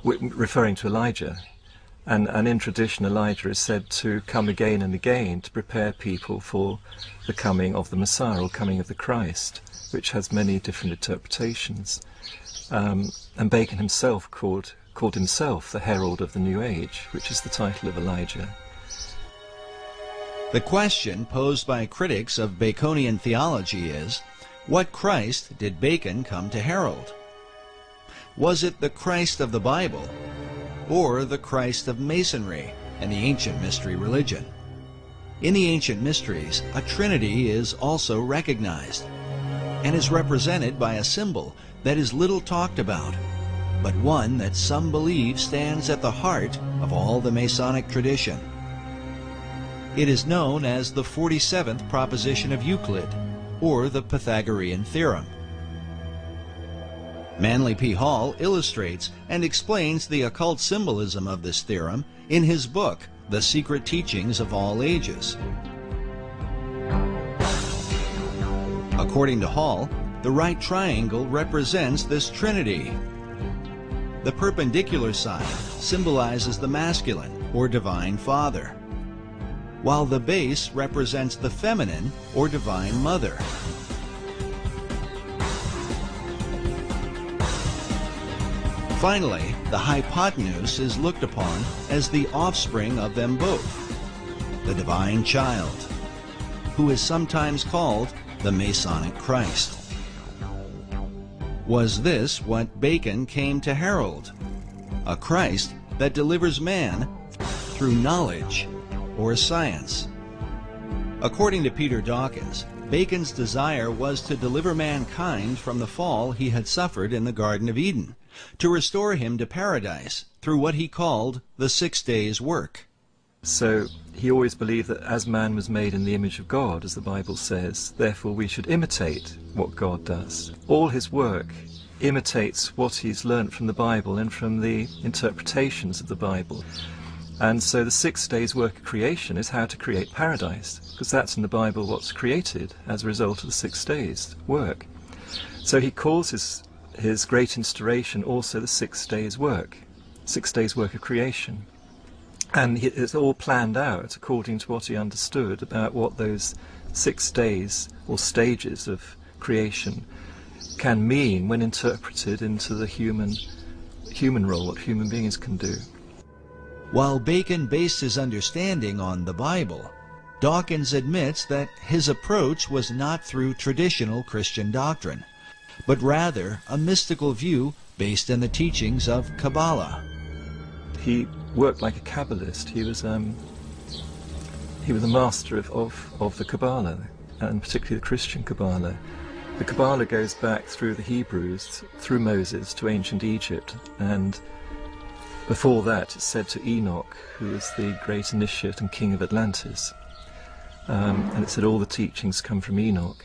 referring to Elijah. And in tradition, Elijah is said to come again and again to prepare people for the coming of the Messiah, or coming of the Christ, which has many different interpretations. And Bacon himself called himself the herald of the New Age, which is the title of Elijah. The question posed by critics of Baconian theology is, what Christ did Bacon come to herald? Was it the Christ of the Bible, or the Christ of Masonry and the ancient mystery religion? In the ancient mysteries, a trinity is also recognized, and is represented by a symbol that is little talked about, but one that some believe stands at the heart of all the Masonic tradition. It is known as the 47th proposition of Euclid, or the Pythagorean theorem. Manly P. Hall illustrates and explains the occult symbolism of this theorem in his book, The Secret Teachings of All Ages. According to Hall, the right triangle represents this trinity. The perpendicular side symbolizes the masculine, or divine father, while the base represents the feminine, or divine mother. Finally, the hypotenuse is looked upon as the offspring of them both, the divine child, who is sometimes called the Masonic Christ. Was this what Bacon came to herald? a Christ that delivers man through knowledge or science. According to Peter Dawkins, Bacon's desire was to deliver mankind from the fall he had suffered in the Garden of Eden, to restore him to paradise through what he called the 6 days' work. So he always believed that as man was made in the image of God, as the Bible says, therefore we should imitate what God does. All his work imitates what he's learnt from the Bible and from the interpretations of the Bible. And so the 6 days' work of creation is how to create paradise, because that's in the Bible what's created as a result of the 6 days' work. So he calls his great instauration also the 6 days' work, 6 days' work of creation. And it's all planned out according to what he understood about what those 6 days or stages of creation can mean when interpreted into the human role, what human beings can do. While Bacon based his understanding on the Bible, Dawkins admits that his approach was not through traditional Christian doctrine, but rather a mystical view based in the teachings of Kabbalah. He worked like a Kabbalist. He was a master of the Kabbalah, and particularly the Christian Kabbalah. The Kabbalah goes back through the Hebrews, through Moses, to ancient Egypt, and before that it's said to Enoch, who was the great initiate and king of Atlantis. And it said all the teachings come from Enoch,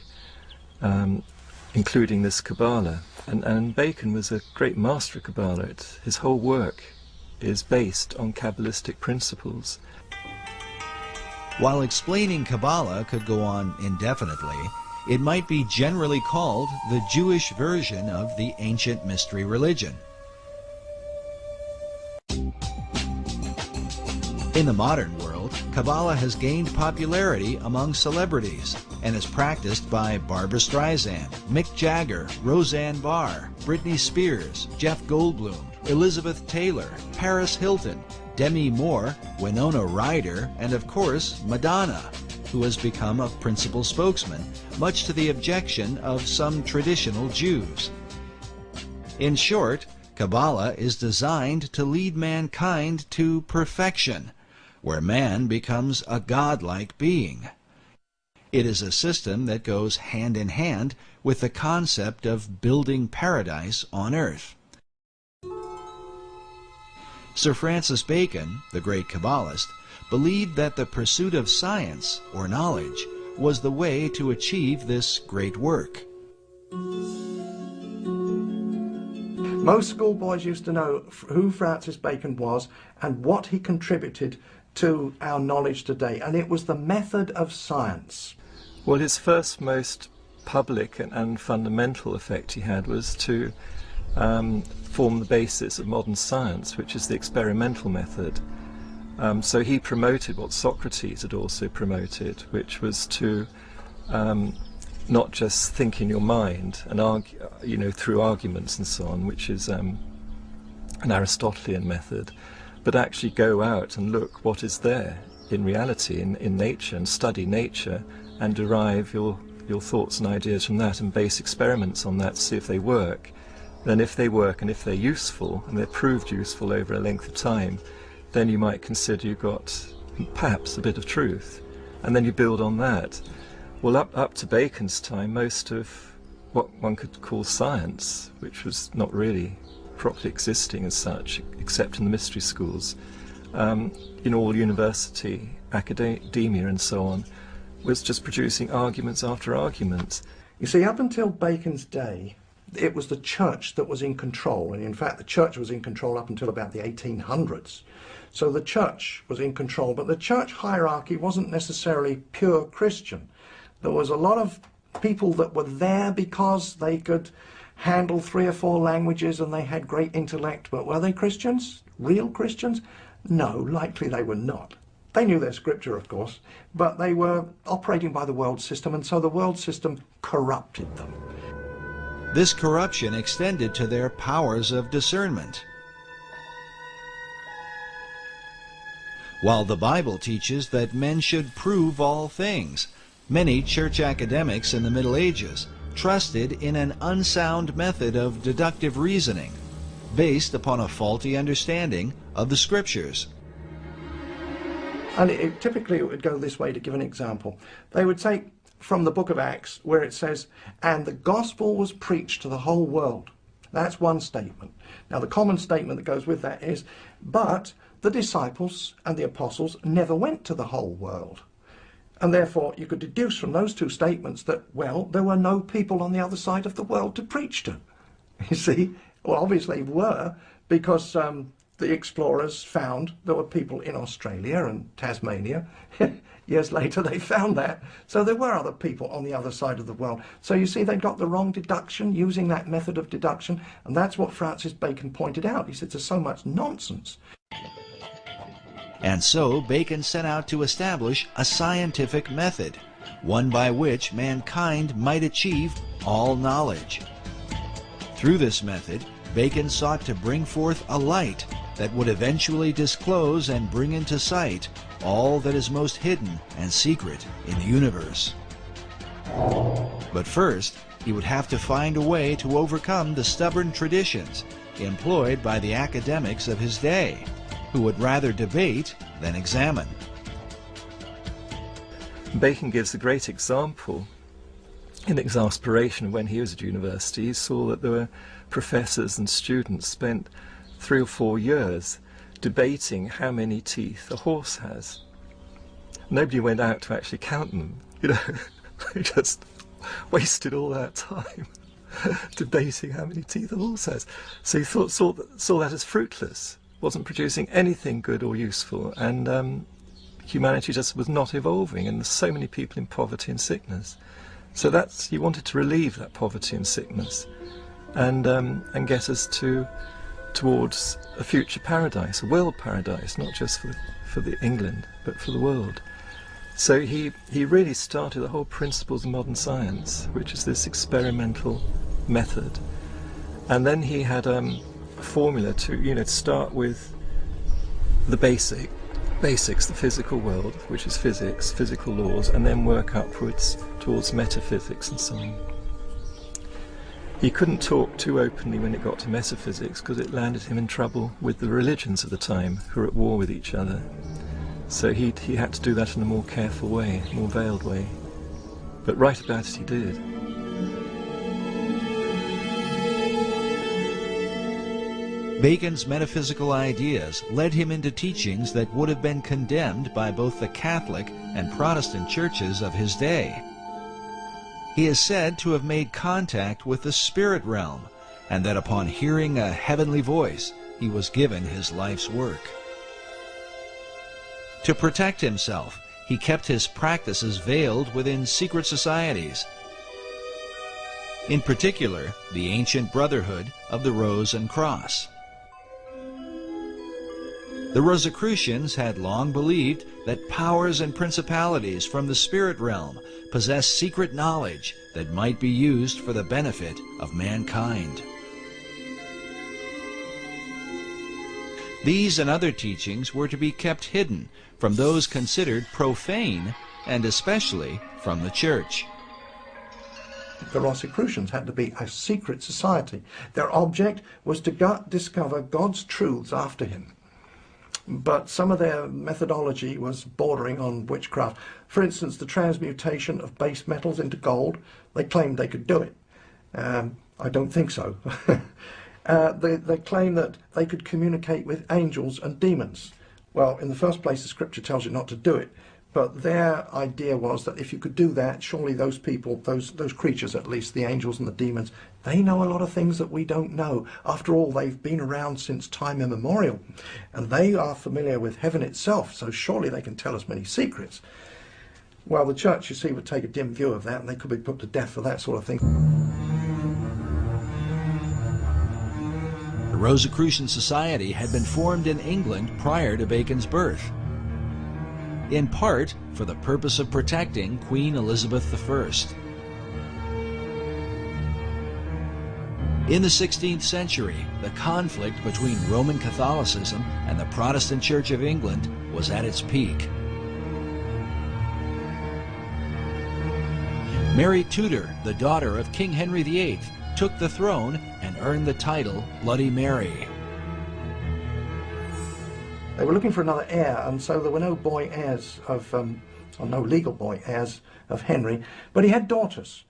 including this Kabbalah. And Bacon was a great master of Kabbalah. His whole work is based on Kabbalistic principles. While explaining Kabbalah could go on indefinitely, it might be generally called the Jewish version of the ancient mystery religion. In the modern world, Kabbalah has gained popularity among celebrities and is practiced by Barbra Streisand, Mick Jagger, Roseanne Barr, Britney Spears, Jeff Goldblum, Elizabeth Taylor, Paris Hilton, Demi Moore, Winona Ryder, and of course Madonna, who has become a principal spokesman, much to the objection of some traditional Jews. In short, Kabbalah is designed to lead mankind to perfection, where man becomes a godlike being. It is a system that goes hand in hand with the concept of building paradise on earth. Sir Francis Bacon, the great Kabbalist, believed that the pursuit of science, or knowledge, was the way to achieve this great work. Most schoolboys used to know who Francis Bacon was and what he contributed to our knowledge today, and it was the method of science. Well, his first most public and fundamental effect he had was to form the basis of modern science, which is the experimental method. So he promoted what Socrates had also promoted, which was to not just think in your mind and argue, through arguments and so on, which is an Aristotelian method, but actually go out and look what is there in reality, in nature, and study nature and derive your thoughts and ideas from that and base experiments on that to see if they work. Then if they work and if they're useful, and they're proved useful over a length of time, then you might consider you've got perhaps a bit of truth, and then you build on that. Well, up to Bacon's time, most of what one could call science, which was not really properly existing as such, except in the mystery schools, in all university, academia and so on, was just producing arguments after arguments. You see, up until Bacon's day, it was the church that was in control, and in fact the church was in control up until about the 1800s. So the church was in control, but the church hierarchy wasn't necessarily pure Christian. There was a lot of people that were there because they could handle 3 or 4 languages and they had great intellect, but were they Christians? Real Christians? No, likely they were not. They knew their scripture, of course, but they were operating by the world system, and so the world system corrupted them. This corruption extended to their powers of discernment. While the Bible teaches that men should prove all things, many church academics in the Middle Ages trusted in an unsound method of deductive reasoning, based upon a faulty understanding of the Scriptures. And typically it would go this way, to give an example. They would take from the book of Acts where it says, and the gospel was preached to the whole world. That's one statement. Now the common statement that goes with that is, but the disciples and the apostles never went to the whole world. And therefore you could deduce from those two statements that, well, there were no people on the other side of the world to preach to. You see? Well, obviously were, because the explorers found there were people in Australia and Tasmania. Years later they found that. So there were other people on the other side of the world. So you see, they got the wrong deduction using that method of deduction, and that's what Francis Bacon pointed out. He said there's so much nonsense. And so Bacon set out to establish a scientific method, one by which mankind might achieve all knowledge. Through this method, Bacon sought to bring forth a light that would eventually disclose and bring into sight all that is most hidden and secret in the universe. But first, he would have to find a way to overcome the stubborn traditions employed by the academics of his day, who would rather debate than examine. Bacon gives a great example in exasperation. When he was at university, he saw that there were professors and students spent 3 or 4 years debating how many teeth a horse has. Nobody went out to actually count them, you know. They just wasted all that time debating how many teeth a horse has. So he saw that as fruitless, wasn't producing anything good or useful, and humanity just was not evolving, and there's so many people in poverty and sickness. So he wanted to relieve that poverty and sickness, and get us towards a future paradise, a world paradise, not just for the England, but for the world. So he really started the whole principles of modern science, which is this experimental method. And then he had a formula to start with the basics, the physical world, which is physics, physical laws, and then work upwards towards metaphysics and so on. He couldn't talk too openly when it got to metaphysics, because it landed him in trouble with the religions of the time, who were at war with each other. So he had to do that in a more careful way, more veiled way. But write about it he did. Bacon's metaphysical ideas led him into teachings that would have been condemned by both the Catholic and Protestant churches of his day. He is said to have made contact with the spirit realm, and that upon hearing a heavenly voice, he was given his life's work. To protect himself, he kept his practices veiled within secret societies, in particular the ancient Brotherhood of the Rose and Cross. The Rosicrucians had long believed that powers and principalities from the spirit realm possessed secret knowledge that might be used for the benefit of mankind. These and other teachings were to be kept hidden from those considered profane, and especially from the Church. The Rosicrucians had to be a secret society. Their object was to discover God's truths after him. But some of their methodology was bordering on witchcraft. For instance, the transmutation of base metals into gold. They claimed they could do it. I don't think so. They claim that they could communicate with angels and demons. Well, in the first place, the scripture tells you not to do it. But their idea was that if you could do that, surely those people, those creatures at least, the angels and the demons, they know a lot of things that we don't know. After all, they've been around since time immemorial, and they are familiar with heaven itself, so surely they can tell us many secrets. Well, the church, you see, would take a dim view of that, and they could be put to death for that sort of thing. The Rosicrucian Society had been formed in England prior to Bacon's birth, in part for the purpose of protecting Queen Elizabeth I. In the 16th century, the conflict between Roman Catholicism and the Protestant Church of England was at its peak. Mary Tudor, the daughter of King Henry VIII, took the throne and earned the title Bloody Mary. They were looking for another heir, and so there were no boy heirs of, or no legal boy heirs of Henry, but he had daughters.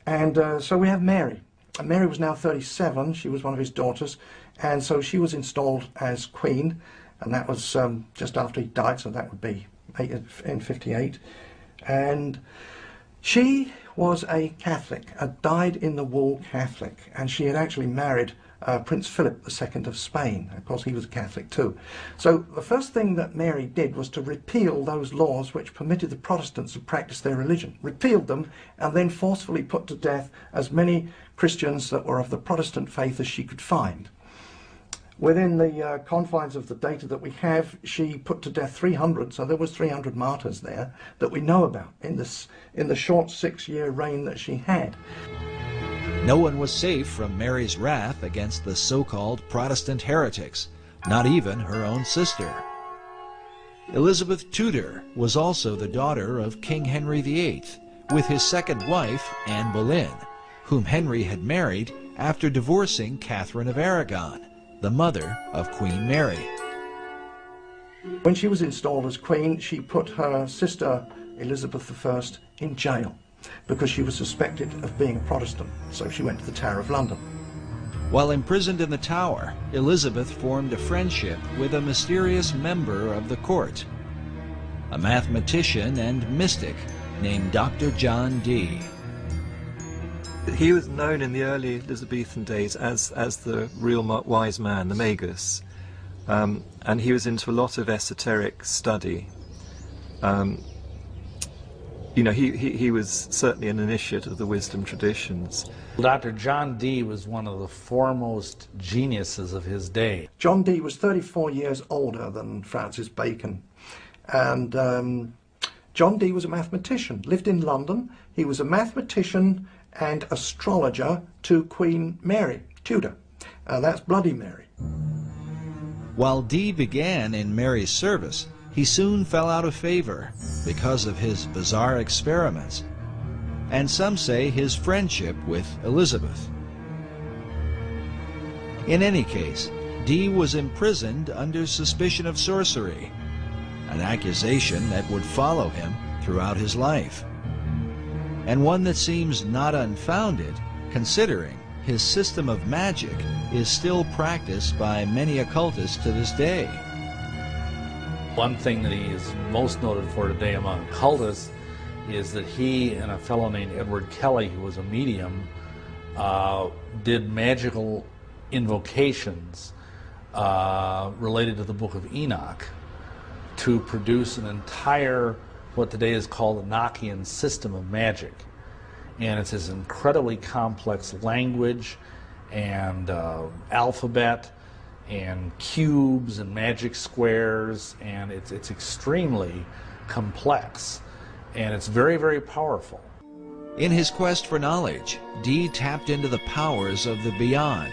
And so we have Mary. And Mary was now 37, she was one of his daughters, and so she was installed as queen, and that was just after he died, so that would be in 58. And she was a Catholic, a dyed-in-the-wool Catholic, and she had actually married Prince Philip II of Spain. Of course, he was a Catholic too. So the first thing that Mary did was to repeal those laws which permitted the Protestants to practice their religion. Repealed them and then forcefully put to death as many Christians that were of the Protestant faith as she could find. Within the confines of the data that we have, she put to death 300, so there was 300 martyrs there that we know about in the short 6-year reign that she had. No one was safe from Mary's wrath against the so-called Protestant heretics, not even her own sister. Elizabeth Tudor was also the daughter of King Henry VIII, with his second wife, Anne Boleyn, whom Henry had married after divorcing Catherine of Aragon, the mother of Queen Mary. When she was installed as queen, she put her sister Elizabeth I in jail because she was suspected of being a Protestant, so she went to the Tower of London. While imprisoned in the Tower, Elizabeth formed a friendship with a mysterious member of the court, a mathematician and mystic named Dr. John Dee. He was known in the early Elizabethan days as the real wise man, the magus, and he was into a lot of esoteric study. You know, he was certainly an initiate of the wisdom traditions. Dr. John Dee was one of the foremost geniuses of his day. John Dee was 34 years older than Francis Bacon, and John Dee was a mathematician, lived in London. He was a mathematician and astrologer to Queen Mary, Tudor. That's Bloody Mary. While Dee began in Mary's service, he soon fell out of favor because of his bizarre experiments, and some say his friendship with Elizabeth. In any case, Dee was imprisoned under suspicion of sorcery, an accusation that would follow him throughout his life, and one that seems not unfounded, considering his system of magic is still practiced by many occultists to this day. One thing that he is most noted for today among occultists is that he and a fellow named Edward Kelly, who was a medium, did magical invocations related to the Book of Enoch to produce an entire, what today is called, the Enochian system of magic. And it's this incredibly complex language and alphabet and cubes and magic squares, and it's extremely complex, and it's very, very powerful. In his quest for knowledge, Dee tapped into the powers of the beyond,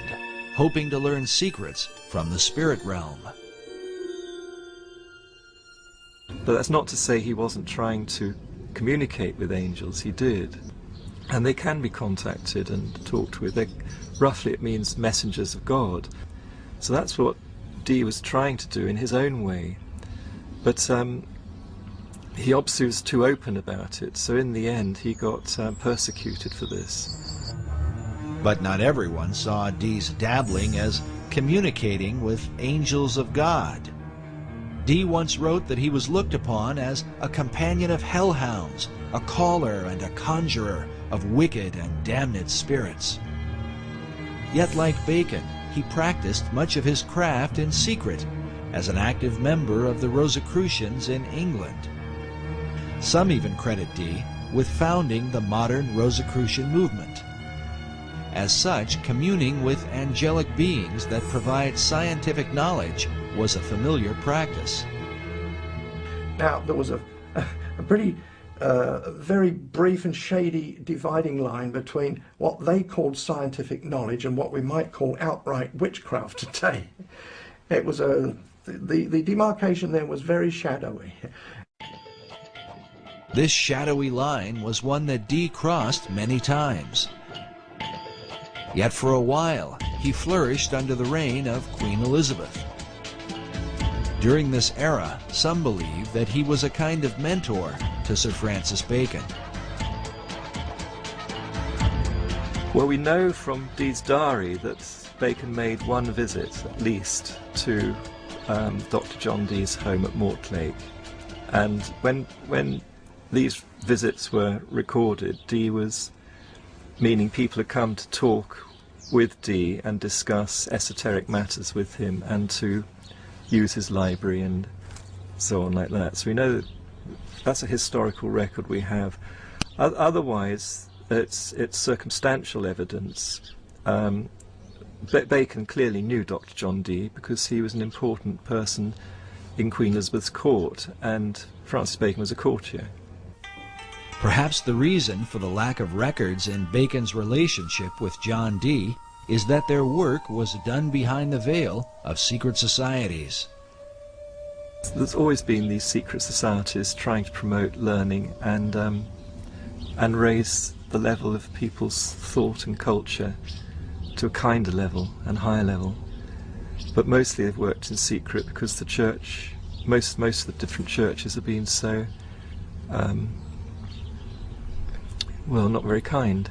hoping to learn secrets from the spirit realm. But that's not to say he wasn't trying to communicate with angels. He did. And they can be contacted and talked with. Roughly it means messengers of God. So that's what Dee was trying to do in his own way. But he obviously was too open about it, so in the end he got persecuted for this. But not everyone saw Dee's dabbling as communicating with angels of God. Dee once wrote that he was looked upon as a companion of hellhounds, a caller and a conjurer of wicked and damned spirits. Yet like Bacon, he practiced much of his craft in secret as an active member of the Rosicrucians in England. Some even credit Dee with founding the modern Rosicrucian movement. As such, communing with angelic beings that provide scientific knowledge was a familiar practice. Now, there was a pretty very brief and shady dividing line between what they called scientific knowledge and what we might call outright witchcraft today. It was the demarcation there was very shadowy. This shadowy line was one that Dee crossed many times. Yet for a while, he flourished under the reign of Queen Elizabeth. During this era, some believe that he was a kind of mentor to Sir Francis Bacon. Well, we know from Dee's diary that Bacon made one visit, at least, to Dr. John Dee's home at Mortlake. And when these visits were recorded, Dee was meaning people had come to talk with Dee and discuss esoteric matters with him and to use his library and so on like that. So we know that that's a historical record we have. Otherwise, it's circumstantial evidence. Bacon clearly knew Dr. John Dee because he was an important person in Queen Elizabeth's court, and Francis Bacon was a courtier. Perhaps the reason for the lack of records in Bacon's relationship with John Dee is that their work was done behind the veil of secret societies. There's always been these secret societies trying to promote learning and raise the level of people's thought and culture to a kinder level and higher level. But mostly they've worked in secret because the church, most of the different churches have been so, well, not very kind.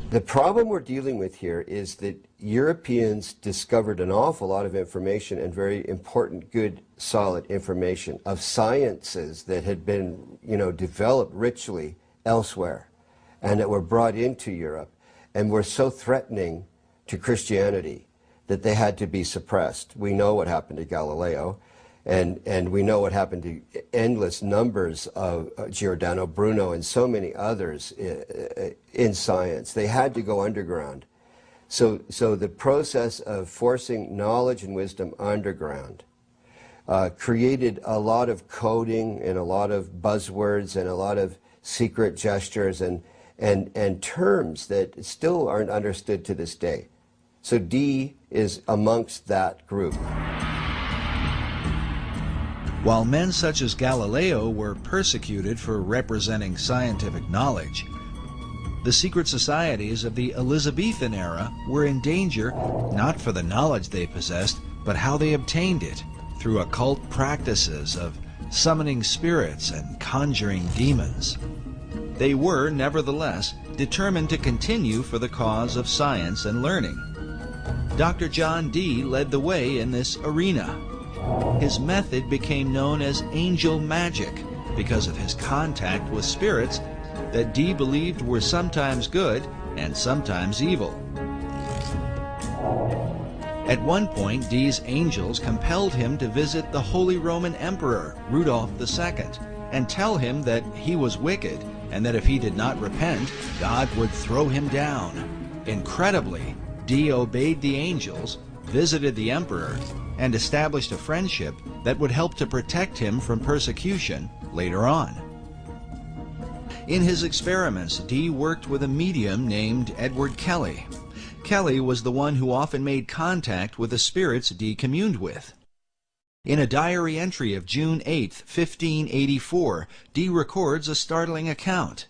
The problem we're dealing with here is that Europeans discovered an awful lot of information, and very important, good, solid information of sciences that had been, developed richly elsewhere and that were brought into Europe and were so threatening to Christianity that they had to be suppressed. We know what happened to Galileo, and we know what happened to endless numbers of Giordano Bruno and so many others in science. They had to go underground. So the process of forcing knowledge and wisdom underground created a lot of coding and a lot of buzzwords and a lot of secret gestures and terms that still aren't understood to this day. So Dee is amongst that group. While men such as Galileo were persecuted for representing scientific knowledge, the secret societies of the Elizabethan era were in danger not for the knowledge they possessed, but how they obtained it, through occult practices of summoning spirits and conjuring demons. They were, nevertheless, determined to continue for the cause of science and learning. Dr. John Dee led the way in this arena. His method became known as angel magic because of his contact with spirits that Dee believed were sometimes good and sometimes evil. At one point, Dee's angels compelled him to visit the Holy Roman Emperor, Rudolph II, and tell him that he was wicked and that if he did not repent, God would throw him down. Incredibly, Dee obeyed the angels, visited the emperor, and established a friendship that would help to protect him from persecution later on. In his experiments, Dee worked with a medium named Edward Kelly. Kelly was the one who often made contact with the spirits Dee communed with. In a diary entry of June 8, 1584, Dee records a startling account.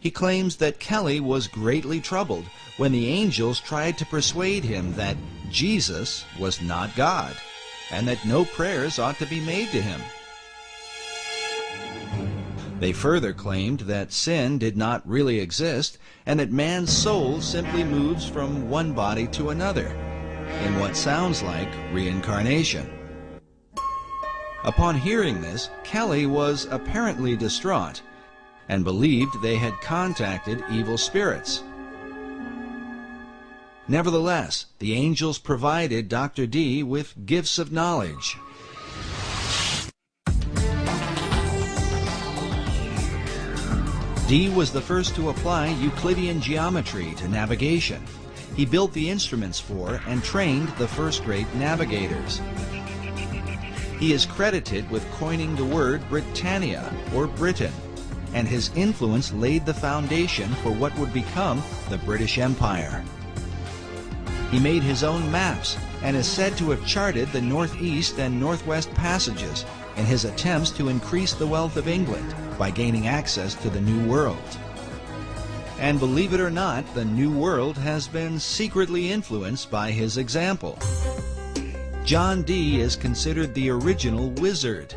He claims that Kelly was greatly troubled when the angels tried to persuade him that Jesus was not God, and that no prayers ought to be made to him. They further claimed that sin did not really exist, and that man's soul simply moves from one body to another, in what sounds like reincarnation. Upon hearing this, Kelly was apparently distraught, and believed they had contacted evil spirits. Nevertheless, the angels provided Dr. Dee with gifts of knowledge. Dee was the first to apply Euclidean geometry to navigation. He built the instruments for and trained the first-rate navigators. He is credited with coining the word Britannia, or Britain, and his influence laid the foundation for what would become the British Empire. He made his own maps and is said to have charted the northeast and northwest passages in his attempts to increase the wealth of England by gaining access to the New World. And believe it or not, the New World has been secretly influenced by his example. John Dee is considered the original wizard.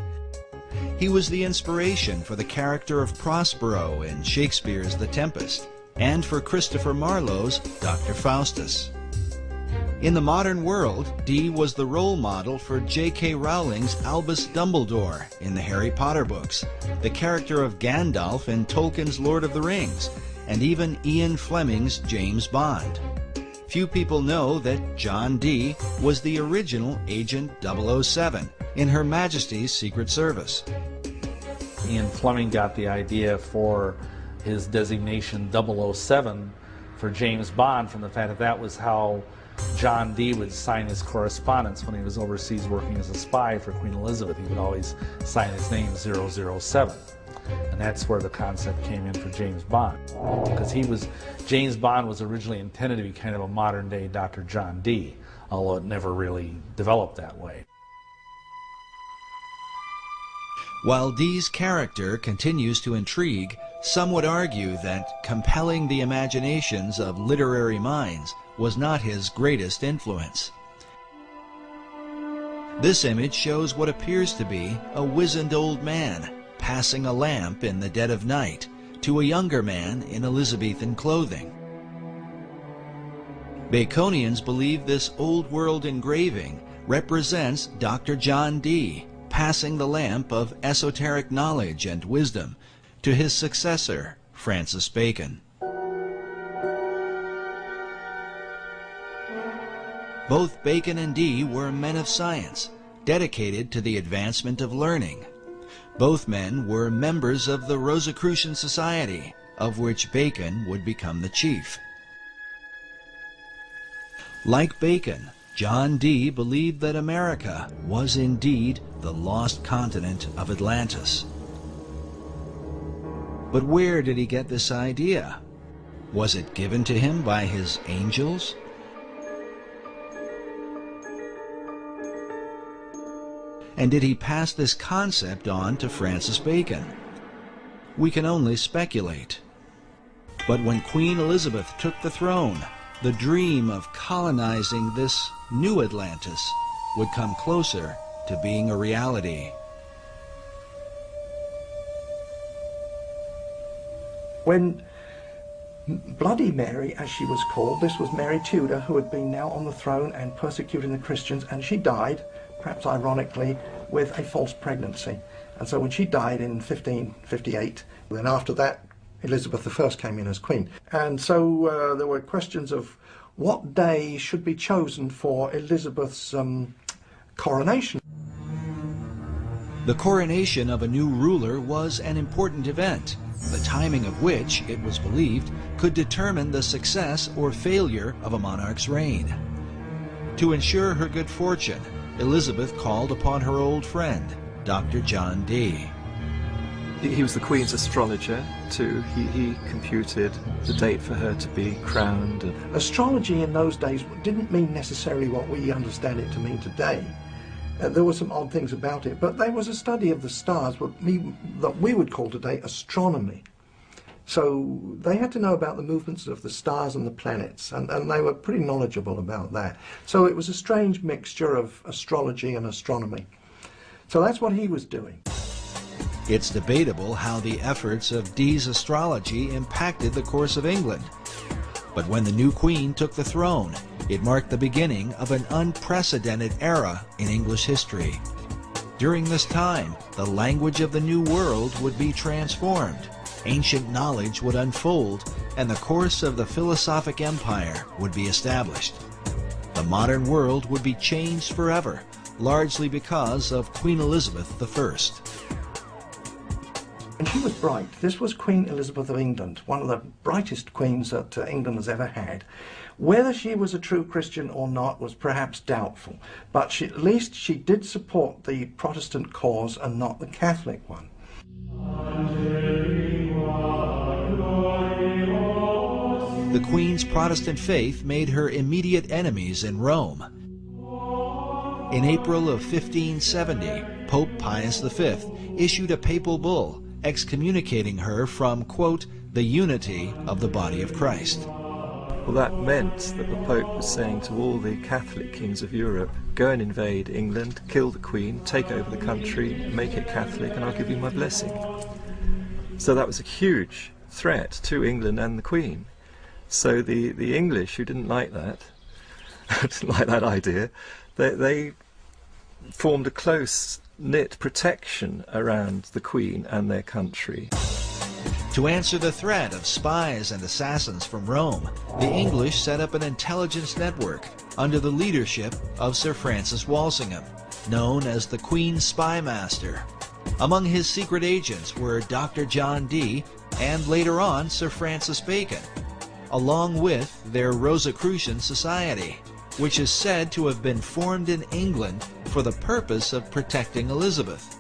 He was the inspiration for the character of Prospero in Shakespeare's The Tempest, and for Christopher Marlowe's Dr. Faustus. In the modern world, Dee was the role model for J.K. Rowling's Albus Dumbledore in the Harry Potter books, the character of Gandalf in Tolkien's Lord of the Rings, and even Ian Fleming's James Bond. Few people know that John Dee was the original Agent 007 in Her Majesty's Secret Service. Ian Fleming got the idea for his designation 007 for James Bond from the fact that that was how John Dee would sign his correspondence when he was overseas working as a spy for Queen Elizabeth. He would always sign his name 007. And that's where the concept came in for James Bond. Because James Bond was originally intended to be kind of a modern-day Dr. John Dee, although it never really developed that way. While Dee's character continues to intrigue, some would argue that compelling the imaginations of literary minds was not his greatest influence. This image shows what appears to be a wizened old man passing a lamp in the dead of night to a younger man in Elizabethan clothing. Baconians believe this old world engraving represents Dr. John Dee passing the lamp of esoteric knowledge and wisdom to his successor, Francis Bacon. Both Bacon and Dee were men of science, dedicated to the advancement of learning. Both men were members of the Rosicrucian Society, of which Bacon would become the chief. Like Bacon, John Dee believed that America was indeed the lost continent of Atlantis. But where did he get this idea? Was it given to him by his angels? And did he pass this concept on to Francis Bacon? We can only speculate. But when Queen Elizabeth took the throne, the dream of colonizing this new Atlantis would come closer to being a reality. When Bloody Mary, as she was called, this was Mary Tudor, who had been now on the throne and persecuting the Christians, and she died, perhaps ironically, with a false pregnancy. And so when she died in 1558, then after that, Elizabeth I came in as queen. And so there were questions of what day should be chosen for Elizabeth's coronation. The coronation of a new ruler was an important event, the timing of which, it was believed, could determine the success or failure of a monarch's reign. To ensure her good fortune, Elizabeth called upon her old friend, Dr. John Dee. He was the Queen's astrologer too. He computed the date for her to be crowned. Astrology in those days didn't mean necessarily what we understand it to mean today. There were some odd things about it, but there was a study of the stars, that we would call today astronomy. So they had to know about the movements of the stars and the planets, and they were pretty knowledgeable about that. So it was a strange mixture of astrology and astronomy. So that's what he was doing. It's debatable how the efforts of Dee's astrology impacted the course of England. But when the new queen took the throne, it marked the beginning of an unprecedented era in English history. During this time, the language of the New World would be transformed, ancient knowledge would unfold, and the course of the philosophic empire would be established. The modern world would be changed forever, largely because of Queen Elizabeth I. And she was bright. This was Queen Elizabeth of England, one of the brightest queens that England has ever had. Whether she was a true Christian or not was perhaps doubtful, but at least she did support the Protestant cause and not the Catholic one. The Queen's Protestant faith made her immediate enemies in Rome. In April of 1570, Pope Pius V issued a papal bull excommunicating her from, quote, the unity of the body of Christ. Well, that meant that the Pope was saying to all the Catholic kings of Europe, go and invade England, kill the Queen, take over the country, make it Catholic, and I'll give you my blessing. So that was a huge threat to England and the Queen. So the English, who didn't like that, didn't like that idea, they formed a close-knit protection around the Queen and their country. To answer the threat of spies and assassins from Rome, the English set up an intelligence network under the leadership of Sir Francis Walsingham, known as the Queen's Spy Master. Among his secret agents were Dr. John Dee and later on Sir Francis Bacon, along with their Rosicrucian Society, which is said to have been formed in England for the purpose of protecting Elizabeth.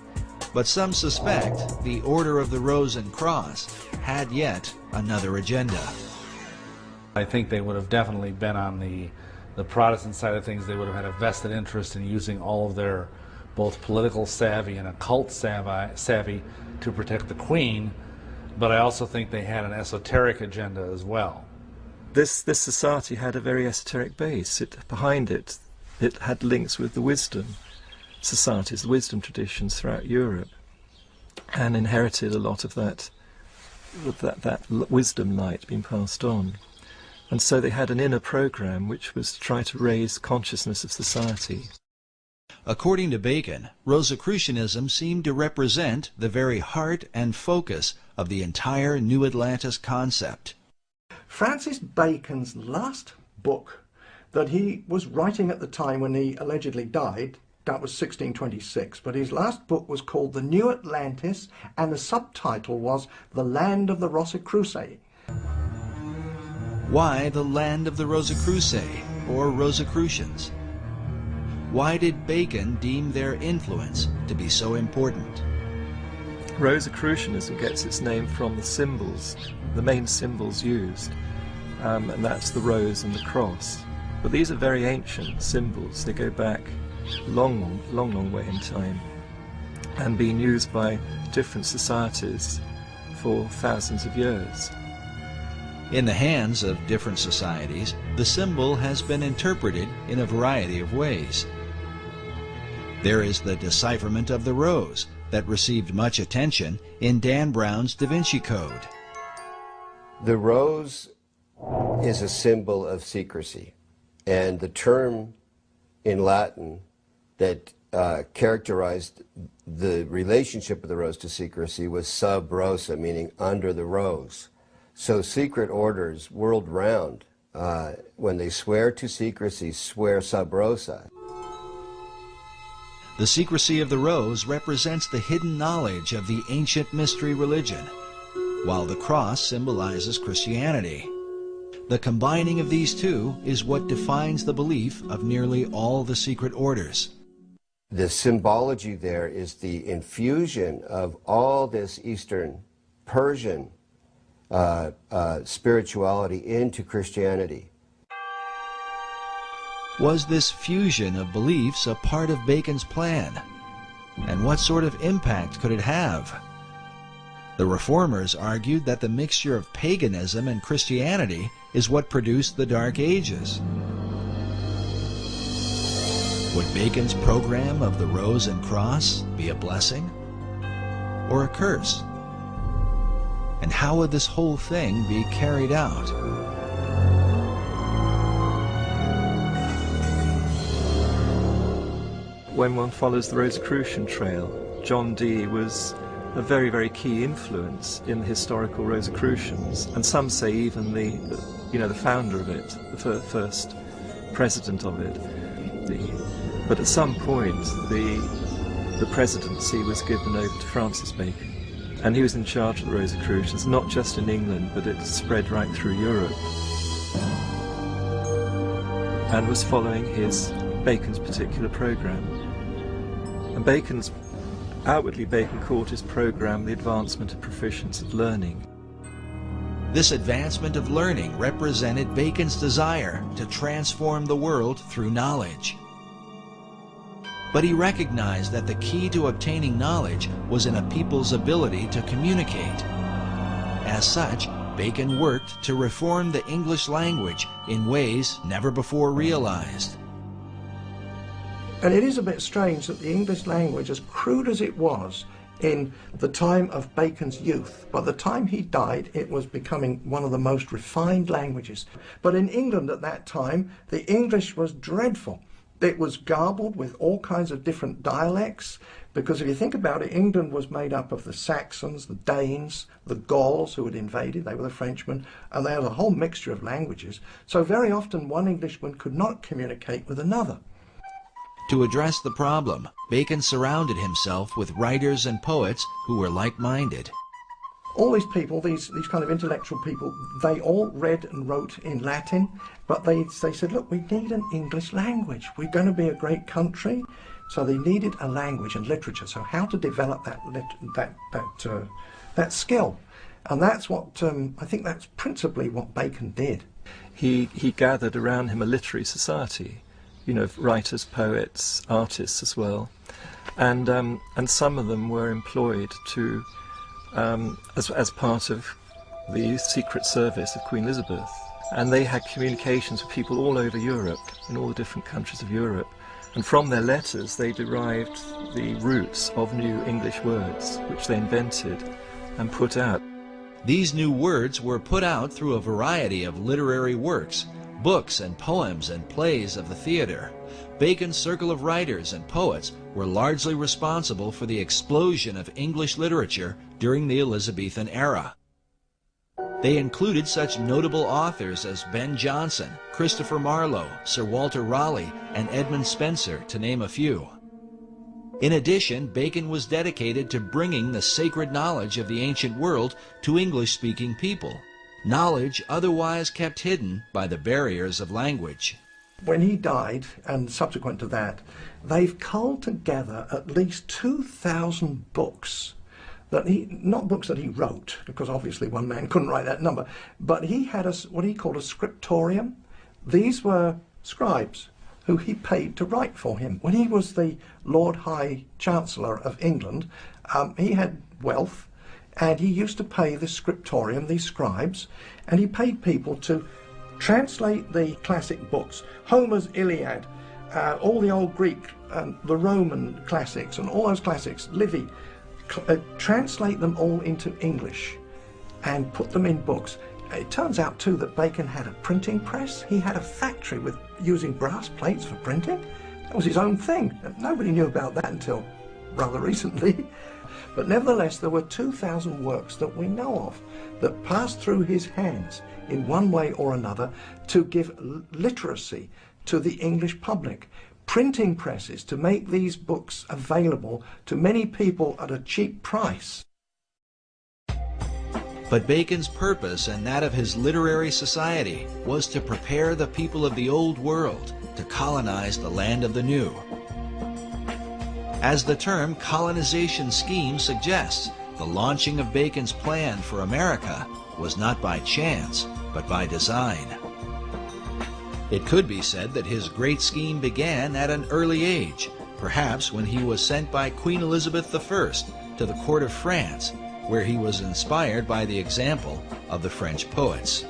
But some suspect the Order of the Rose and Cross had yet another agenda. I think they would have definitely been on the Protestant side of things. They would have had a vested interest in using all of their both political savvy and occult savvy to protect the Queen, but I also think they had an esoteric agenda as well. This society had a very esoteric base. Behind it had links with the wisdom societies, the wisdom traditions throughout Europe, and inherited a lot of that wisdom light being passed on. And so they had an inner program which was to try to raise consciousness of society. According to Bacon, Rosicrucianism seemed to represent the very heart and focus of the entire New Atlantis concept. Francis Bacon's last book that he was writing at the time when he allegedly died, that was 1626, but his last book was called The New Atlantis, and the subtitle was The Land of the Rosicrucians. Why the Land of the Rosicrucians, or Rosicrucians? Why did Bacon deem their influence to be so important? Rosicrucianism gets its name from the symbols, the main symbols used, and that's the rose and the cross. But these are very ancient symbols. They go back long way in time, and being used by different societies for thousands of years. In the hands of different societies, the symbol has been interpreted in a variety of ways. There is the decipherment of the rose that received much attention in Dan Brown's Da Vinci Code. The rose is a symbol of secrecy, and the term in Latin that characterized the relationship of the rose to secrecy was sub rosa, meaning under the rose. So secret orders world round, when they swear to secrecy, swear sub rosa. The secrecy of the rose represents the hidden knowledge of the ancient mystery religion, while the cross symbolizes Christianity. The combining of these two is what defines the belief of nearly all the secret orders. The symbology there is the infusion of all this Eastern Persian spirituality into Christianity. Was this fusion of beliefs a part of Bacon's plan? And what sort of impact could it have? The Reformers argued that the mixture of paganism and Christianity is what produced the Dark Ages. Would Bacon's program of the Rose and Cross be a blessing or a curse? And how would this whole thing be carried out? When one follows the Rosicrucian trail, John Dee was a very, very key influence in the historical Rosicrucians, and some say even the founder of it, the first president of it. But at some point, the presidency was given over to Francis Bacon, and he was in charge of the Rosicrucians, not just in England, but it spread right through Europe, and was following Bacon's particular program. And outwardly Bacon called his program the advancement of proficiency of learning. This advancement of learning represented Bacon's desire to transform the world through knowledge. But he recognized that the key to obtaining knowledge was in a people's ability to communicate. As such, Bacon worked to reform the English language in ways never before realized. And it is a bit strange that the English language, as crude as it was in the time of Bacon's youth, by the time he died, it was becoming one of the most refined languages. But in England at that time, the English was dreadful. It was garbled with all kinds of different dialects, because if you think about it, England was made up of the Saxons, the Danes, the Gauls who had invaded, they were the Frenchmen, and they had a whole mixture of languages. So very often one Englishman could not communicate with another. To address the problem, Bacon surrounded himself with writers and poets who were like-minded. All these people, these kind of intellectual people, they all read and wrote in Latin, but they said, look, we need an English language. We're going to be a great country. So they needed a language and literature. So how to develop that skill. And that's what, I think that's principally what Bacon did. He gathered around him a literary society, you know, writers, poets, artists as well. And some of them were employed to as part of the Secret Service of Queen Elizabeth. And they had communications with people all over Europe, in all the different countries of Europe. And from their letters they derived the roots of new English words, which they invented and put out. These new words were put out through a variety of literary works, books and poems and plays of the theater. Bacon's circle of writers and poets were largely responsible for the explosion of English literature during the Elizabethan era. They included such notable authors as Ben Jonson, Christopher Marlowe, Sir Walter Raleigh, and Edmund Spenser, to name a few. In addition, Bacon was dedicated to bringing the sacred knowledge of the ancient world to English-speaking people, knowledge otherwise kept hidden by the barriers of language. When he died, and subsequent to that, they've culled together at least 2,000 books. Not books that he wrote, because obviously one man couldn't write that number, but he had what he called a scriptorium. These were scribes who he paid to write for him. When he was the Lord High Chancellor of England, he had wealth, and he used to pay the scriptorium, these scribes, and he paid people to translate the classic books, Homer's Iliad, all the old Greek, the Roman classics, and all those classics, Livy, translate them all into English and put them in books. It turns out too that Bacon had a printing press. He had a factory with using brass plates for printing. That was his own thing. Nobody knew about that until rather recently. But nevertheless, there were 2,000 works that we know of that passed through his hands in one way or another to give literacy to the English public. Printing presses to make these books available to many people at a cheap price. But Bacon's purpose and that of his literary society was to prepare the people of the old world to colonize the land of the new. As the term colonization scheme suggests, the launching of Bacon's plan for America was not by chance, but by design. It could be said that his great scheme began at an early age, perhaps when he was sent by Queen Elizabeth I to the court of France, where he was inspired by the example of the French poets.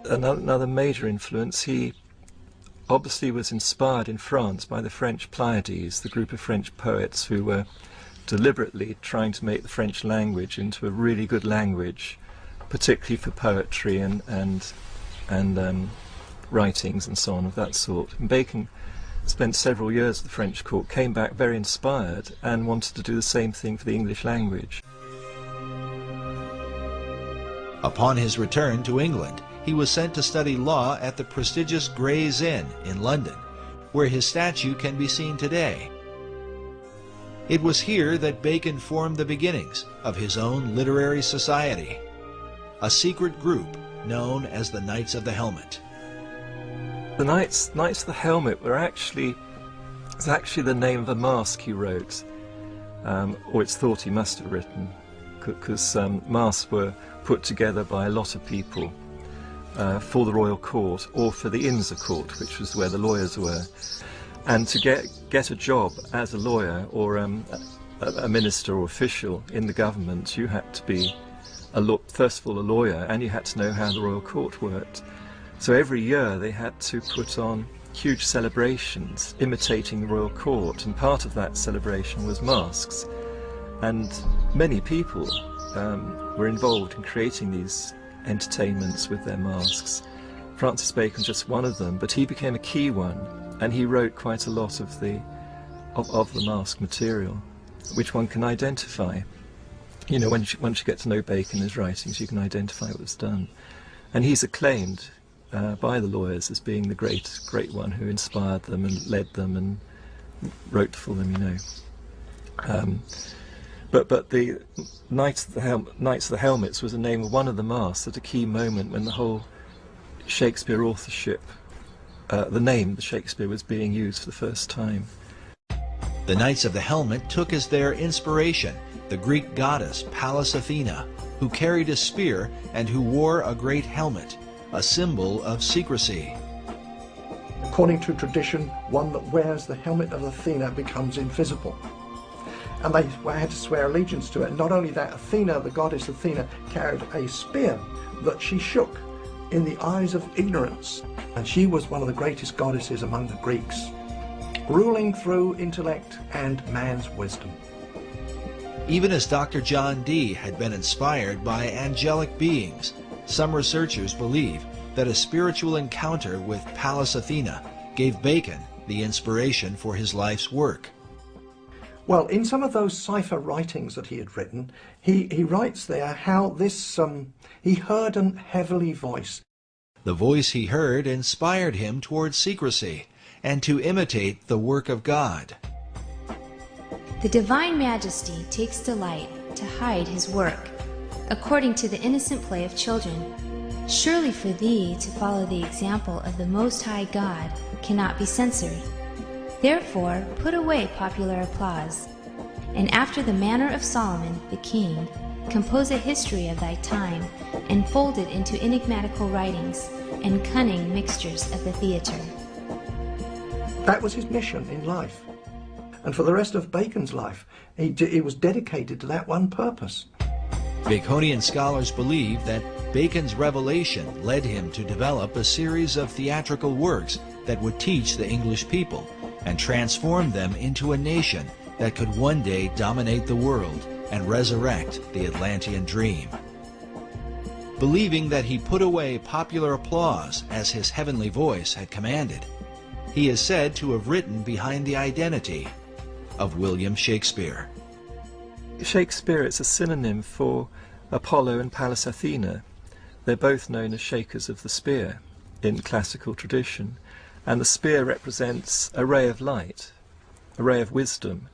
Another major influence, he obviously was inspired in France by the French Pleiades, the group of French poets who were deliberately trying to make the French language into a really good language, particularly for poetry and writings and so on of that sort. And Bacon spent several years at the French court, came back very inspired and wanted to do the same thing for the English language. Upon his return to England, he was sent to study law at the prestigious Gray's Inn in London, where his statue can be seen today. It was here that Bacon formed the beginnings of his own literary society, a secret group known as the Knights of the Helmet. The Knights of the Helmet were actually the name of a masque he wrote, or it's thought he must have written, because masques were put together by a lot of people for the royal court or for the Inns of Court, which was where the lawyers were. And to get a job as a lawyer or a minister or official in the government, you had to be, first of all, a lawyer, and you had to know how the royal court worked. So every year they had to put on huge celebrations imitating the royal court, and part of that celebration was masks. And many people were involved in creating these entertainments with their masks. Francis Bacon just one of them, but he became a key one, and he wrote quite a lot of the mask material, which one can identify. You know, once you get to know Bacon and his writings, you can identify what was done. And he's acclaimed by the lawyers as being the great one who inspired them and led them and wrote for them, you know. But the Knights of the Helmets was the name of one of the masks at a key moment when the whole Shakespeare authorship, the name the Shakespeare was being used for the first time. The Knights of the Helmet took as their inspiration the Greek goddess Pallas Athena, who carried a spear and who wore a great helmet, a symbol of secrecy. According to tradition, one that wears the helmet of Athena becomes invisible. And they had to swear allegiance to it. Not only that, Athena, the goddess Athena, carried a spear that she shook in the eyes of ignorance. And she was one of the greatest goddesses among the Greeks, ruling through intellect and man's wisdom. Even as Dr. John Dee had been inspired by angelic beings, some researchers believe that a spiritual encounter with Pallas Athena gave Bacon the inspiration for his life's work. Well, in some of those cipher writings that he had written, he writes there how this, he heard an heavenly voice. The voice he heard inspired him towards secrecy and to imitate the work of God. The Divine Majesty takes delight to hide his work, according to the innocent play of children. Surely for thee to follow the example of the Most High God cannot be censored. Therefore put away popular applause, and after the manner of Solomon the king, compose a history of thy time, and fold it into enigmatical writings and cunning mixtures of the theatre. That was his mission in life. And for the rest of Bacon's life, he was dedicated to that one purpose. Baconian scholars believe that Bacon's revelation led him to develop a series of theatrical works that would teach the English people and transform them into a nation that could one day dominate the world and resurrect the Atlantean dream. Believing that he put away popular applause as his heavenly voice had commanded, he is said to have written behind the identity of William Shakespeare. Shakespeare is a synonym for Apollo and Pallas Athena. They're both known as shakers of the spear in classical tradition, and the spear represents a ray of light, a ray of wisdom,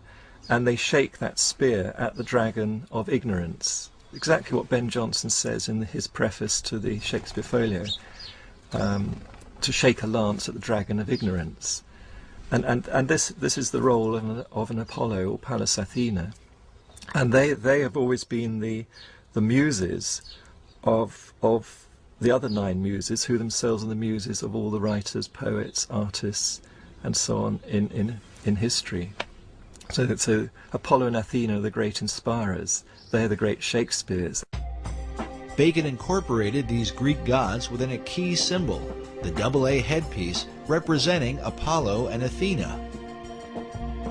and they shake that spear at the dragon of ignorance. Exactly what Ben Jonson says in his preface to the Shakespeare Folio, to shake a lance at the dragon of ignorance. And this is the role of an Apollo or Pallas Athena. And they have always been the muses of the other 9 muses, who themselves are the muses of all the writers, poets, artists, and so on in history. So Apollo and Athena are the great inspirers. They're the great Shakespeares. Bacon incorporated these Greek gods within a key symbol, the AA headpiece representing Apollo and Athena.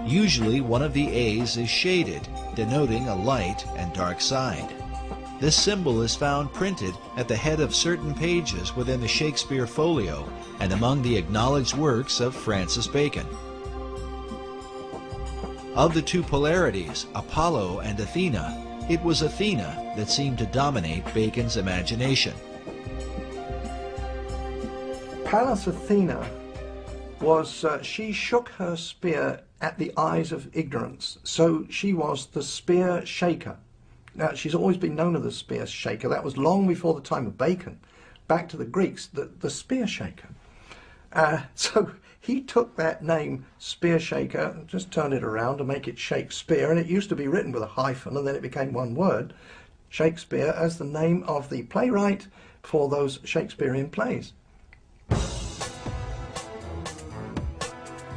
Usually one of the A's is shaded, denoting a light and dark side. This symbol is found printed at the head of certain pages within the Shakespeare Folio and among the acknowledged works of Francis Bacon. Of the two polarities, Apollo and Athena, it was Athena that seemed to dominate Bacon's imagination. Pallas Athena was, she shook her spear at the eyes of ignorance, so she was the spear shaker. Now, she's always been known as the spear shaker. That was long before the time of Bacon. Back to the Greeks, the spear shaker. So he took that name, spear shaker, and just turned it around to make it Shakespeare, and it used to be written with a hyphen, and then it became one word, Shakespeare, as the name of the playwright for those Shakespearean plays.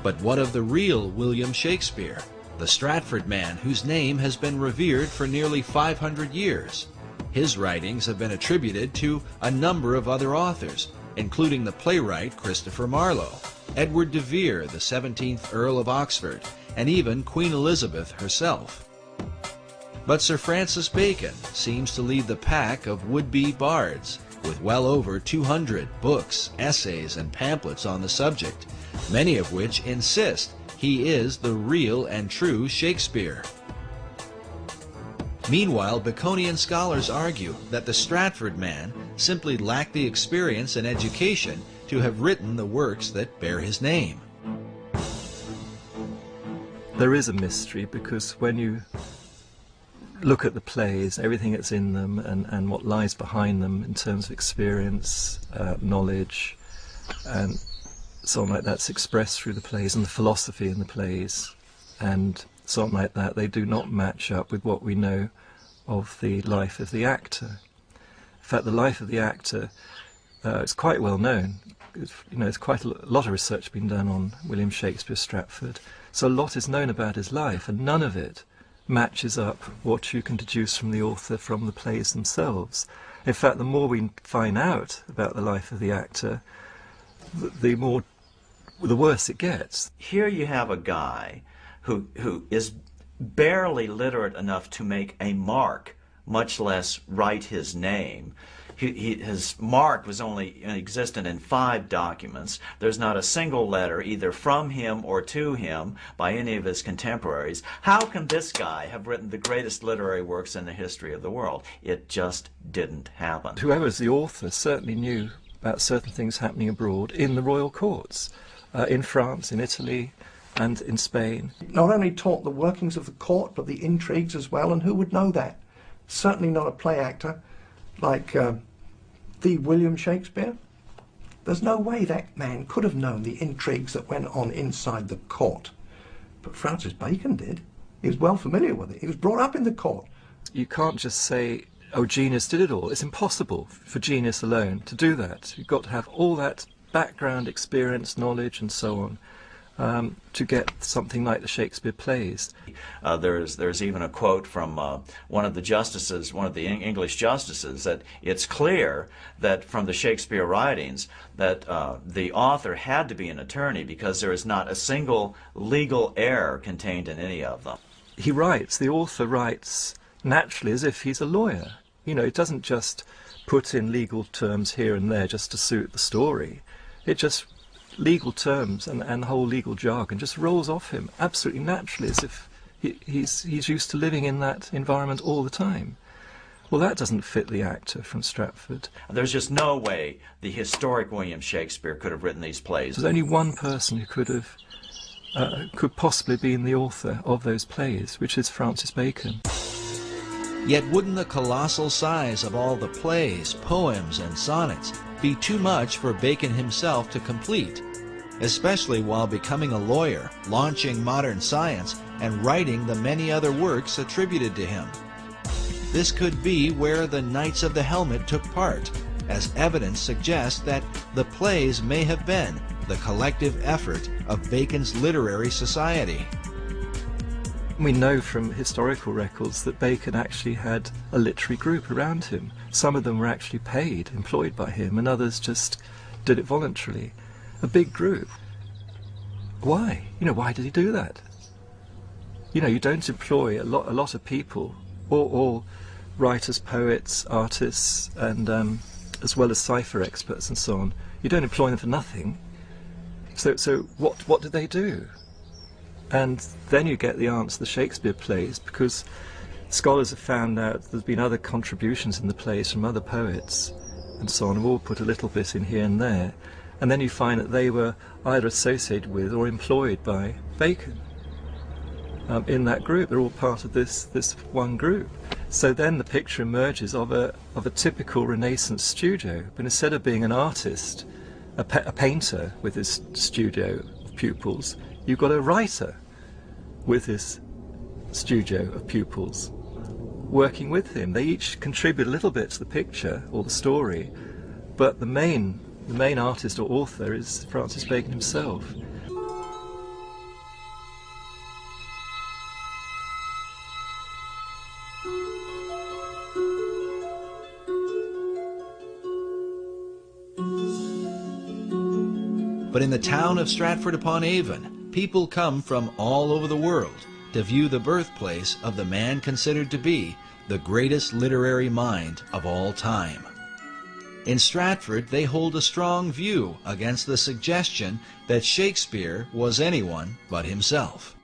But what of the real William Shakespeare, the Stratford man whose name has been revered for nearly 500 years? His writings have been attributed to a number of other authors, including the playwright Christopher Marlowe, Edward de Vere, the 17th Earl of Oxford, and even Queen Elizabeth herself. But Sir Francis Bacon seems to lead the pack of would-be bards, with well over 200 books, essays, and pamphlets on the subject, many of which insist he is the real and true Shakespeare. Meanwhile, Baconian scholars argue that the Stratford man simply lacked the experience and education to have written the works that bear his name. There is a mystery, because when you look at the plays, everything that's in them and what lies behind them in terms of experience, knowledge, and so on like that's expressed through the plays, and the philosophy in the plays, and so on like that, they do not match up with what we know of the life of the actor. In fact, the life of the actor is quite well known. There's quite a lot of research been done on William Shakespeare Stratford, so a lot is known about his life, and none of it matches up what you can deduce from the author from the plays themselves. In fact, the more we find out about the life of the actor, the worse it gets. Here you have a guy who is barely literate enough to make a mark, much less write his name. His mark was only existent in 5 documents. There's not a single letter either from him or to him by any of his contemporaries. How can this guy have written the greatest literary works in the history of the world? It just didn't happen. Whoever's the author certainly knew about certain things happening abroad in the royal courts, in France, in Italy, and in Spain. Not only taught the workings of the court, but the intrigues as well, and who would know that? Certainly not a play actor like the William Shakespeare. There's no way that man could have known the intrigues that went on inside the court. But Francis Bacon did. He was well familiar with it. He was brought up in the court. You can't just say, oh, genius did it all. It's impossible for genius alone to do that. You've got to have all that background, experience, knowledge, and so on, to get something like the Shakespeare plays. There's even a quote from one of the justices, one of the English justices, that it's clear that from the Shakespeare writings that the author had to be an attorney, because there is not a single legal error contained in any of them. The author writes naturally as if he's a lawyer. He doesn't just put in legal terms here and there just to suit the story. It just legal terms and the whole legal jargon just rolls off him absolutely naturally, as if he's used to living in that environment all the time. Well, that doesn't fit the actor from Stratford. There's just no way the historic William Shakespeare could have written these plays. There's only one person who could possibly be the author of those plays, which is Francis Bacon. Yet wouldn't the colossal size of all the plays, poems, and sonnets be too much for Bacon himself to complete, especially while becoming a lawyer, launching modern science, and writing the many other works attributed to him? This could be where the Knights of the Helmet took part, as evidence suggests that the plays may have been the collective effort of Bacon's literary society. We know from historical records that Bacon actually had a literary group around him. Some of them were actually paid, employed by him, and others just did it voluntarily. A big group. Why? Why did he do that? You don't employ a lot of people, all writers, poets, artists, and as well as cipher experts and so on. You don't employ them for nothing. So what did they do? And then you get the answer, the Shakespeare plays, because scholars have found out there's been other contributions in the plays from other poets and so on, who all put a little bit in here and there, and then you find that they were either associated with or employed by Bacon in that group. They're all part of this one group. So then the picture emerges of a typical Renaissance studio, but instead of being an artist, a painter with his studio of pupils, you've got a writer with his studio of pupils working with him. They each contribute a little bit to the picture or the story, but the main artist or author is Francis Bacon himself. But in the town of Stratford-upon-Avon, people come from all over the world to view the birthplace of the man considered to be the greatest literary mind of all time. In Stratford, they hold a strong view against the suggestion that Shakespeare was anyone but himself.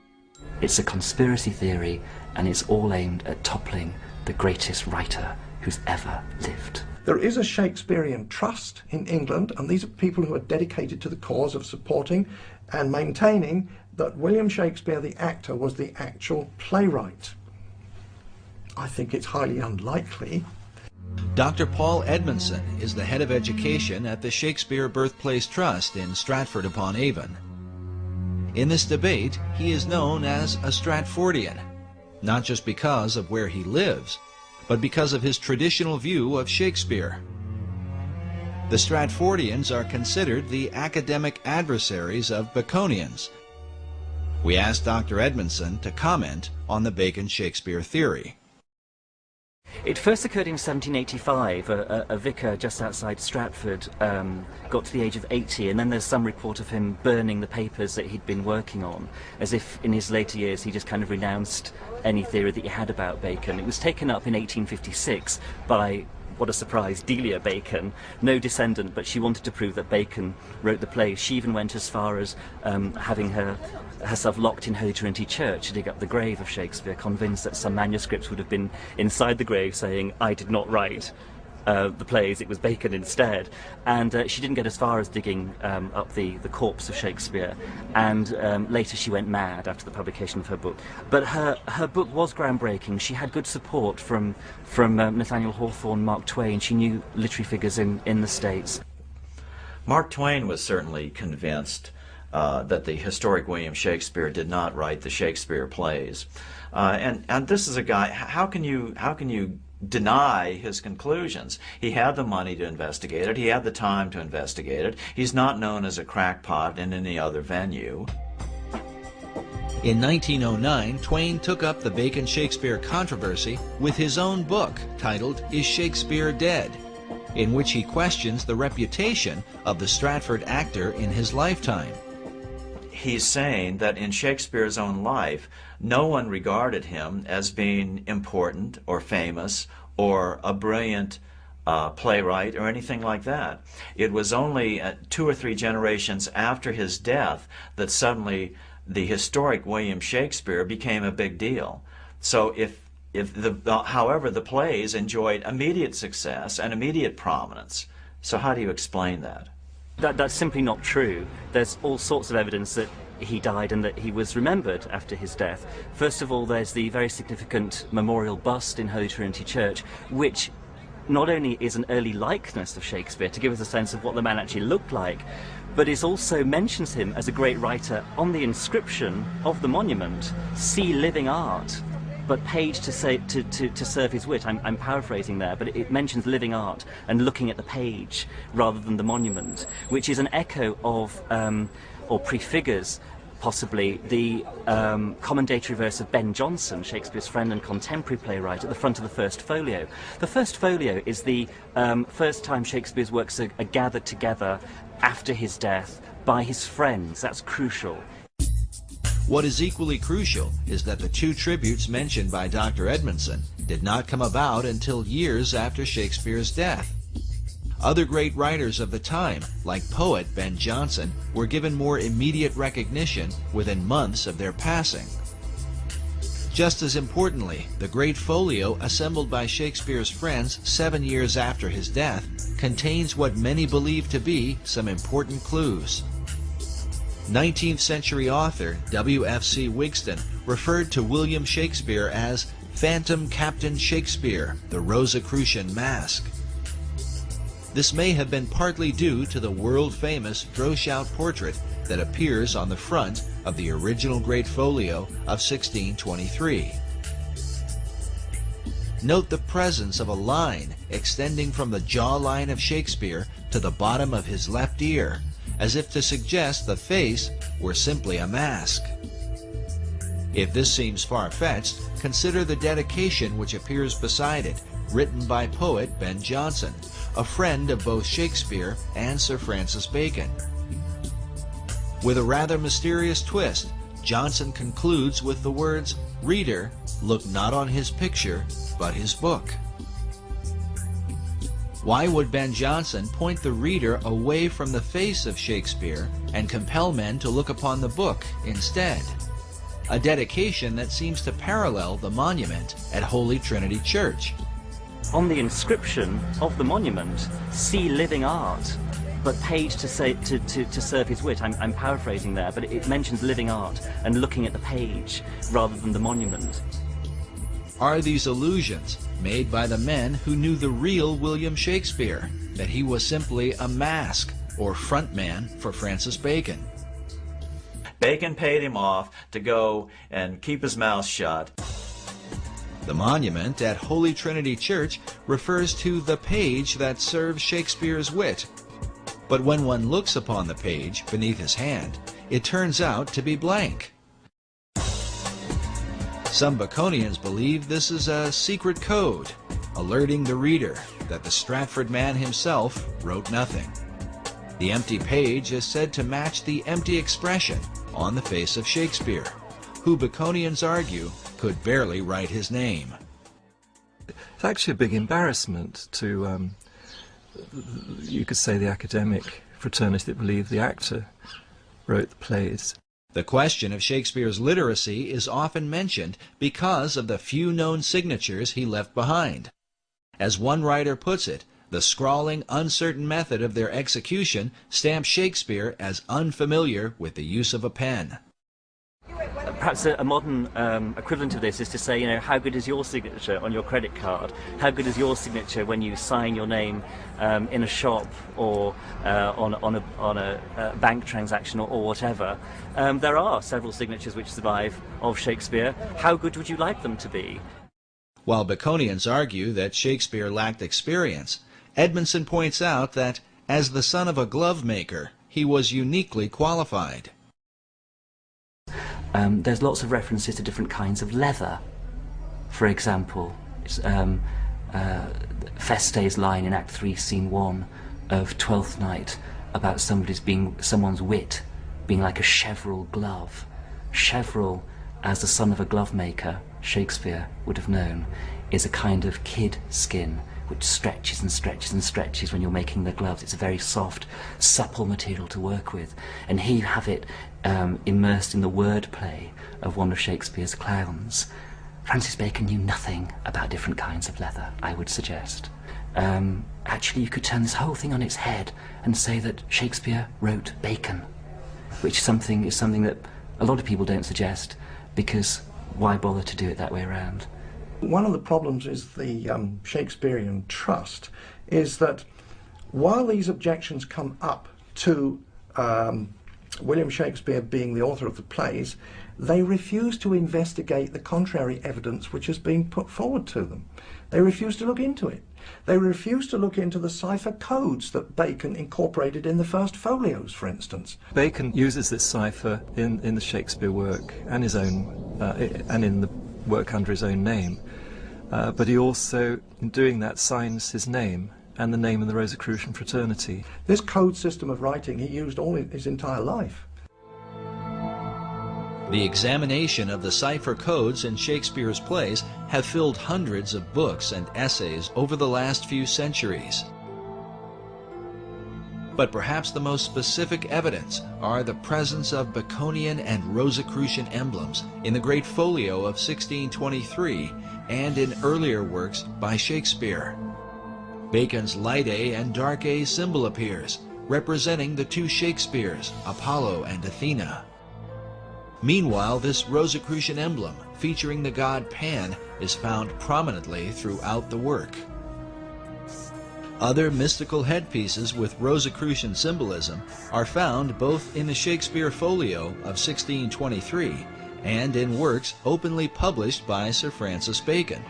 It's a conspiracy theory, and it's all aimed at toppling the greatest writer who's ever lived. There is a Shakespearean trust in England, and these are people who are dedicated to the cause of supporting and maintaining that William Shakespeare, the actor, was the actual playwright. I think it's highly unlikely. Dr. Paul Edmondson is the head of education at the Shakespeare Birthplace Trust in Stratford-upon-Avon. In this debate, he is known as a Stratfordian, not just because of where he lives, but because of his traditional view of Shakespeare. The Stratfordians are considered the academic adversaries of Baconians. We asked Dr. Edmondson to comment on the Bacon-Shakespeare theory. It first occurred in 1785. A vicar just outside Stratford got to the age of 80, and then there's some report of him burning the papers that he'd been working on, as if in his later years he just kind of renounced any theory that he had about Bacon. It was taken up in 1856 by, what a surprise, Delia Bacon, no descendant, but she wanted to prove that Bacon wrote the plays. She even went as far as having herself locked in Holy Trinity Church to dig up the grave of Shakespeare, convinced that some manuscripts would have been inside the grave saying, "I did not write the plays, it was Bacon instead." And she didn't get as far as digging up the corpse of Shakespeare, and later she went mad after the publication of her book. But her book was groundbreaking. She had good support from Nathaniel Hawthorne, Mark Twain. She knew literary figures in the States. Mark Twain was certainly convinced that the historic William Shakespeare did not write the Shakespeare plays. And this is a guy, how can you deny his conclusions? He had the money to investigate it. He had the time to investigate it. He's not known as a crackpot in any other venue. In 1909, Twain took up the Bacon-Shakespeare controversy with his own book titled Is Shakespeare Dead?, in which he questions the reputation of the Stratford actor in his lifetime. He's saying that in Shakespeare's own life, no one regarded him as being important or famous or a brilliant playwright or anything like that. It was only 2 or 3 generations after his death that suddenly the historic William Shakespeare became a big deal. So however, the plays enjoyed immediate success and immediate prominence. So how do you explain that? That's simply not true. There's all sorts of evidence that he died and that he was remembered after his death. First of all, there's the very significant memorial bust in Holy Trinity Church, which not only is an early likeness of Shakespeare to give us a sense of what the man actually looked like, but it also mentions him as a great writer. On the inscription of the monument, "See living art," but paid to serve his wit. I'm paraphrasing there, but it mentions living art and looking at the page rather than the monument, which is an echo of, or prefigures possibly, the commendatory verse of Ben Jonson, Shakespeare's friend and contemporary playwright, at the front of the first folio. The first folio is the first time Shakespeare's works are gathered together after his death by his friends. That's crucial. What is equally crucial is that the 2 tributes mentioned by Dr. Edmondson did not come about until years after Shakespeare's death. Other great writers of the time, like poet Ben Jonson, were given more immediate recognition within months of their passing. Just as importantly, the great folio assembled by Shakespeare's friends 7 years after his death contains what many believe to be some important clues. 19th century author W.F.C. Wigston referred to William Shakespeare as Phantom Captain Shakespeare, the Rosicrucian Mask. This may have been partly due to the world-famous Droeshout portrait that appears on the front of the original Great Folio of 1623. Note the presence of a line extending from the jawline of Shakespeare to the bottom of his left ear, as if to suggest the face were simply a mask. If this seems far-fetched, consider the dedication which appears beside it, written by poet Ben Jonson, a friend of both Shakespeare and Sir Francis Bacon. With a rather mysterious twist, Johnson concludes with the words, "Reader, look not on his picture, but his book." Why would Ben Jonson point the reader away from the face of Shakespeare and compel men to look upon the book instead? A dedication that seems to parallel the monument at Holy Trinity Church. On the inscription of the monument, "See living art," but paid to serve his wit. I'm paraphrasing there, but it mentions living art and looking at the page rather than the monument. Are these allusions made by the men who knew the real William Shakespeare, that he was simply a mask or front man for Francis Bacon? Bacon paid him off to go and keep his mouth shut. The monument at Holy Trinity Church refers to the page that serves Shakespeare's wit. But when one looks upon the page beneath his hand, it turns out to be blank. Some Baconians believe this is a secret code, alerting the reader that the Stratford man himself wrote nothing. The empty page is said to match the empty expression on the face of Shakespeare, who Baconians argue could barely write his name. It's actually a big embarrassment to, you could say, the academic fraternity that believed the actor wrote the plays. The question of Shakespeare's literacy is often mentioned because of the few known signatures he left behind. As one writer puts it, the scrawling, uncertain method of their execution stamps Shakespeare as unfamiliar with the use of a pen. Perhaps a modern equivalent of this is to say, you know, how good is your signature on your credit card? How good is your signature when you sign your name in a shop or on a bank transaction or whatever? There are several signatures which survive of Shakespeare. How good would you like them to be? While Baconians argue that Shakespeare lacked experience, Edmondson points out that, as the son of a glove maker, he was uniquely qualified. There's lots of references to different kinds of leather. For example, Feste's line in Act 3, Scene 1 of Twelfth Night about someone's wit being like a cheverel glove. Cheverel, as the son of a glove maker, Shakespeare would have known, is a kind of kid skin which stretches and stretches and stretches when you're making the gloves. It's a very soft, supple material to work with, and here you have it immersed in the wordplay of one of Shakespeare's clowns. Francis Bacon knew nothing about different kinds of leather, I would suggest. Actually, you could turn this whole thing on its head and say that Shakespeare wrote Bacon, which is something that a lot of people don't suggest, because why bother to do it that way around? One of the problems is the Shakespearean Trust is that while these objections come up to William Shakespeare being the author of the plays, they refuse to investigate the contrary evidence which has been put forward to them. They refuse to look into it. They refuse to look into the cipher codes that Bacon incorporated in the first folios, for instance. Bacon uses this cipher in the Shakespeare work and his own, and in the work under his own name. But he also, in doing that, signs his name and the name of the Rosicrucian fraternity. This code system of writing he used all his entire life. The examination of the cipher codes in Shakespeare's plays have filled hundreds of books and essays over the last few centuries. But perhaps the most specific evidence are the presence of Baconian and Rosicrucian emblems in the Great Folio of 1623 and in earlier works by Shakespeare. Bacon's light A and dark A symbol appears, representing the two Shakespeares, Apollo and Athena. Meanwhile, this Rosicrucian emblem, featuring the god Pan, is found prominently throughout the work. Other mystical headpieces with Rosicrucian symbolism are found both in the Shakespeare Folio of 1623 and in works openly published by Sir Francis Bacon.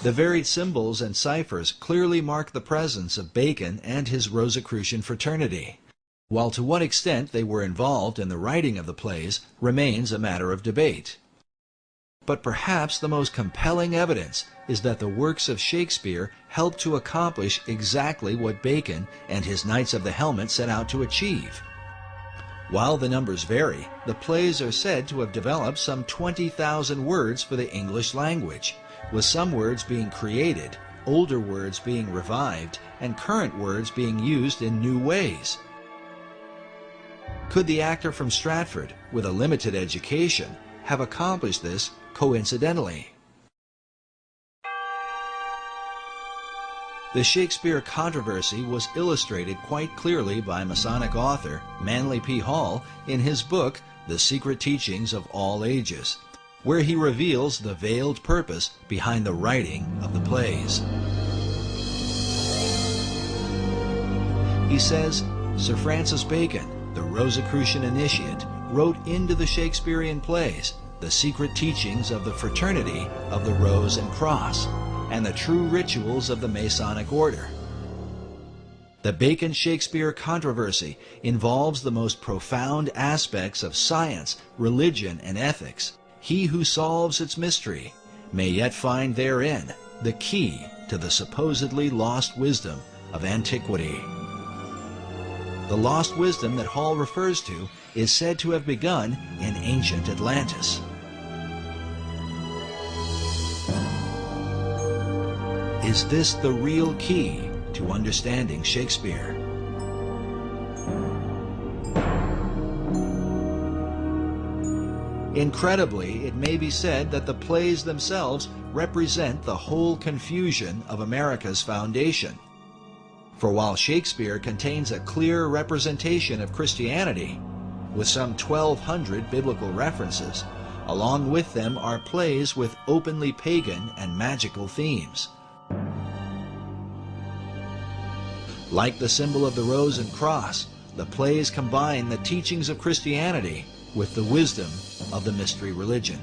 The varied symbols and ciphers clearly mark the presence of Bacon and his Rosicrucian fraternity, while to what extent they were involved in the writing of the plays remains a matter of debate. But perhaps the most compelling evidence is that the works of Shakespeare helped to accomplish exactly what Bacon and his Knights of the Helmet set out to achieve. While the numbers vary, the plays are said to have developed some 20,000 words for the English language, with some words being created, older words being revived, and current words being used in new ways. Could the actor from Stratford, with a limited education, have accomplished this coincidentally? The Shakespeare controversy was illustrated quite clearly by Masonic author Manly P. Hall in his book, The Secret Teachings of All Ages, where he reveals the veiled purpose behind the writing of the plays. He says, Sir Francis Bacon, the Rosicrucian initiate, wrote into the Shakespearean plays the secret teachings of the fraternity of the Rose and Cross, and the true rituals of the Masonic order. The Bacon-Shakespeare controversy involves the most profound aspects of science, religion, and ethics. He who solves its mystery may yet find therein the key to the supposedly lost wisdom of antiquity. The lost wisdom that Hall refers to is said to have begun in ancient Atlantis. Is this the real key to understanding Shakespeare? Incredibly, it may be said that the plays themselves represent the whole confusion of America's foundation. For while Shakespeare contains a clear representation of Christianity, with some 1,200 biblical references, along with them are plays with openly pagan and magical themes. Like the symbol of the Rose and Cross, the plays combine the teachings of Christianity with the wisdom of the mystery religion.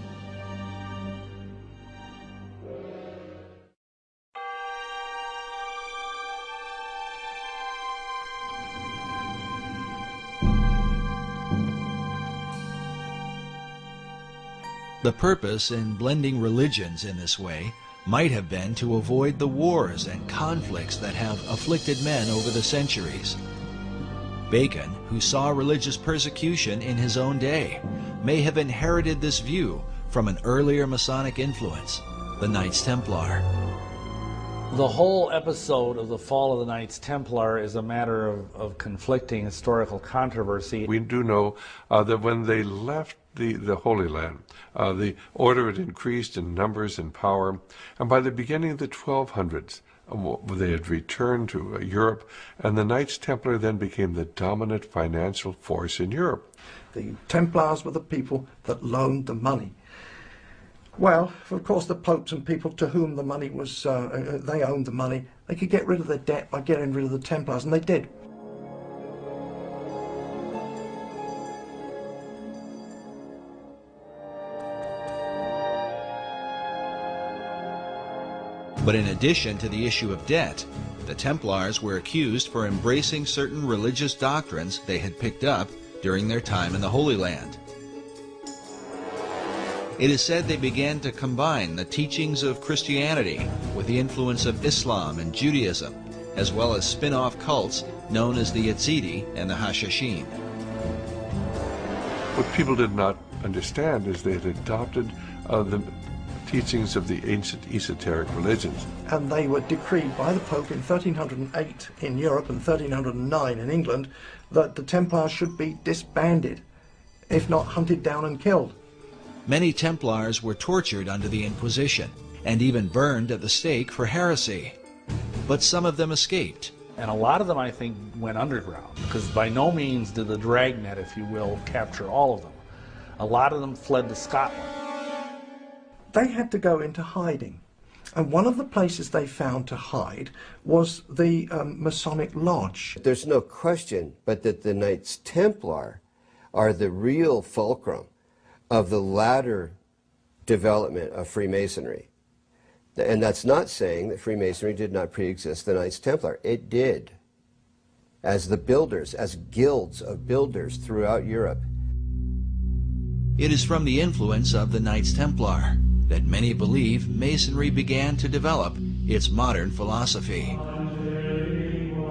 The purpose in blending religions in this way might have been to avoid the wars and conflicts that have afflicted men over the centuries. Bacon, who saw religious persecution in his own day, may have inherited this view from an earlier Masonic influence, the Knights Templar. The whole episode of the fall of the Knights Templar is a matter of conflicting historical controversy. We do know that when they left the Holy Land, the order had increased in numbers and power, and by the beginning of the 1200s, they had returned to Europe, and the Knights Templar then became the dominant financial force in Europe. The Templars were the people that loaned the money. Well, of course, the popes and people to whom the money was, they owned the money, they could get rid of their debt by getting rid of the Templars, and they did. But in addition to the issue of debt, the Templars were accused for embracing certain religious doctrines they had picked up during their time in the Holy Land. It is said they began to combine the teachings of Christianity with the influence of Islam and Judaism, as well as spin-off cults known as the Yazidi and the Hashashin. What people did not understand is they had adopted the teachings of the ancient esoteric religions. And they were decreed by the Pope in 1308 in Europe and 1309 in England that the Templars should be disbanded, if not hunted down and killed. Many Templars were tortured under the Inquisition and even burned at the stake for heresy. But some of them escaped. And a lot of them, I think, went underground, because by no means did the dragnet, if you will, capture all of them. A lot of them fled to Scotland. They had to go into hiding. And one of the places they found to hide was the Masonic Lodge. There's no question but that the Knights Templar are the real fulcrum of the latter development of Freemasonry. And that's not saying that Freemasonry did not pre-exist the Knights Templar. It did. As the builders, as guilds of builders throughout Europe. It is from the influence of the Knights Templar that many believe Masonry began to develop its modern philosophy.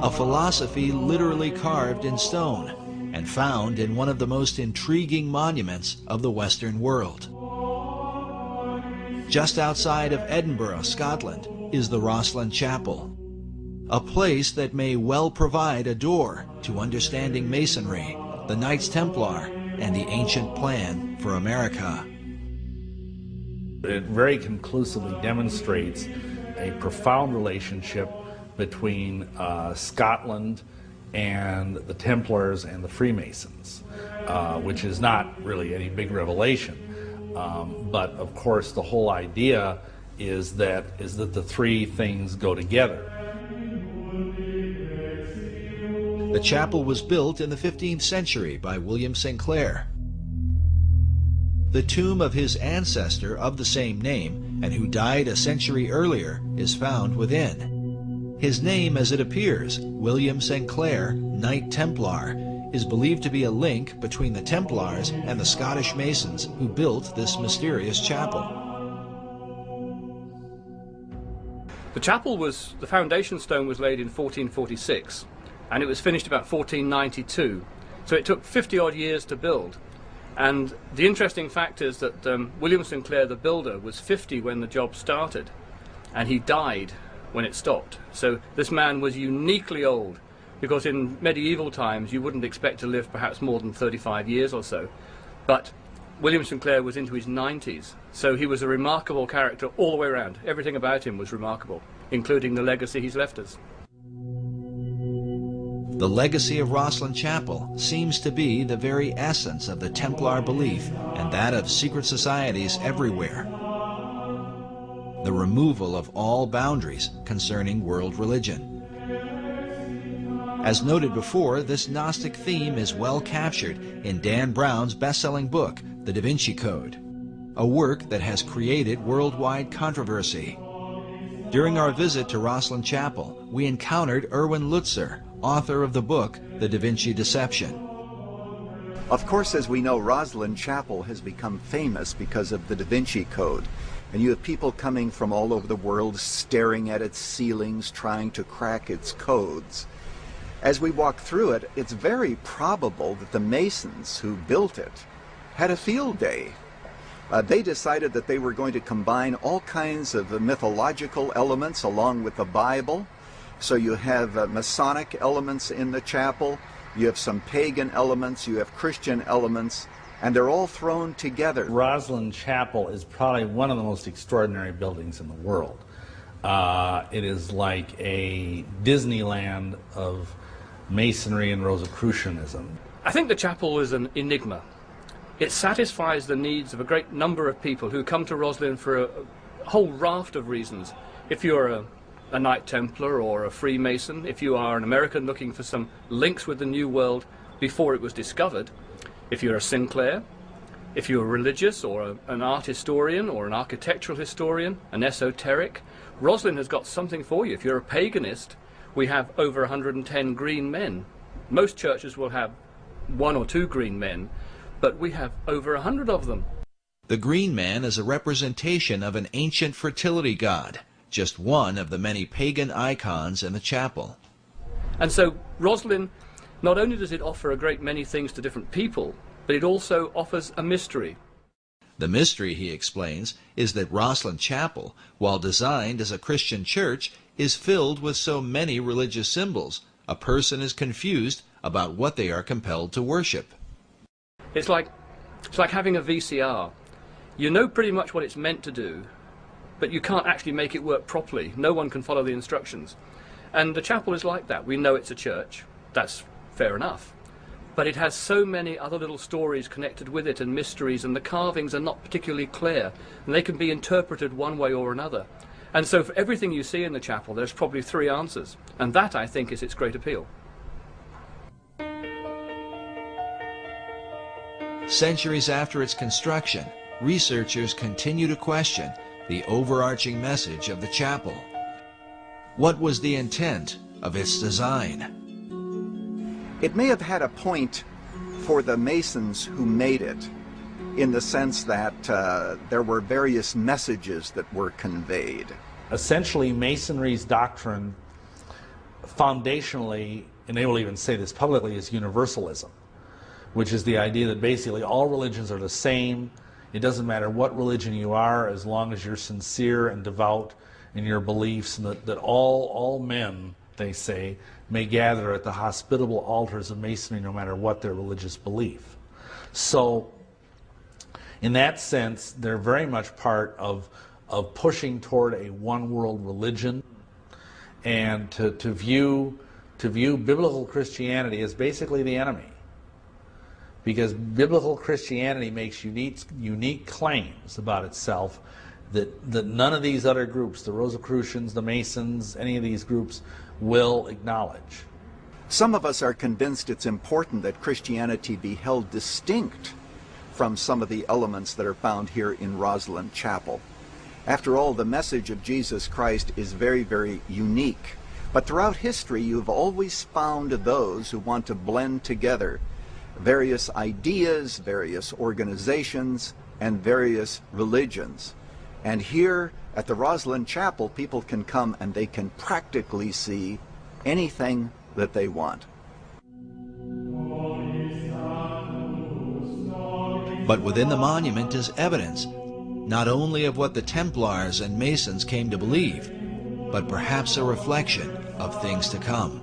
A philosophy literally carved in stone, and found in one of the most intriguing monuments of the Western world. Just outside of Edinburgh, Scotland, is the Rosslyn Chapel, a place that may well provide a door to understanding Masonry, the Knights Templar, and the ancient plan for America. It very conclusively demonstrates a profound relationship between Scotland and the Templars and the Freemasons, which is not really any big revelation. But of course the whole idea is that the three things go together. The chapel was built in the 15th century by William St. Clair. The tomb of his ancestor of the same name, and who died a century earlier, is found within. His name, as it appears, William St. Clair, Knight Templar, is believed to be a link between the Templars and the Scottish Masons who built this mysterious chapel. The chapel the foundation stone was laid in 1446, and it was finished about 1492. So it took 50-odd years to build. And the interesting fact is that William St. Clair, the builder, was 50 when the job started, and he died when it stopped. So this man was uniquely old, because in medieval times you wouldn't expect to live perhaps more than 35 years or so. But William St. Clair was into his 90s, so he was a remarkable character all the way around. Everything about him was remarkable, including the legacy he's left us. The legacy of Rosslyn Chapel seems to be the very essence of the Templar belief and that of secret societies everywhere. The removal of all boundaries concerning world religion. As noted before, this Gnostic theme is well captured in Dan Brown's best-selling book, The Da Vinci Code, a work that has created worldwide controversy. During our visit to Rosslyn Chapel, we encountered Erwin Lutzer, author of the book, The Da Vinci Deception. Of course, as we know, Rosslyn Chapel has become famous because of the Da Vinci Code. And you have people coming from all over the world staring at its ceilings, trying to crack its codes. As we walk through it, it's very probable that the Masons who built it had a field day. They decided that they were going to combine all kinds of mythological elements along with the Bible. So you have Masonic elements in the chapel, you have some pagan elements, you have Christian elements, and they're all thrown together. Rosslyn Chapel is probably one of the most extraordinary buildings in the world. It is like a Disneyland of Masonry and Rosicrucianism. I think the chapel is an enigma. It satisfies the needs of a great number of people who come to Rosslyn for a whole raft of reasons. If you're a Knight Templar or a Freemason, if you are an American looking for some links with the New World before it was discovered, if you're a Sinclair, if you're religious or an art historian or an architectural historian, an esoteric, Rosslyn has got something for you. If you're a paganist, we have over 110 green men. Most churches will have 1 or 2 green men, but we have over 100 of them. The green man is a representation of an ancient fertility god, just one of the many pagan icons in the chapel. And so Rosslyn, not only does it offer a great many things to different people, but it also offers a mystery. The mystery, he explains, is that Rosslyn Chapel, while designed as a Christian church, is filled with so many religious symbols, a person is confused about what they are compelled to worship. It's like having a VCR. You know pretty much what it's meant to do, but you can't actually make it work properly. No one can follow the instructions. And the chapel is like that. We know it's a church. That's fair enough. But it has so many other little stories connected with it and mysteries, and the carvings are not particularly clear, and they can be interpreted one way or another. And so for everything you see in the chapel, there's probably 3 answers. And that, I think, is its great appeal. Centuries after its construction, researchers continue to question the overarching message of the chapel. What was the intent of its design? It may have had a point for the Masons who made it, in the sense that there were various messages that were conveyed. Essentially, Masonry's doctrine, foundationally, and they will even say this publicly, is universalism. which is the idea that basically all religions are the same. It doesn't matter what religion you are, as long as you're sincere and devout in your beliefs, and that all men, they say, may gather at the hospitable altars of Masonry no matter what their religious belief. So, in that sense, they're very much part of pushing toward a one-world religion, and to view biblical Christianity as basically the enemy. Because biblical Christianity makes unique claims about itself that none of these other groups, the Rosicrucians, the Masons, any of these groups, will acknowledge. Some of us are convinced it's important that Christianity be held distinct from some of the elements that are found here in Rosslyn Chapel. After all, the message of Jesus Christ is very, very unique. But throughout history, you've always found those who want to blend together various ideas, various organizations, and various religions. And here at the Rosslyn Chapel, people can come and they can practically see anything that they want. But within the monument is evidence, not only of what the Templars and Masons came to believe, but perhaps a reflection of things to come.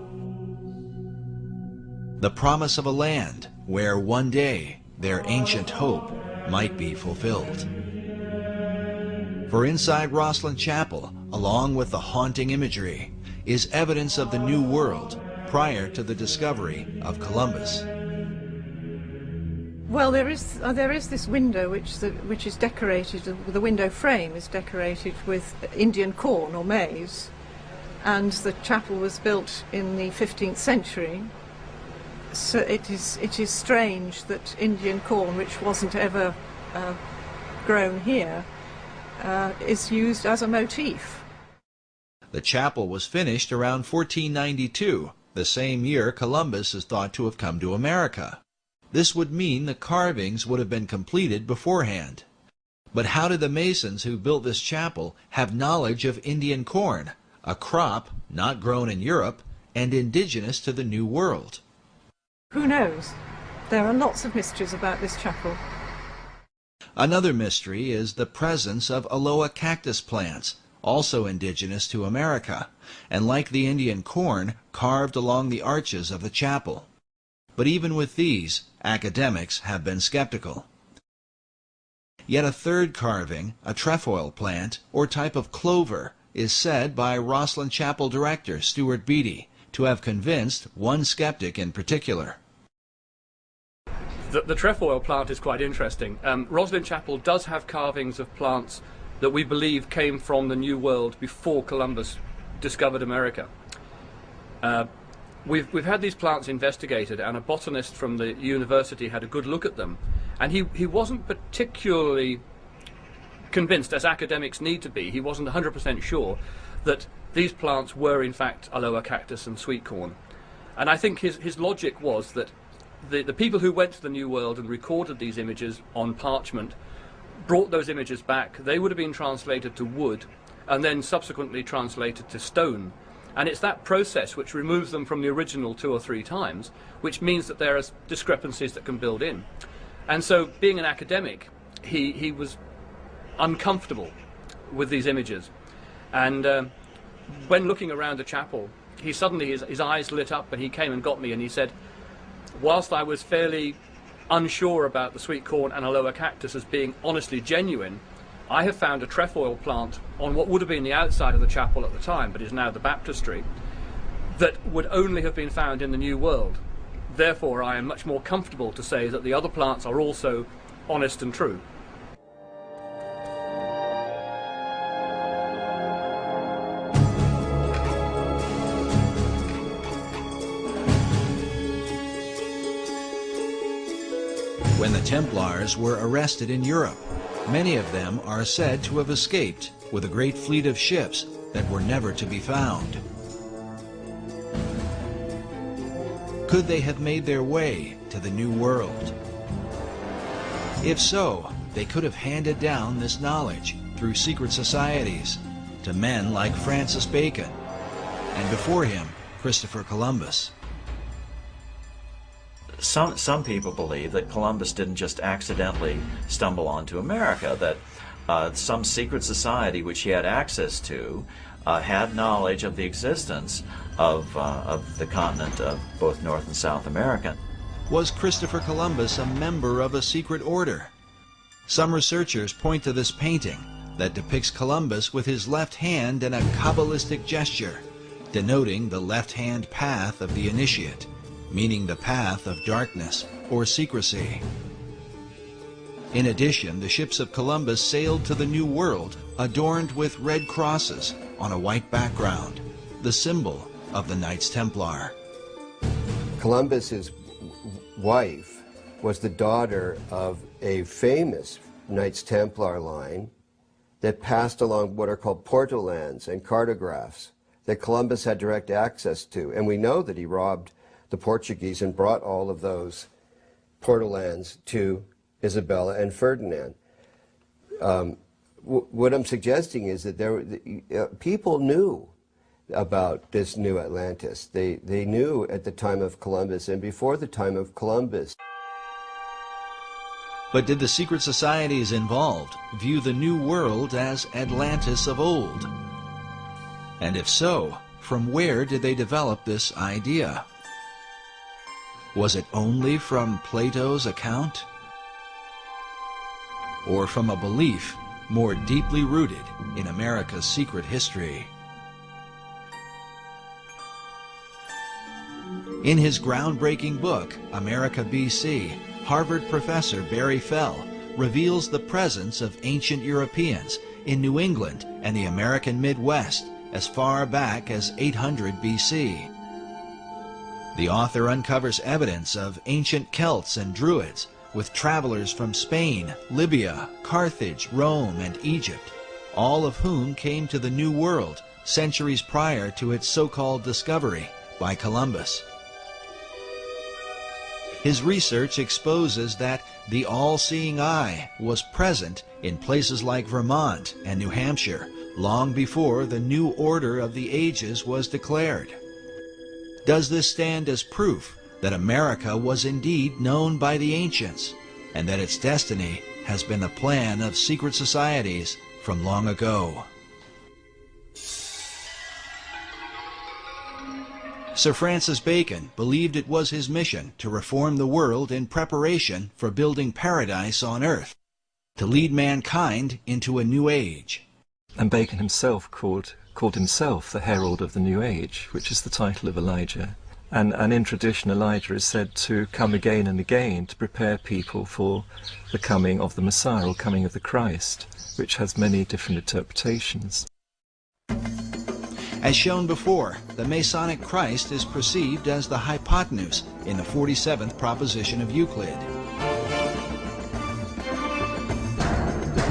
The promise of a land where one day their ancient hope might be fulfilled. For inside Rosslyn Chapel, along with the haunting imagery, is evidence of the New World prior to the discovery of Columbus. Well, there is this window which is decorated. The window frame is decorated with Indian corn or maize, and the chapel was built in the 15th century. So it is strange that Indian corn, which wasn't ever grown here, is used as a motif. The chapel was finished around 1492, the same year Columbus is thought to have come to America. This would mean the carvings would have been completed beforehand. But how did the Masons who built this chapel have knowledge of Indian corn, a crop not grown in Europe and indigenous to the New World? Who knows? There are lots of mysteries about this chapel. Another mystery is the presence of Aloha cactus plants, also indigenous to America, and like the Indian corn, carved along the arches of the chapel. But even with these, academics have been skeptical. Yet a third carving, a trefoil plant, or type of clover, is said by Rosslyn Chapel director Stuart Beattie to have convinced one skeptic in particular. The trefoil plant is quite interesting. Rosslyn Chapel does have carvings of plants that we believe came from the New World before Columbus discovered America. We've had these plants investigated, and a botanist from the university had a good look at them, and he wasn't particularly convinced, as academics need to be. He wasn't 100% sure that these plants were in fact Aloha cactus and sweet corn. And I think his logic was that the people who went to the New World and recorded these images on parchment brought those images back. They would have been translated to wood and then subsequently translated to stone. And it's that process which removes them from the original 2 or 3 times, which means that there are discrepancies that can build in. And so, being an academic, he was uncomfortable with these images. And when looking around the chapel, he suddenly, his eyes lit up, and he came and got me, and he said, whilst I was fairly unsure about the sweet corn and Aloha cactus as being honestly genuine, I have found a trefoil plant on what would have been the outside of the chapel at the time, but is now the baptistry, that would only have been found in the New World. Therefore, I am much more comfortable to say that the other plants are also honest and true. When the Templars were arrested in Europe, many of them are said to have escaped with a great fleet of ships that were never to be found. Could they have made their way to the New World? If so, they could have handed down this knowledge through secret societies to men like Francis Bacon, and before him, Christopher Columbus. some people believe that Columbus didn't just accidentally stumble onto America, that some secret society which he had access to had knowledge of the existence of the continent of both North and South America. Was Christopher Columbus a member of a secret order? Some researchers point to this painting that depicts Columbus with his left hand in a Kabbalistic gesture, denoting the left-hand path of the initiate, meaning the path of darkness or secrecy. In addition, the ships of Columbus sailed to the New World adorned with red crosses on a white background, the symbol of the Knights Templar. Columbus's wife was the daughter of a famous Knights Templar line that passed along what are called portolands and cartographs that Columbus had direct access to. And we know that he robbed the Portuguese and brought all of those portolands to Isabella and Ferdinand. What I'm suggesting is that people knew about this new Atlantis. They knew at the time of Columbus and before the time of Columbus. But did the secret societies involved view the New World as Atlantis of old? And if so, from where did they develop this idea? Was it only from Plato's account? Or from a belief more deeply rooted in America's secret history? In his groundbreaking book, America BC, Harvard professor Barry Fell reveals the presence of ancient Europeans in New England and the American Midwest as far back as 800 BC. The author uncovers evidence of ancient Celts and Druids, with travelers from Spain, Libya, Carthage, Rome, and Egypt, all of whom came to the New World centuries prior to its so-called discovery by Columbus. His research exposes that the all-seeing eye was present in places like Vermont and New Hampshire long before the new order of the ages was declared. Does this stand as proof that America was indeed known by the ancients, and that its destiny has been the plan of secret societies from long ago? Sir Francis Bacon believed it was his mission to reform the world in preparation for building paradise on earth, to lead mankind into a new age. And Bacon himself called himself the herald of the new age, which is the title of Elijah. And in tradition, Elijah is said to come again and again to prepare people for the coming of the Messiah, or coming of the Christ, which has many different interpretations. As shown before, the Masonic Christ is perceived as the hypotenuse in the 47th proposition of Euclid.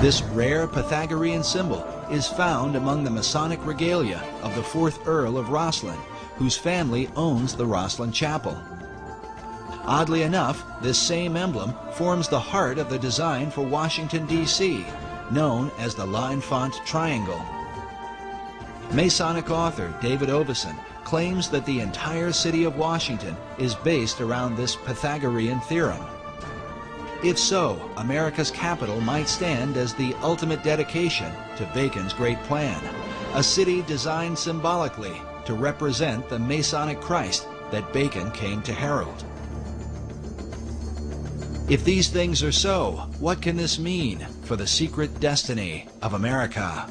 This rare Pythagorean symbol is found among the Masonic regalia of the 4th Earl of Rosslyn, whose family owns the Rosslyn Chapel. Oddly enough, this same emblem forms the heart of the design for Washington, D.C., known as the L'Enfant Triangle. Masonic author David Oveson claims that the entire city of Washington is based around this Pythagorean theorem. If so, America's capital might stand as the ultimate dedication to Bacon's great plan, a city designed symbolically to represent the Masonic Christ that Bacon came to herald. If these things are so, what can this mean for the secret destiny of America?